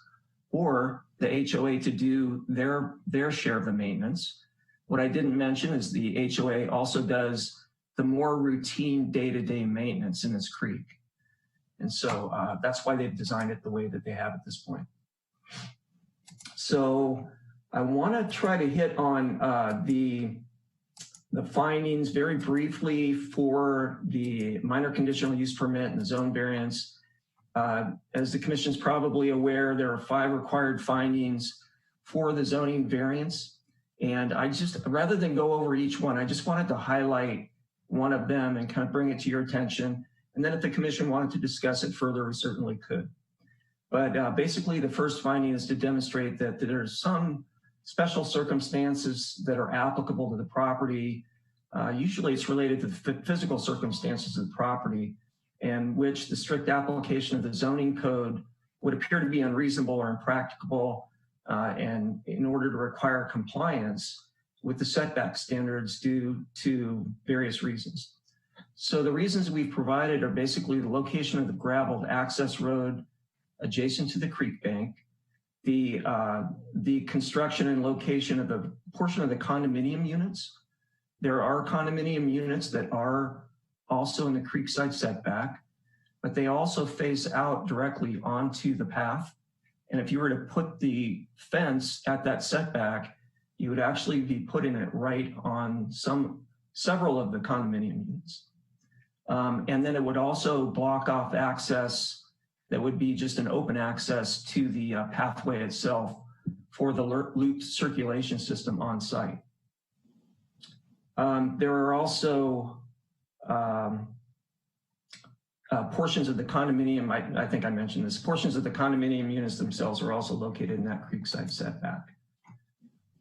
or the HOA to do their share of the maintenance. What I didn't mention is the HOA also does the more routine day-to-day maintenance in this creek. And so that's why they've designed it the way that they have at this point. So I want to try to hit on the findings very briefly for the minor conditional use permit and the zone variance. As the commission's probably aware, there are 5 required findings for the zoning variance. And I just, rather than go over each one, I just wanted to highlight one of them and kind of bring it to your attention. And then if the commission wanted to discuss it further, we certainly could. But basically the first finding is to demonstrate that there's some special circumstances that are applicable to the property. Usually it's related to the physical circumstances of the property, and which the strict application of the zoning code would appear to be unreasonable or impracticable, and in order to require compliance with the setback standards due to various reasons. So the reasons we've provided are basically the location of the graveled access road adjacent to the creek bank, the construction and location of the portion of the condominium units. There are condominium units that are also in the creekside setback, but they also face out directly onto the path. And if you were to put the fence at that setback, you would actually be putting it right on several of the condominium units. And then it would also block off access that would be just an open access to the pathway itself for the loop circulation system on site. There are also portions of the condominium, I think I mentioned this, portions of the condominium units themselves are also located in that creekside setback.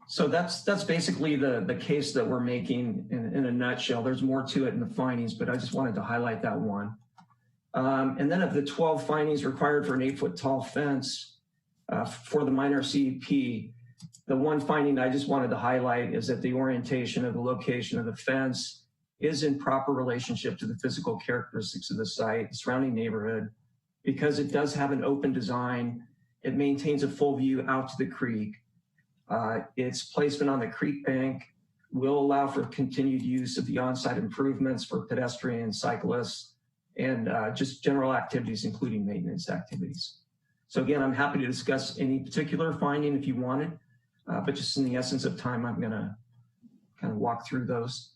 So that's basically the case that we're making in a nutshell. There's more to it in the findings, but I just wanted to highlight that one. And then of the 12 findings required for an 8-foot tall fence for the minor CEP, the one finding I just wanted to highlight is that the orientation of the location of the fence is in proper relationship to the physical characteristics of the site, the surrounding neighborhood, because it does have an open design. It maintains a full view out to the creek. Its placement on the creek bank will allow for continued use of the on-site improvements for pedestrians, cyclists, and just general activities, including maintenance activities. So again, I'm happy to discuss any particular finding if you wanted, but just in the essence of time, I'm gonna kind of walk through those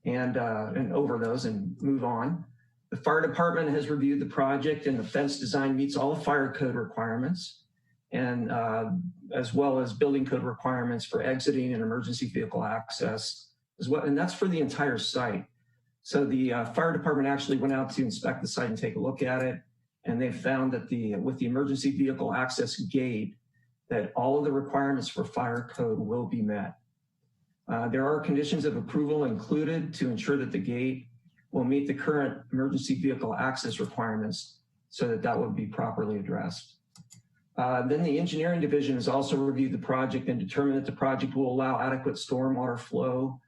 and over those and move on. The fire department has reviewed the project, and the fence design meets all the fire code requirements, and as well as building code requirements for exiting and emergency vehicle access as well. And that's for the entire site. So the fire department actually went out to inspect the site and take a look at it. And they found that with the emergency vehicle access gate, that all of the requirements for fire code will be met. There are conditions of approval included to ensure that the gate will meet the current emergency vehicle access requirements so that that would be properly addressed. Then the engineering division has also reviewed the project and determined that the project will allow adequate stormwater flow.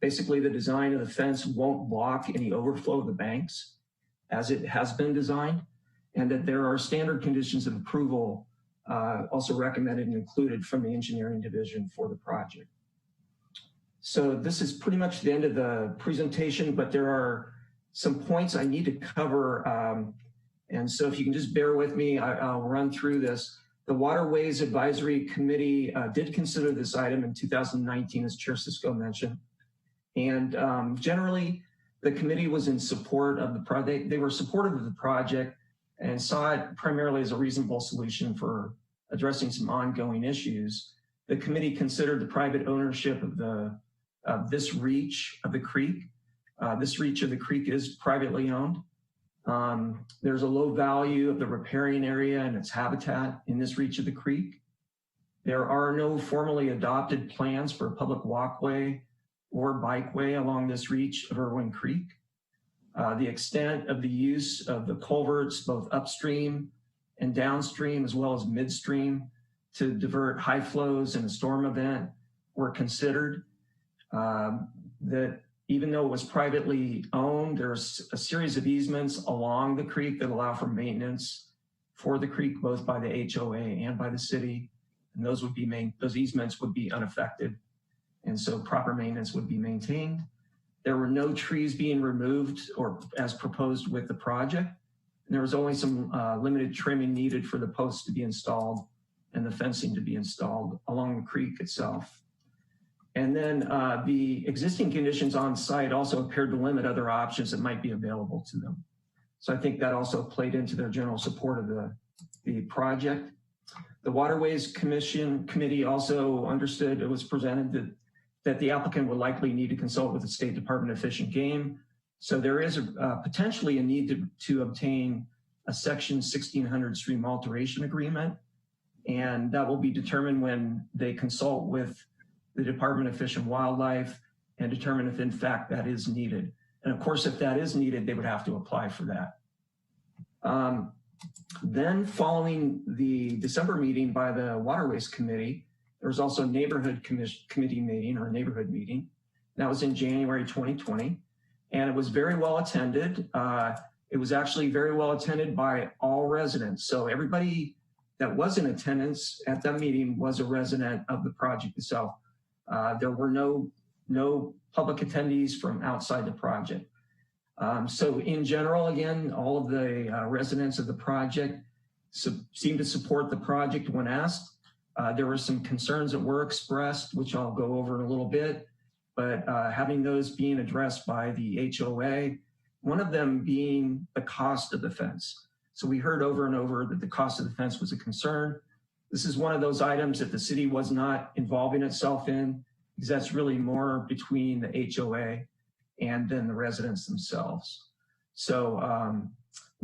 Basically, the design of the fence won't block any overflow of the banks as it has been designed, and that there are standard conditions of approval also recommended and included from the engineering division for the project. So this is pretty much the end of the presentation, but there are some points I need to cover. And so if you can just bear with me, I'll run through this. The Waterways Advisory Committee did consider this item in 2019, as Chair Cisco mentioned. And generally, the committee was in support of the project. They were supportive of the project, and saw it primarily as a reasonable solution for addressing some ongoing issues. The committee considered the private ownership of this reach of the creek. This reach of the creek is privately owned. There's a low value of the riparian area and its habitat in this reach of the creek. There are no formally adopted plans for a public walkway or bikeway along this reach of Irwin Creek. The extent of the use of the culverts, both upstream and downstream, as well as midstream, to divert high flows in a storm event were considered. That even though it was privately owned, there's a series of easements along the creek that allow for maintenance for the creek, both by the HOA and by the city. And those easements would be unaffected. And so proper maintenance would be maintained. There were no trees being removed or as proposed with the project. And there was only some limited trimming needed for the posts to be installed and the fencing to be installed along the creek itself. And then the existing conditions on site also appeared to limit other options that might be available to them. So I think that also played into their general support of the project. The Waterways Committee also understood, it was presented that the applicant would likely need to consult with the State Department of Fish and Game. So there is potentially a need to obtain a Section 1600 stream alteration agreement. And that will be determined when they consult with the Department of Fish and Wildlife and determine if in fact that is needed. And of course, if that is needed, they would have to apply for that. Then following the December meeting by the Waterways Committee, there was also a neighborhood committee meeting or a neighborhood meeting. That was in January 2020. And it was very well attended. It was actually very well attended by all residents. So everybody that was in attendance at that meeting was a resident of the project itself. There were no public attendees from outside the project. So in general, again, all of the residents of the project seemed to support the project when asked. There were some concerns that were expressed, which I'll go over in a little bit, but having those being addressed by the HOA, one of them being the cost of the fence. So we heard over and over that the cost of the fence was a concern. This is one of those items that the city was not involving itself in, because that's really more between the HOA and then the residents themselves. So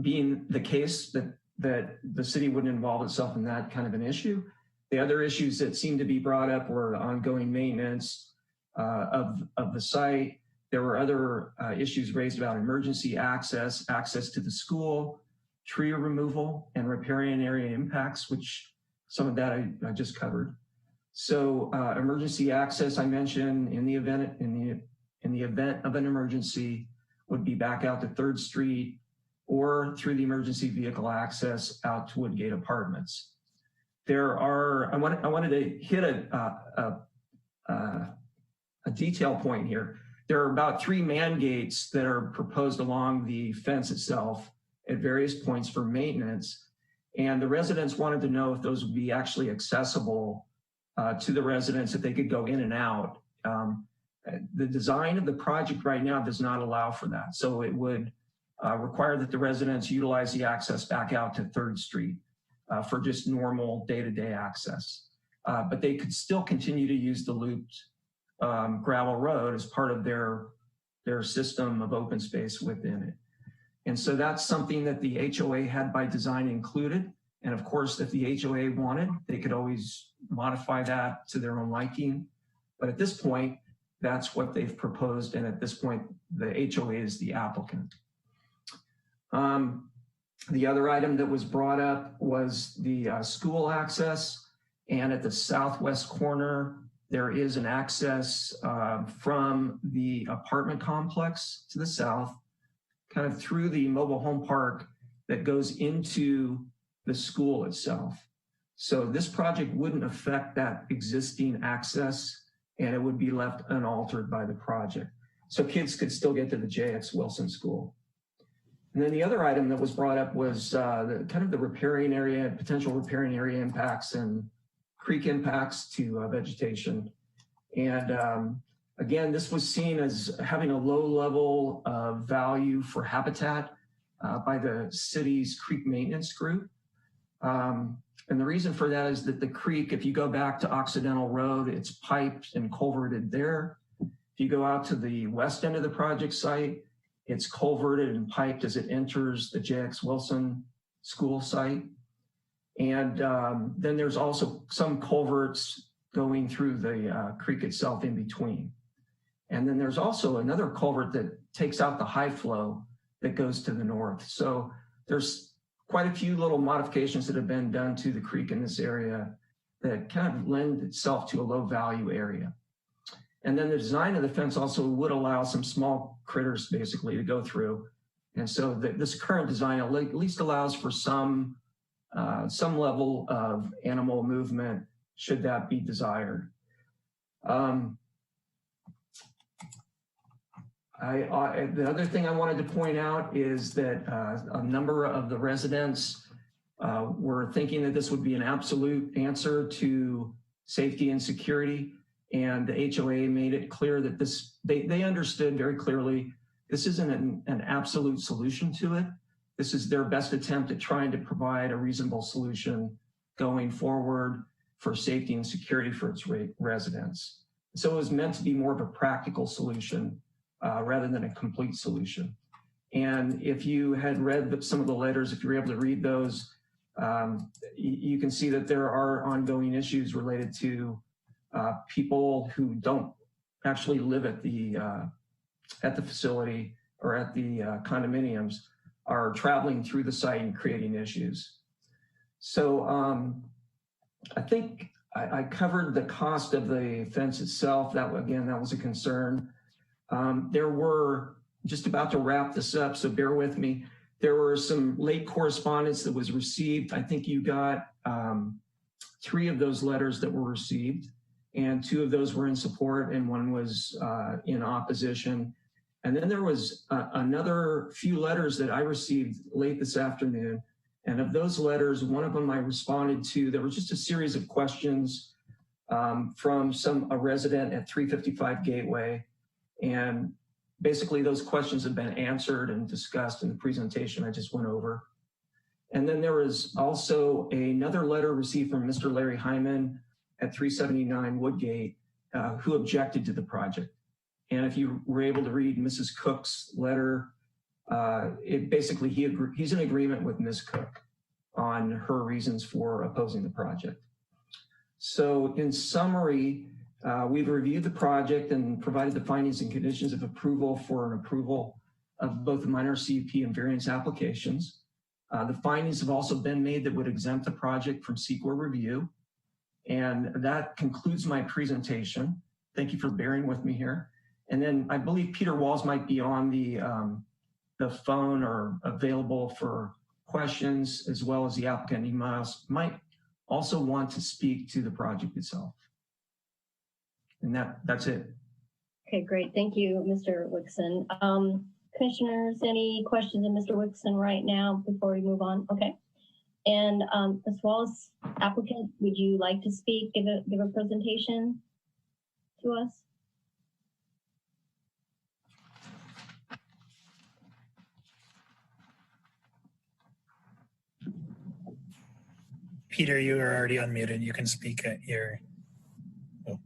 being the case that the city wouldn't involve itself in that kind of an issue, the other issues that seemed to be brought up were ongoing maintenance of the site. There were other issues raised about emergency access to the school, tree removal, and riparian area impacts, which some of that I just covered. So emergency access, I mentioned, in the event of an emergency, would be back out to 3rd Street or through the emergency vehicle access out to Woodgate Apartments. There are, I wanted to hit a detail point here. There are about 3 man gates that are proposed along the fence itself at various points for maintenance. And the residents wanted to know if those would be actually accessible to the residents, if they could go in and out. The design of the project right now does not allow for that. So it would require that the residents utilize the access back out to 3rd Street for just normal day-to-day access. But they could still continue to use the looped gravel road as part of their system of open space within it. And so that's something that the HOA had by design included. And of course, if the HOA wanted, they could always modify that to their own liking. But at this point, that's what they've proposed. And at this point, the HOA is the applicant. The other item that was brought up was the school access. And at the southwest corner, there is an access from the apartment complex to the south, kind of through the mobile home park that goes into the school itself. So this project wouldn't affect that existing access, and it would be left unaltered by the project. So kids could still get to the JX Wilson School. And then the other item that was brought up was the riparian area, potential riparian area impacts and creek impacts to vegetation. And again, this was seen as having a low level of value for habitat. by the city's creek maintenance group. And the reason for that is that the creek, if you go back to Occidental Road, it's piped and culverted there. If you go out to the west end of the project site, it's culverted and piped as it enters the J.X. Wilson school site. And then there's also some culverts going through the creek itself in between. And then there's also another culvert that takes out the high flow that goes to the north. So there's quite a few little modifications that have been done to the creek in this area that kind of lend itself to a low value area. And then the design of the fence also would allow some small critters basically to go through. And so this current design at least allows for some level of animal movement should that be desired. The other thing I wanted to point out is that a number of the residents were thinking that this would be an absolute answer to safety and security. And the HOA made it clear that they understood very clearly, this isn't an absolute solution to it. This is their best attempt at trying to provide a reasonable solution going forward for safety and security for its residents. So it was meant to be more of a practical solution rather than a complete solution. And if you had read some of the letters, if you were able to read those, you can see that there are ongoing issues related to people who don't actually live at the facility or at the condominiums are traveling through the site and creating issues. So I think I covered the cost of the fence itself. That was a concern. There were, just about to wrap this up, so bear with me. There were some late correspondence that was received. I think you got 3 of those letters that were received, and 2 of those were in support and 1 was in opposition. And then there was another few letters that I received late this afternoon. And of those letters, one of them I responded to. There was just a series of questions from a resident at 355 Gateway. And basically those questions have been answered and discussed in the presentation I just went over. And then there was also another letter received from Mr. Larry Hyman at 379 Woodgate, who objected to the project. And if you were able to read Mrs. Cook's letter, basically he's in agreement with Ms. Cook on her reasons for opposing the project. So in summary, we've reviewed the project and provided the findings and conditions of approval for an approval of both the minor CUP and variance applications. The findings have also been made that would exempt the project from CEQA review. And that concludes my presentation. Thank you for bearing with me here. And then I believe Peter Walls might be on the phone or available for questions, as well as the applicant. He might also want to speak to the project itself. And that's it. Okay, great. Thank you, Mr. Wixon. Commissioners, any questions of Mr. Wixon right now before we move on? Okay. And as well as applicant, would you like to speak, give a presentation to us? Peter, you are already unmuted. You can speak at your... Oh.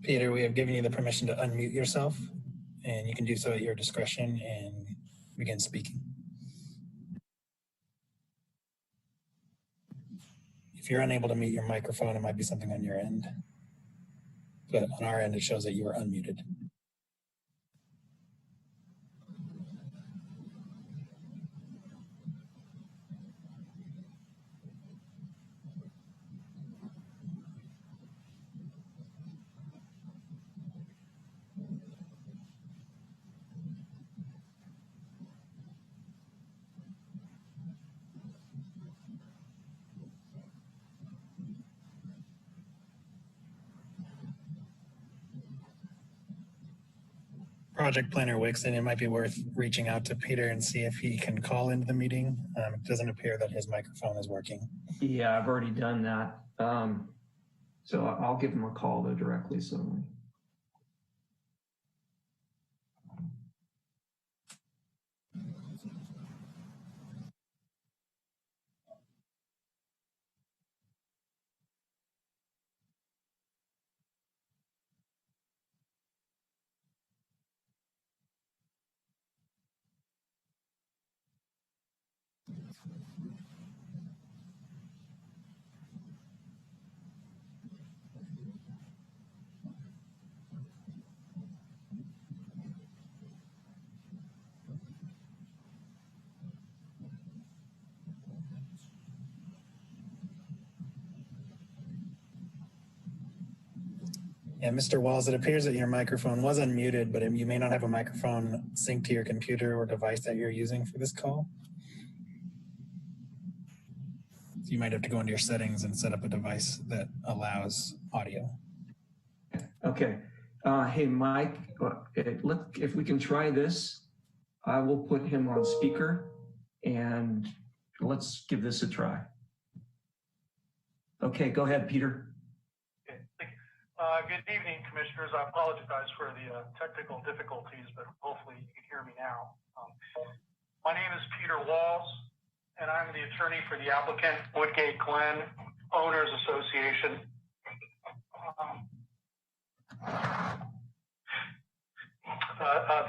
Peter, we have given you the permission to unmute yourself, and you can do so at your discretion and begin speaking. If you're unable to mute your microphone, it might be something on your end. But on our end, it shows that you are unmuted. Project Planner Wixon, it might be worth reaching out to Peter and see if he can call into the meeting. It doesn't appear that his microphone is working. Yeah, I've already done that. So I'll give him a call though directly. So. Yeah, Mr. Walls, it appears that your microphone was unmuted, but you may not have a microphone synced to your computer or device that you're using for this call. So you might have to go into your settings and set up a device that allows audio. Okay. Hey, Mike, look, if we can try this, I will put him on speaker and let's give this a try. Okay, go ahead, Peter. Good evening, Commissioners. I apologize for the technical difficulties, but hopefully you can hear me now. My name is Peter Walls, and I'm the attorney for the applicant, Woodgate Glen Owners Association.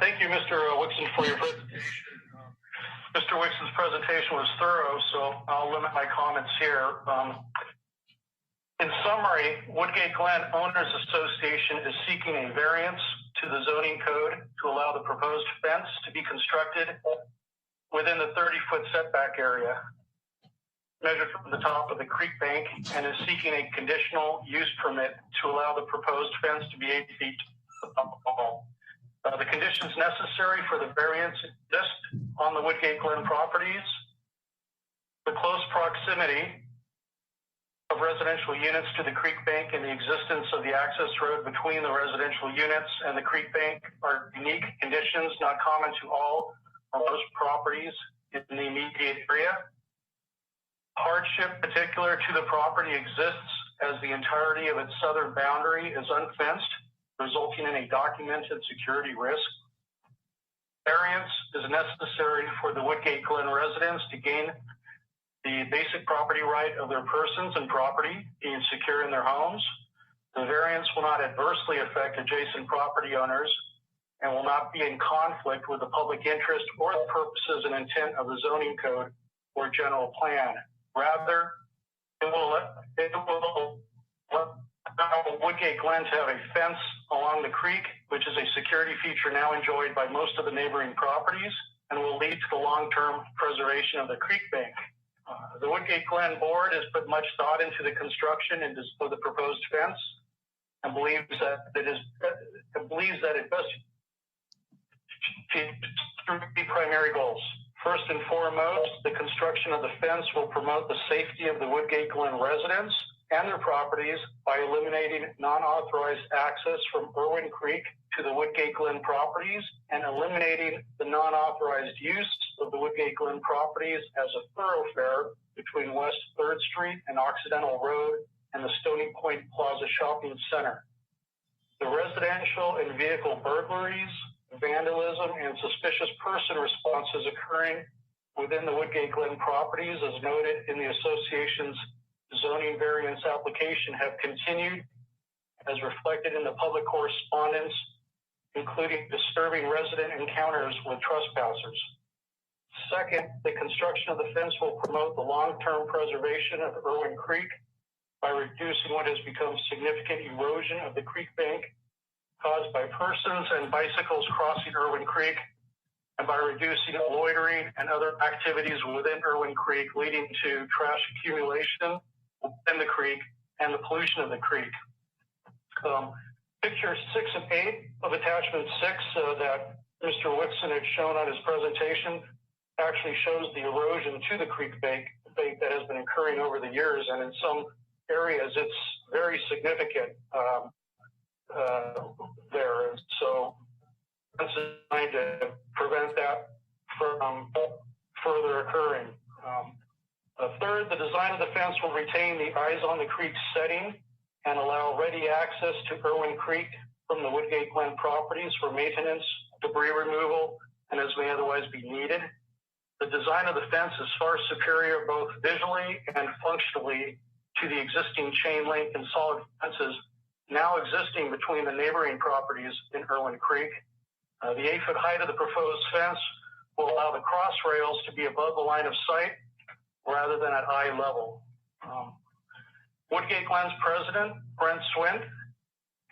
Thank you, Mr. Wixon, for your presentation. Mr. Wixon's presentation was thorough, so I'll limit my comments here. In summary, Woodgate Glen Owners Association is seeking a variance to the zoning code to allow the proposed fence to be constructed within the 30-foot setback area measured from the top of the creek bank, and is seeking a conditional use permit to allow the proposed fence to be 8 feet above the wall. The conditions necessary for the variance exist on the Woodgate Glen properties: the close proximity of residential units to the creek bank and the existence of the access road between the residential units and the creek bank are unique conditions not common to all or most properties in the immediate area. Hardship particular to the property exists as the entirety of its southern boundary is unfenced, resulting in a documented security risk. Variance is necessary for the Woodgate Glen residents to gain the basic property right of their persons and property being secure in their homes. The variance will not adversely affect adjacent property owners and will not be in conflict with the public interest or the purposes and intent of the zoning code or general plan. Rather, it will allow Woodgate Glen to have a fence along the creek, which is a security feature now enjoyed by most of the neighboring properties, and will lead to the long-term preservation of the creek bank. The Woodgate Glen board has put much thought into the construction and of the proposed fence, and believes that it best achieves three primary goals. First and foremost, the construction of the fence will promote the safety of the Woodgate Glen residents and their properties by eliminating non-authorized access from Irwin Creek to the Woodgate Glen properties and eliminating the non-authorized use of the Woodgate Glen properties as a thoroughfare between West 3rd Street and Occidental Road and the Stony Point Plaza Shopping Center. The residential and vehicle burglaries, vandalism, and suspicious person responses occurring within the Woodgate Glen properties, as noted in the association's zoning variance application, have continued as reflected in the public correspondence, including disturbing resident encounters with trespassers. Second, the construction of the fence will promote the long-term preservation of Irwin Creek by reducing what has become significant erosion of the creek bank caused by persons and bicycles crossing Irwin Creek, and by reducing loitering and other activities within Irwin Creek, leading to trash accumulation in the creek and the pollution of the creek. Picture 6 and 8 of attachment 6 that Mr. Wixon had shown on his presentation actually shows the erosion to the creek bank that has been occurring over the years, and in some areas it's very significant there. So fence is designed to prevent that from further occurring. Third, the design of the fence will retain the eyes on the creek setting and allow ready access to Irwin Creek from the Woodgate Glen properties for maintenance, debris removal, and as may otherwise be needed. The design of the fence is far superior both visually and functionally to the existing chain link and solid fences now existing between the neighboring properties in Irwin Creek. The 8-foot height of the proposed fence will allow the cross rails to be above the line of sight rather than at eye level. Woodgate Glen's president, Brent Swint,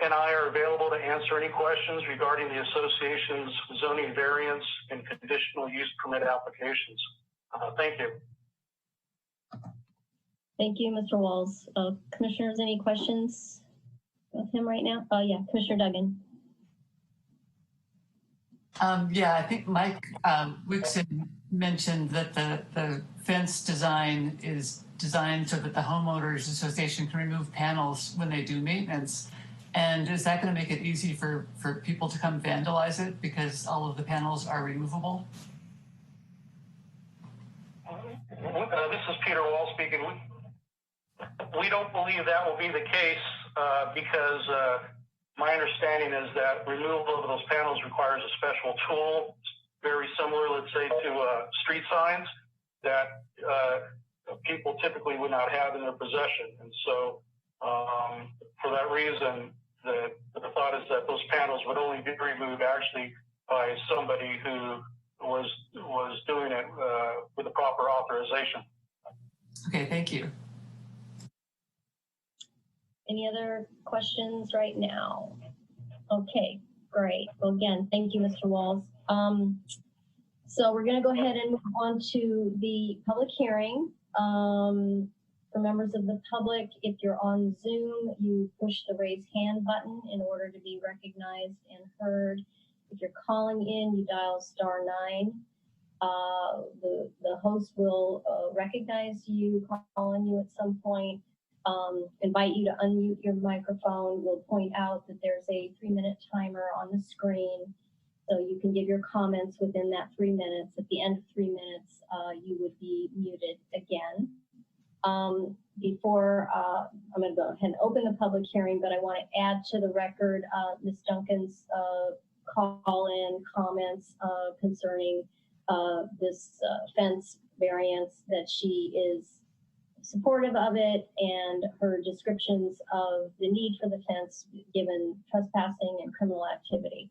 and I are available to answer any questions regarding the association's zoning variance and conditional use permit applications. Thank you. Thank you, Mr. Walls. Commissioners, any questions of him right now? Yeah, Commissioner Duggan. Yeah, I think Mike Wixon mentioned that the fence design is designed so that the homeowners association can remove panels when they do maintenance. And is that going to make it easy for people to come vandalize it because all of the panels are removable? This is Peter Wall speaking. We don't believe that will be the case because my understanding is that removal of those panels requires a special tool, very similar, let's say, to street signs that people typically would not have in their possession. And so for that reason, the thought is that those panels would only be removed actually by somebody who was doing it with the proper authorization. Okay, thank you. Any other questions right now? Okay, great. Well, again, thank you, Mr. Walls. So we're going to go ahead and move on to the public hearing. For members of the public, if you're on Zoom, you push the raise hand button in order to be recognized and heard. If you're calling in, you dial *9. The host will recognize you, call on you at some point, invite you to unmute your microphone. We'll point out that there's a 3-minute timer on the screen, so you can give your comments within that 3 minutes. At the end of 3 minutes, you would be muted again. Before I'm going to go ahead and open the public hearing, but I want to add to the record Ms. Duncan's call-in comments concerning this fence variance, that she is supportive of it, and her descriptions of the need for the fence given trespassing and criminal activity.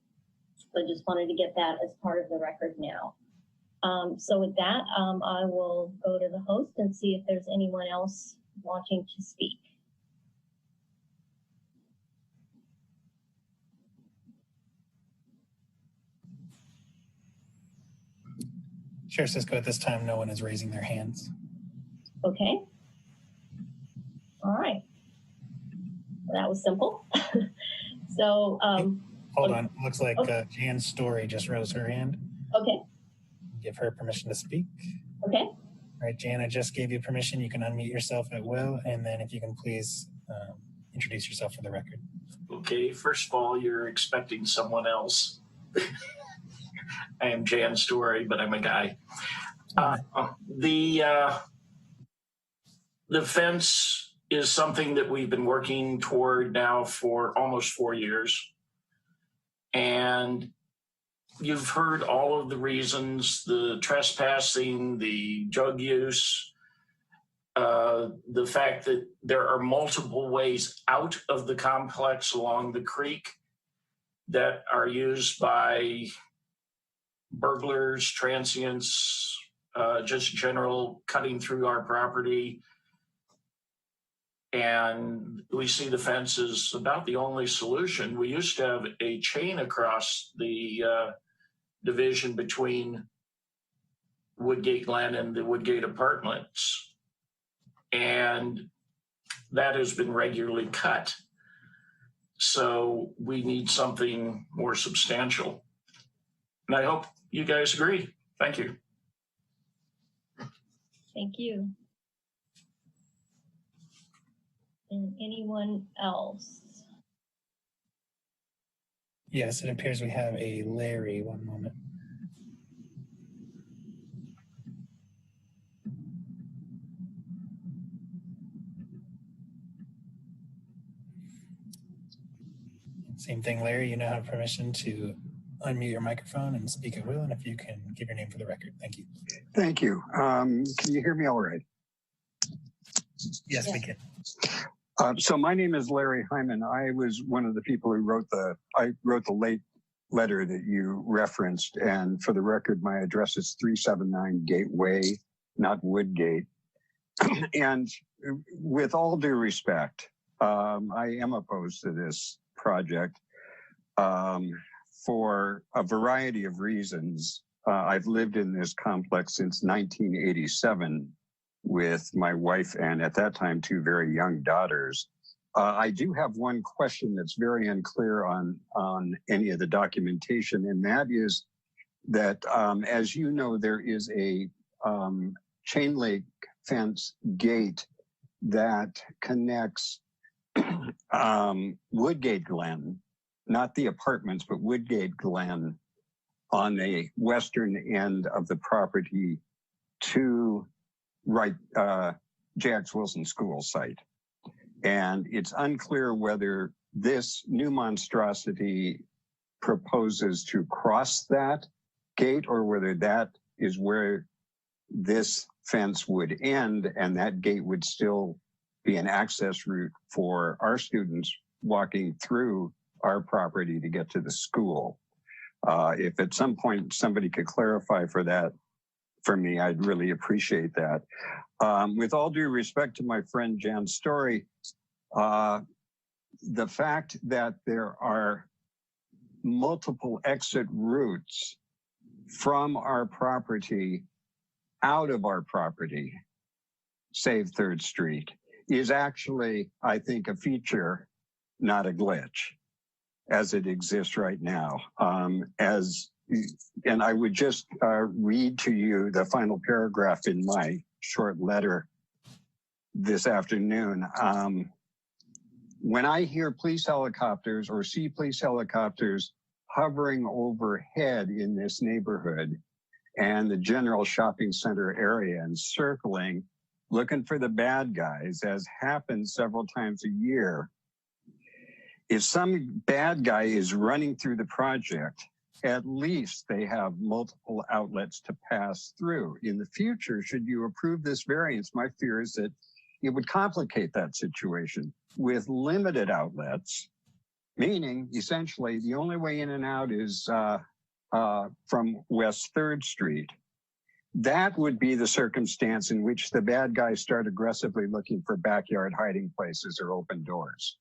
So I just wanted to get that as part of the record now. So with that, I will go to the host and see if there's anyone else wanting to speak. Chair Cisco, at this time, no one is raising their hands. Okay. All right. That was simple. So, hold on. Looks like Jan Story just rose her hand. Okay. Give her permission to speak. Okay. All right, Jan, I just gave you permission. You can unmute yourself at will, and then if you can please introduce yourself for the record. Okay, first of all, you're expecting someone else. I am Jan Story, but I'm a guy. The fence is something that we've been working toward now for almost 4 years. And you've heard all of the reasons: the trespassing, the drug use, the fact that there are multiple ways out of the complex along the creek that are used by burglars, transients, just general cutting through our property. And we see the fence as about the only solution. We used to have a chain across the division between Woodgate Glen and the Woodgate Apartments, and that has been regularly cut. So we need something more substantial. And I hope you guys agree. Thank you. Thank you. And anyone else? Yes, it appears we have a Larry. One moment. Same thing, Larry. You now have permission to unmute your microphone and speak at will, and if you can give your name for the record. Thank you. Thank you. Can you hear me all right? Yes, we can. So my name is Larry Hyman. I was one of the people who wrote the late letter that you referenced. And for the record, my address is 379 Gateway, not Woodgate. And with all due respect, I am opposed to this project for a variety of reasons. I've lived in this complex since 1987 with my wife and at that time 2 very young daughters. I do have one question that's very unclear on any of the documentation, and that is that, as you know, there is a chain link fence gate that connects Woodgate Glen, not the apartments, but Woodgate Glen on the western end of the property to Jax Wilson School site. And it's unclear whether this new monstrosity proposes to cross that gate or whether that is where this fence would end and that gate would still be an access route for our students walking through our property to get to the school. If at some point somebody could clarify for me, I'd really appreciate that. With all due respect to my friend Jan Story, the fact that there are multiple exit routes from our property out of our property, save 3rd Street, is actually, I think, a feature, not a glitch, as it exists right now. And I would just read to you the final paragraph in my short letter this afternoon. When I hear police helicopters or see police helicopters hovering overhead in this neighborhood and the general shopping center area and circling, looking for the bad guys, as happens several times a year, if some bad guy is running through the project, at least they have multiple outlets to pass through. In the future, should you approve this variance, my fear is that it would complicate that situation with limited outlets, meaning essentially the only way in and out is from West 3rd Street. That would be the circumstance in which the bad guys start aggressively looking for backyard hiding places or open doors.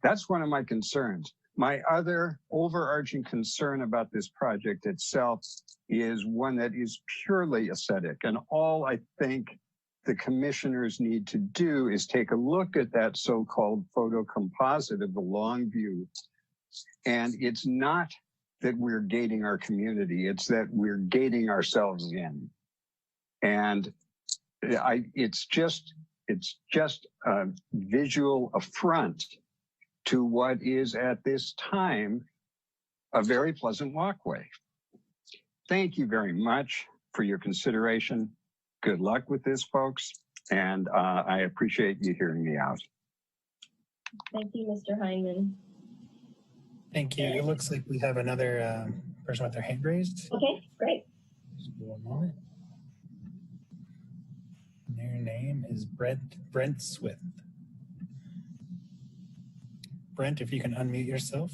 That's one of my concerns. My other overarching concern about this project itself is one that is purely aesthetic. And all I think the commissioners need to do is take a look at that so-called photo composite of the long view. And it's not that we're gating our community, it's that we're gating ourselves in. And it's just a visual affront to what is at this time a very pleasant walkway. Thank you very much for your consideration. Good luck with this, folks, and I appreciate you hearing me out. Thank you, Mr. Hyman. Thank you. It looks like we have another person with their hand raised. Okay, great. Just one moment. Their name is Brent Swift. Brent, if you can unmute yourself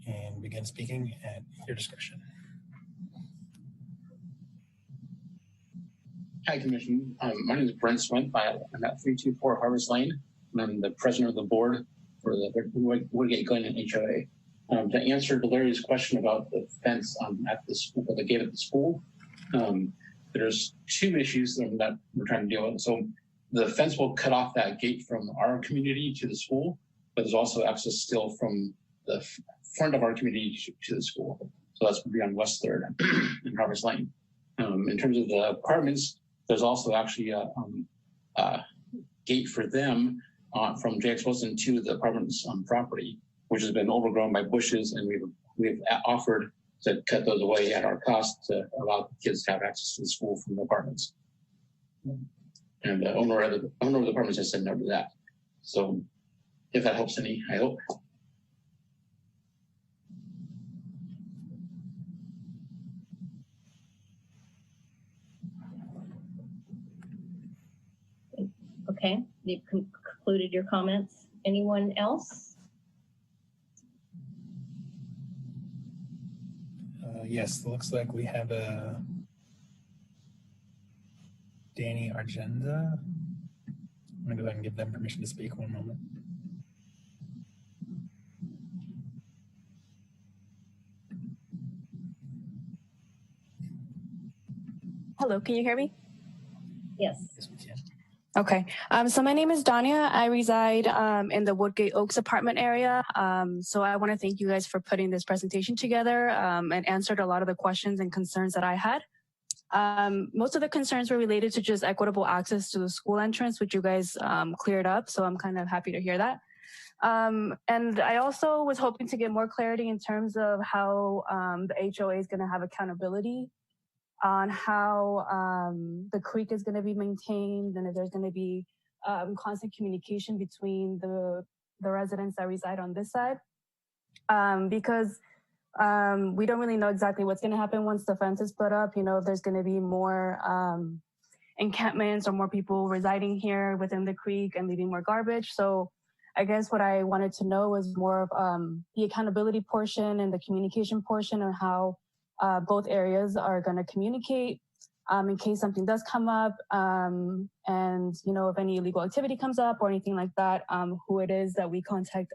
and begin speaking at your discretion. Hi, Commission. My name is Brent Swint. I'm at 324 Harvest Lane, and I'm the president of the board for the Woodgate Glen and HOA. To answer Larry's question about the fence at the school, the gate at the school, there's 2 issues that we're trying to deal with. So the fence will cut off that gate from our community to the school, but there's also access still from the front of our community to the school. So that's going to be on West 3rd and Harvest Lane. In terms of the apartments, there's also actually a gate for them from Jax Wilson to the apartments on property. which has been overgrown by bushes, and we've offered to cut those away at our cost to allow kids to have access to the school from the apartments. And the owner of the apartments has said no to that. So if that helps any, I hope. Okay, you've concluded your comments. Anyone else? Yes, looks like we have a Danny Argenda. I'm gonna go ahead and give them permission to speak. One moment. Hello, can you hear me? Yes. Yes, we can. Okay, so my name is Dania. I reside in the Woodgate Oaks apartment area. So I want to thank you guys for putting this presentation together and answered a lot of the questions and concerns that I had. Most of the concerns were related to just equitable access to the school entrance, which you guys cleared up. So I'm kind of happy to hear that. And I also was hoping to get more clarity in terms of how the HOA is going to have accountability on how the creek is going to be maintained, and if there's going to be constant communication between the residents that reside on this side, because we don't really know exactly what's going to happen once the fence is put up. You know, if there's going to be more encampments or more people residing here within the creek and leaving more garbage. So I guess what I wanted to know was more of the accountability portion and the communication portion, and how both areas are going to communicate in case something does come up, and you know, if any illegal activity comes up or anything like that, who it is that we contact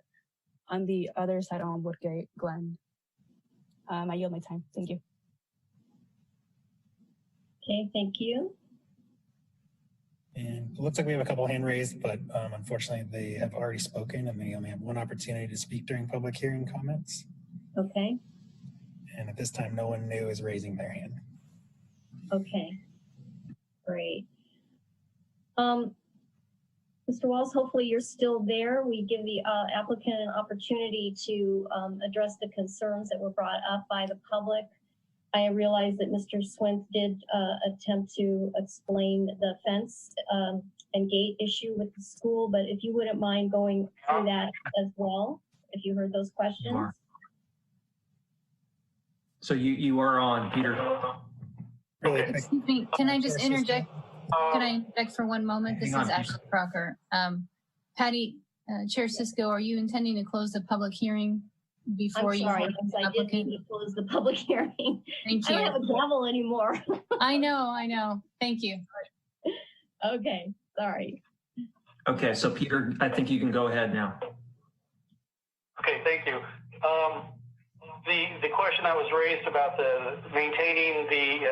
on the other side on Woodgate Glen. I yield my time. Thank you. Okay, thank you. And it looks like we have a couple hand raised, but unfortunately they have already spoken and they only have one opportunity to speak during public hearing comments. Okay. And at this time, no one new is raising their hand. Okay, great. Mr. Walls, hopefully you're still there. We give the applicant an opportunity to address the concerns that were brought up by the public. I realize that Mr. Swint did attempt to explain the fence and gate issue with the school, but if you wouldn't mind going through that as well, if you heard those questions. So you are on, Peter. Excuse me, can I just interject? Can I interject for one moment? This is Ashley Crocker. Patty, Chair Cisco, are you intending to close the public hearing before I'm sorry, I did need to close the public hearing. Thank you. I don't have a gavel anymore. I know. Thank you. Okay, sorry. Okay, so Peter, I think you can go ahead now. Okay, thank you. The question that was raised about the maintaining the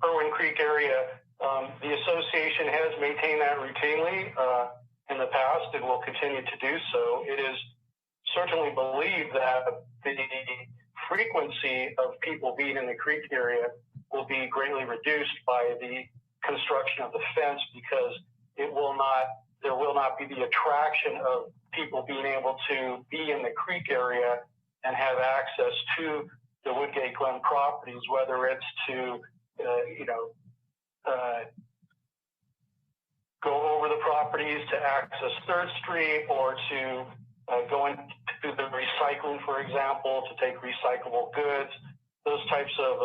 Irwin Creek area, the association has maintained that routinely in the past and will continue to do so. It is certainly believed that the frequency of people being in the creek area will be greatly reduced by the construction of the fence, because there will not be the attraction of people being able to be in the creek area and have access to the Woodgate Glen properties, whether it's to, go over the properties to access 3rd Street, or to go into the recycling, for example, to take recyclable goods. Those types of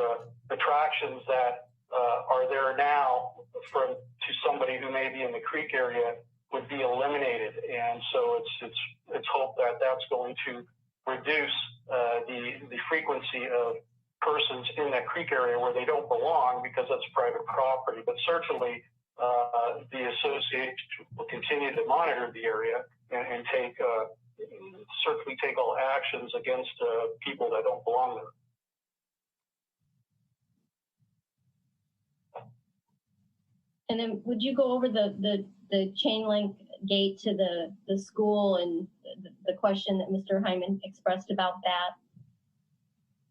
attractions that are there now to somebody who may be in the creek area would be eliminated. And so it's hoped that that's going to reduce the frequency of persons in that creek area where they don't belong, because that's private property. But certainly the association will continue to monitor the area and certainly take all actions against people that don't belong there. And then would you go over the chain link gate to the school and the question that Mr. Hyman expressed about that?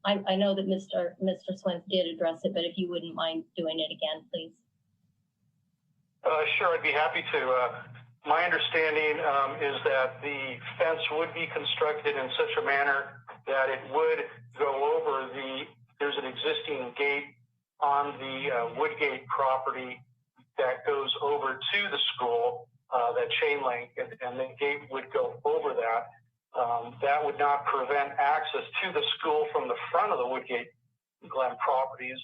I know that Mr. Swint did address it, but if you wouldn't mind doing it again, please. Sure, I'd be happy to. My understanding is that the fence would be constructed in such a manner that it would go over there's an existing gate on the Woodgate property that goes over to the school, that chain link, and the gate would go over that. That would not prevent access to the school from the front of the Woodgate Glen properties,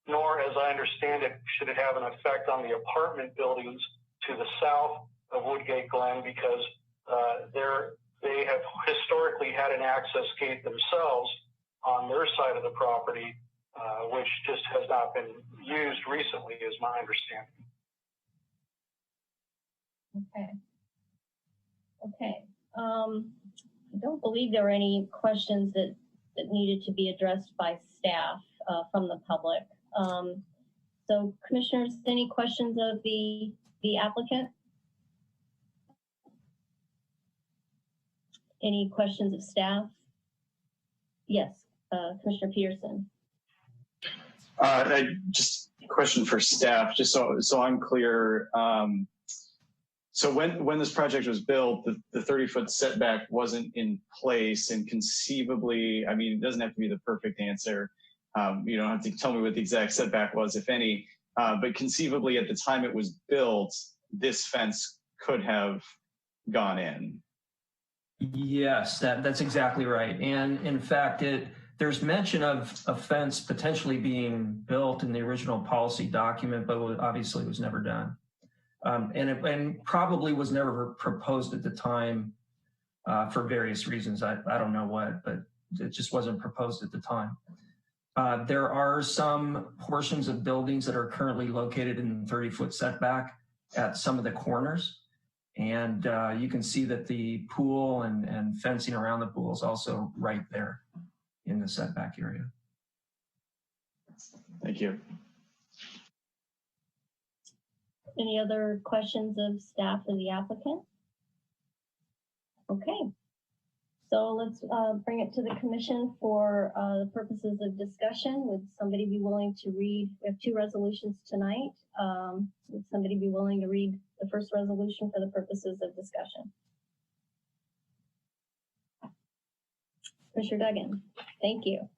nor, as I understand it, should it have an effect on the apartment buildings to the south of Woodgate Glen, because they have historically had an access gate themselves on their side of the property, which just has not been used recently, is my understanding. Okay. I don't believe there were any questions that needed to be addressed by staff from the public. So commissioners, any questions of the applicant? Any questions of staff? Yes, Commissioner Peterson. Just a question for staff, just so I'm clear. So when this project was built, the 30-foot setback wasn't in place, and conceivably, I mean, it doesn't have to be the perfect answer. You don't have to tell me what the exact setback was, if any, but conceivably at the time it was built, this fence could have gone in. Yes, that's exactly right. And in fact, there's mention of a fence potentially being built in the original policy document, but obviously was never done. And probably was never proposed at the time for various reasons. I don't know what, but it just wasn't proposed at the time. There are some portions of buildings that are currently located in the 30-foot setback at some of the corners. And you can see that the pool and fencing around the pool is also right there in the setback area. Thank you. Any other questions of staff or the applicant? Okay, so let's bring it to the commission for the purposes of discussion. Would somebody be willing to read? We have two resolutions tonight. Would somebody be willing to read the first resolution for the purposes of discussion? Commissioner Duggan, thank you.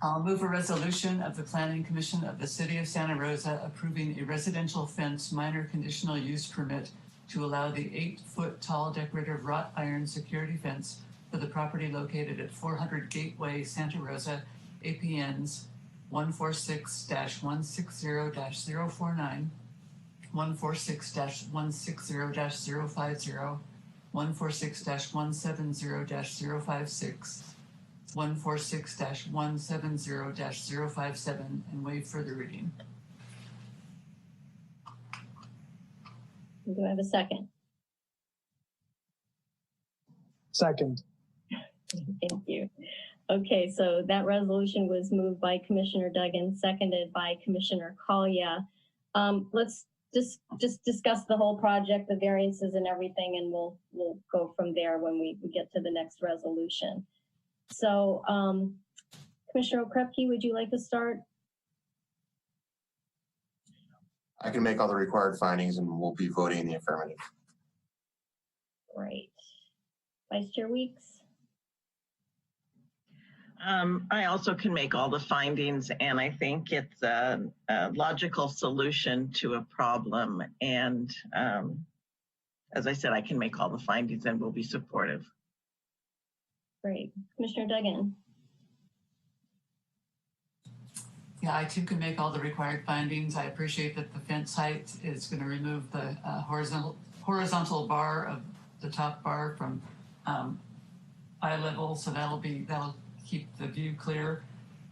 I'll move a resolution of the Planning Commission of the City of Santa Rosa approving a residential fence minor conditional use permit to allow the 8-foot tall decorative wrought iron security fence for the property located at 400 Gateway, Santa Rosa, APNs 146-160-049, 146-160-050, 146-170-056, 146-170-057, and waive further reading. Do I have a second? Second. Thank you. Okay, so that resolution was moved by Commissioner Duggan, seconded by Commissioner Collier. Let's just discuss the whole project, the variances and everything, and we'll go from there when we get to the next resolution. So, Commissioner Okrepke, would you like to start? I can make all the required findings and we'll be voting in the affirmative. Great. Vice Chair Weeks? I also can make all the findings, and I think it's a logical solution to a problem. And as I said, I can make all the findings and will be supportive. Great. Commissioner Duggan? Yeah, I too can make all the required findings. I appreciate that the fence height is going to remove the horizontal bar of the top bar from eye level, so that'll keep the view clear.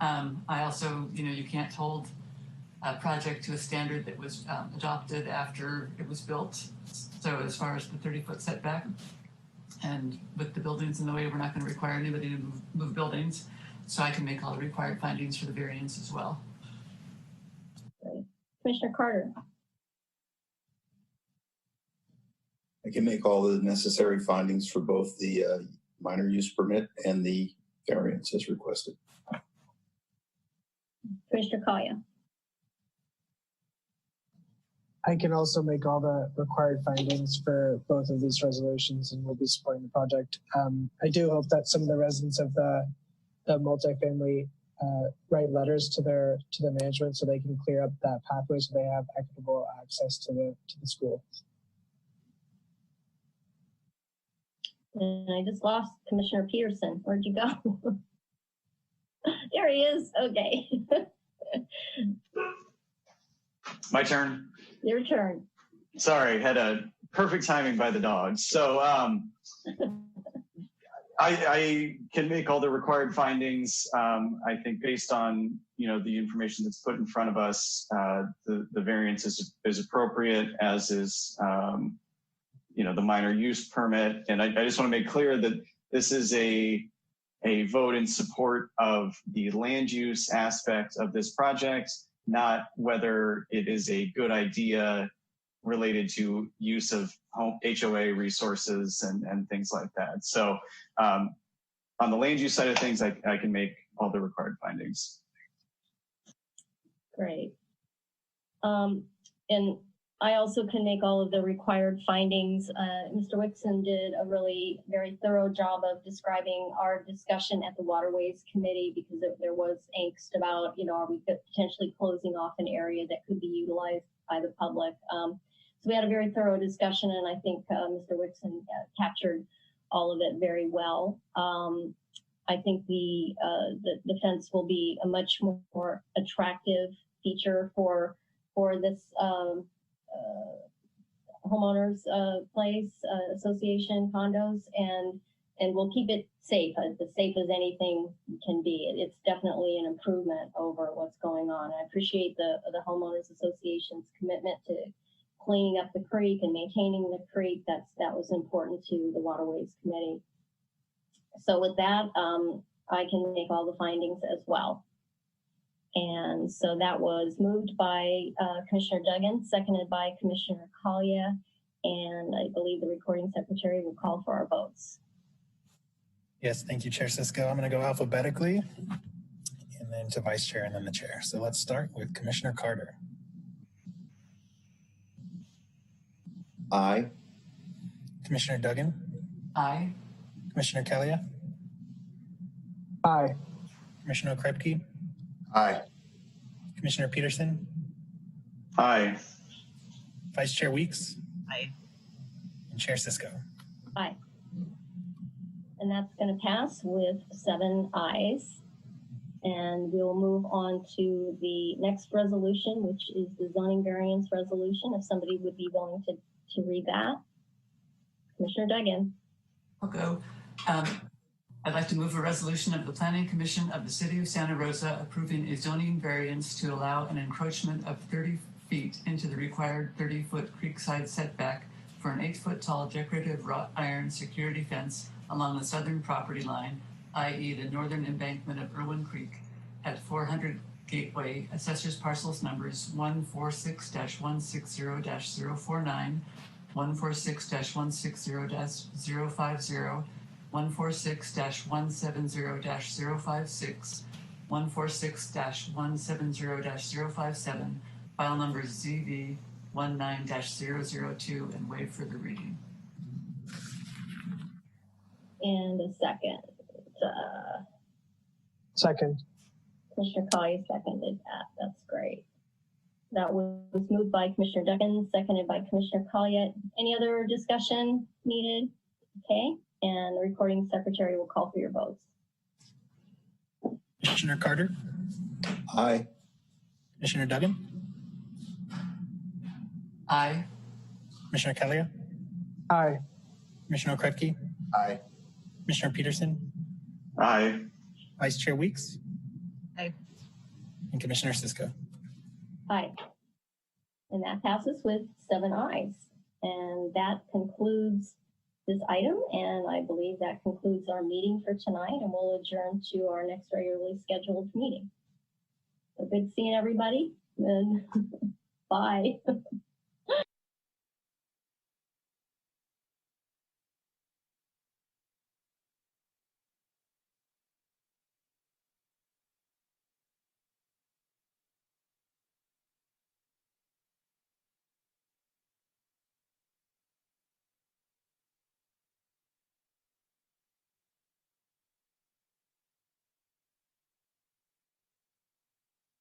I also, you can't hold a project to a standard that was adopted after it was built. So as far as the 30-foot setback, and with the buildings in the way, we're not going to require anybody to move buildings. So I can make all the required findings for the variance as well. Great. Commissioner Carter? I can make all the necessary findings for both the minor use permit and the variance as requested. Commissioner Collier? I can also make all the required findings for both of these resolutions and we'll be supporting the project. I do hope that some of the residents of the multifamily write letters to the management so they can clear up that pathway so they have equitable access to the school. And I just lost Commissioner Peterson. Where'd you go? There he is. Okay. My turn. Your turn. Sorry, had a perfect timing by the dogs. So I can make all the required findings. I think based on the information that's put in front of us, the variance is appropriate, as is the minor use permit. And I just want to make clear that this is a vote in support of the land use aspect of this project, not whether it is a good idea related to use of HOA resources and things like that. So on the land use side of things, I can make all the required findings. Great. And I also can make all of the required findings. Mr. Wixon did a really very thorough job of describing our discussion at the Waterways Committee, because there was angst about, are we potentially closing off an area that could be utilized by the public. So we had a very thorough discussion, and I think Mr. Wixon captured all of it very well. I think the fence will be a much more attractive feature for this homeowners place, association, condos, and we'll keep it safe, as safe as anything can be. It's definitely an improvement over what's going on. I appreciate the homeowners association's commitment to cleaning up the creek and maintaining the creek. That was important to the Waterways Committee. So with that, I can make all the findings as well. And so that was moved by Commissioner Duggan, seconded by Commissioner Collier, and I believe the recording secretary will call for our votes. Yes, thank you, Chair Cisco. I'm going to go alphabetically and then to Vice Chair and then the Chair. So let's start with Commissioner Carter. Aye. Commissioner Duggan. Aye. Commissioner Collier. Aye. Commissioner Krepke. Aye. Commissioner Peterson. Aye. Vice Chair Weeks. Aye. And Chair Cisco. Aye. And that's going to pass with 7 ayes. And we'll move on to the next resolution, which is the zoning variance resolution. If somebody would be willing to read that. Commissioner Duggan. I'll go. I'd like to move a resolution of the Planning Commission of the City of Santa Rosa approving a zoning variance to allow an encroachment of 30 feet into the required 30-foot creekside setback for an 8-foot tall decorative wrought iron security fence along the southern property line, i.e. the northern embankment of Irwin Creek at 400 Gateway, Assessors Parcels numbers 146-160-049, 146-160-050, 146-170-056, 146-170-057, file number ZV19-002, and waive further reading. And a second. Second. Commissioner Collier seconded that. That's great. That was moved by Commissioner Duggan, seconded by Commissioner Collier. Any other discussion needed? Okay. And the recording secretary will call for your votes. Commissioner Carter. Aye. Commissioner Duggan. Aye. Commissioner Collier. Aye. Commissioner Krepke. Aye. Commissioner Peterson. Aye. Vice Chair Weeks. Aye. And Commissioner Cisco. Aye. And that passes with 7 ayes. And that concludes this item, and I believe that concludes our meeting for tonight, and we'll adjourn to our next regularly scheduled meeting. So good seeing everybody, and bye.